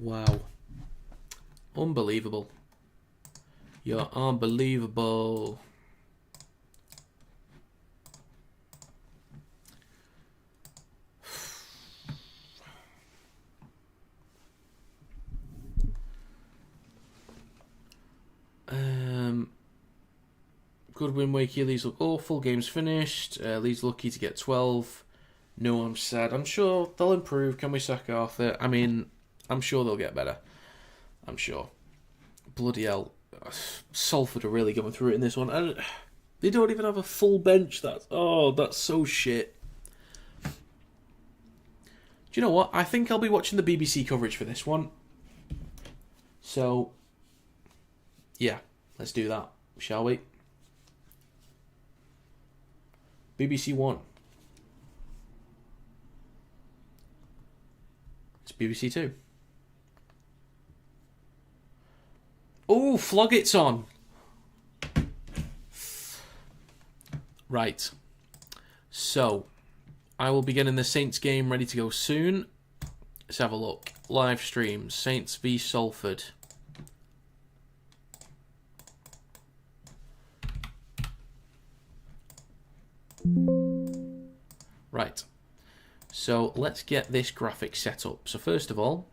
Wow. Unbelievable. You're unbelievable. Good win, Wakey. Leeds look awful. Game's finished. Leeds lucky to get 12. No, I'm sad. I'm sure they'll improve. Can we sack Arthur? I mean, I'm sure they'll get better. I'm sure. Bloody hell. Salford are really going through it in this one. And they don't even have a full bench. That's so shit. Do you know what? I think I'll be watching the BBC coverage for this one. So, yeah, let's do that, shall we? BBC One. It's BBC Two. Oh, Floggett's on. Right. So, I will be getting the Saints game ready to go soon. Let's have a look. Live streams. Saints v Salford. Right. So, let's get this graphic set up. So, first of all,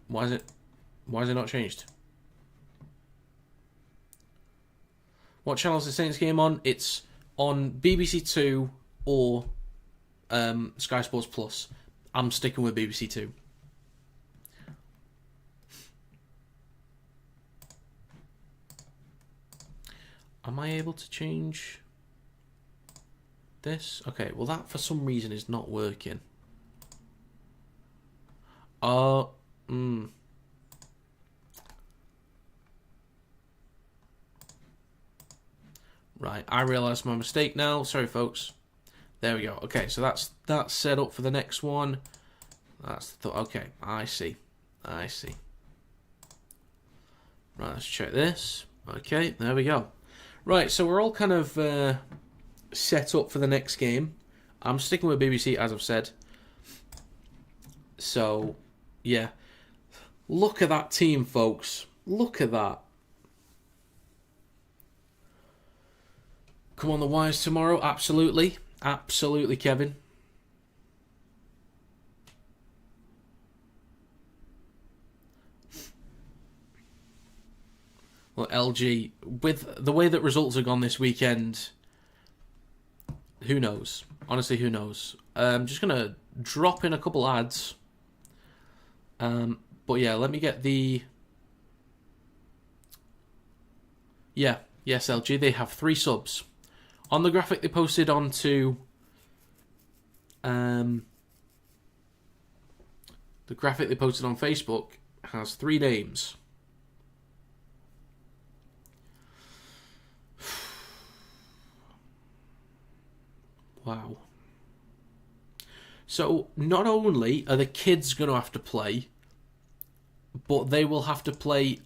why is it not changed? What channel is the Saints game on? It's on BBC Two or Sky Sports Plus. I'm sticking with BBC Two. Am I able to change this? Okay, well that for some reason is not working. Right, I realise my mistake now. Sorry, folks. There we go. Okay, so that's set up for the next one. Okay, I see. Right, let's check this. Okay, there we go. Right, so we're all kind of set up for the next game. I'm sticking with BBC, as I've said. So, yeah. Look at that team, folks. Look at that. Come on the wires tomorrow. Absolutely. Absolutely, Kevin. Well, LG, with the way that results have gone this weekend, who knows? Honestly, who knows? I'm just going to drop in a couple ads. But yeah, let me get the... Yeah, yes, LG, they have 3 subs. On the graphic they posted onto... the graphic they posted on Facebook has 3 names. Wow. So, not only are the kids going to have to play, but they will have to play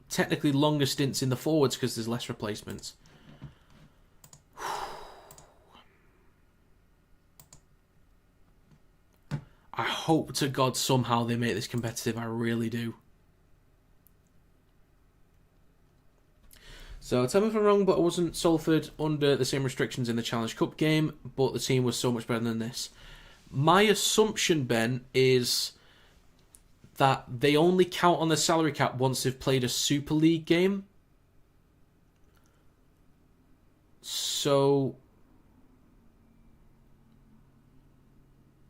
technically longer stints in the forwards because there's less replacements. I hope to God somehow they make this competitive. I really do. So tell me if I'm wrong, but I wasn't Salford under the same restrictions in the Challenge Cup game, but the team was so much better than this. My assumption, Ben, is that they only count on the salary cap once they've played a Super League game. So,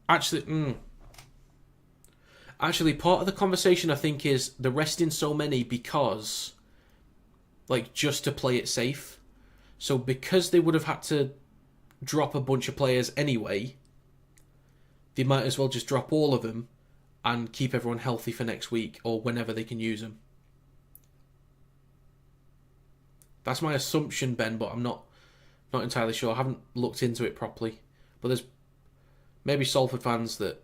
actually, part of the conversation I think is they're resting so many because, like, just to play it safe. So because they would have had to drop a bunch of players anyway, they might as well just drop all of them and keep everyone healthy for next week or whenever they can use them. That's my assumption, Ben, but I'm not entirely sure. I haven't looked into it properly. But there's maybe Salford fans that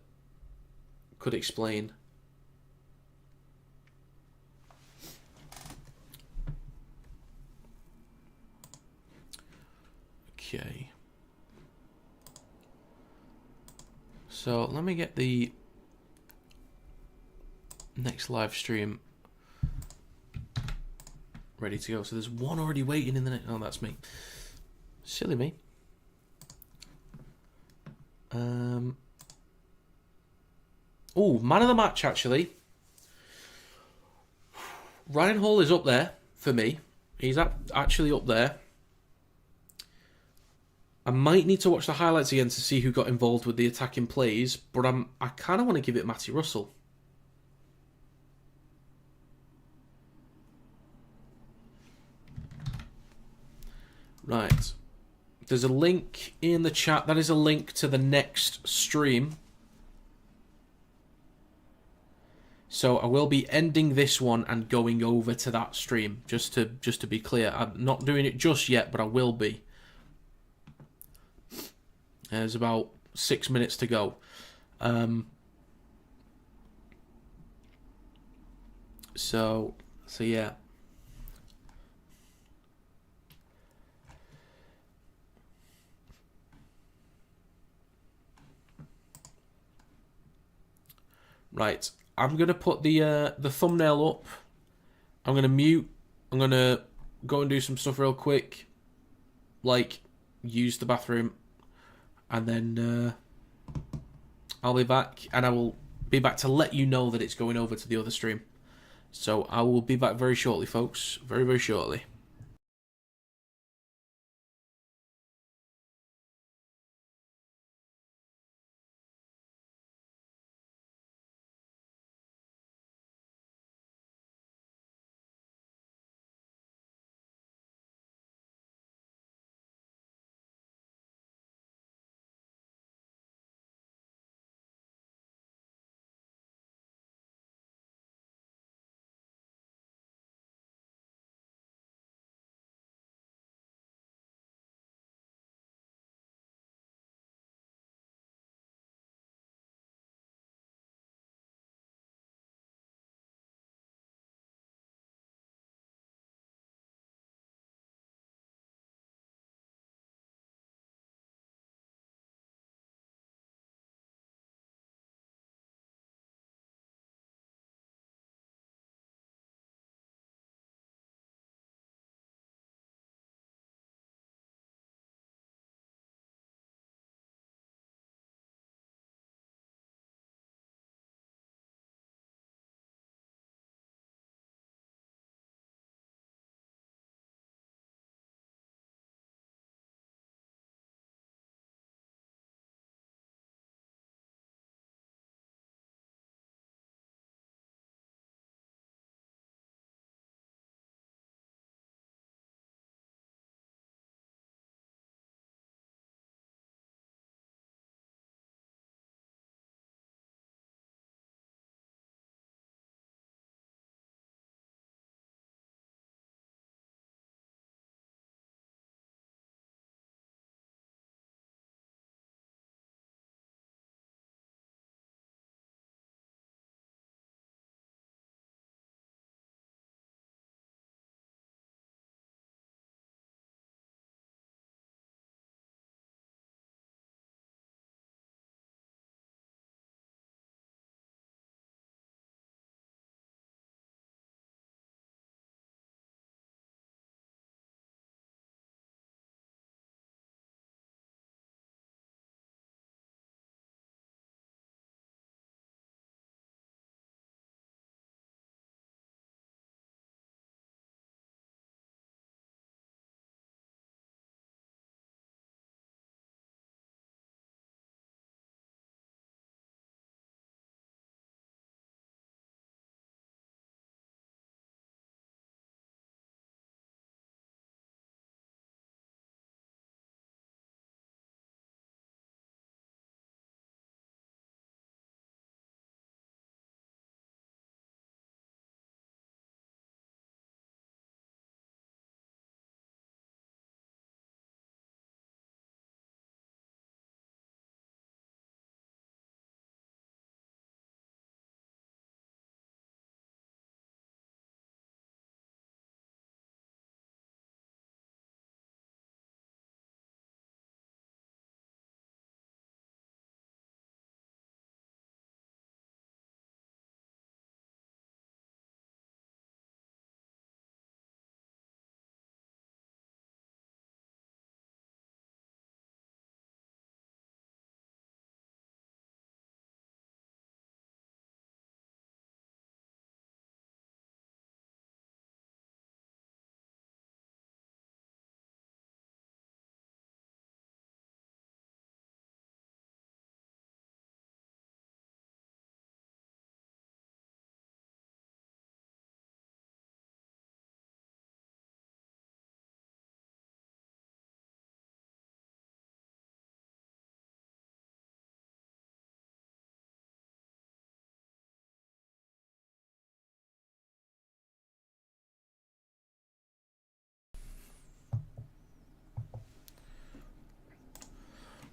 could explain. Okay. So let me get the next live stream ready to go. So there's one already waiting in the next. Oh, that's me. Silly me. Oh, man of the match, actually. Ryan Hall is up there for me. He's actually up there. I might need to watch the highlights again to see who got involved with the attacking plays, but I kind of want to give it Matty Russell. Right. There's a link in the chat. That is a link to the next stream. So I will be ending this one and going over to that stream, just to be clear. I'm not doing it just yet, but I will be. There's about 6 minutes to go. So yeah. Right. I'm gonna put the thumbnail up. I'm gonna mute. I'm gonna go and do some stuff real quick, like use the bathroom, and then I'll be back, and I will be back to let you know that it's going over to the other stream. So I will be back very shortly, folks. Very, very shortly.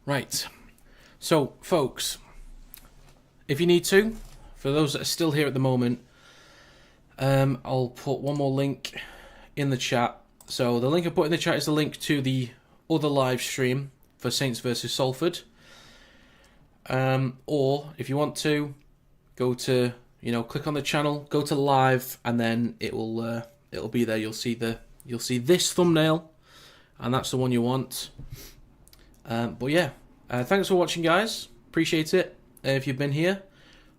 Right. So, folks, if you need to, for those that are still here at the moment, I'll put one more link in the chat. So the link I put in the chat is the link to the other live stream for Saints versus Salford. Or if you want to, go to, click on the channel, go to live, and then it'll be there. You'll see this thumbnail, and that's the one you want. But yeah, thanks for watching, guys. Appreciate it if you've been here.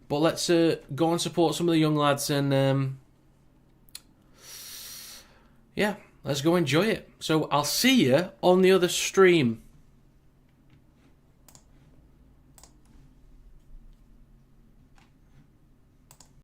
But let's go and support some of the young lads, and yeah, let's go enjoy it. So I'll see you on the other stream.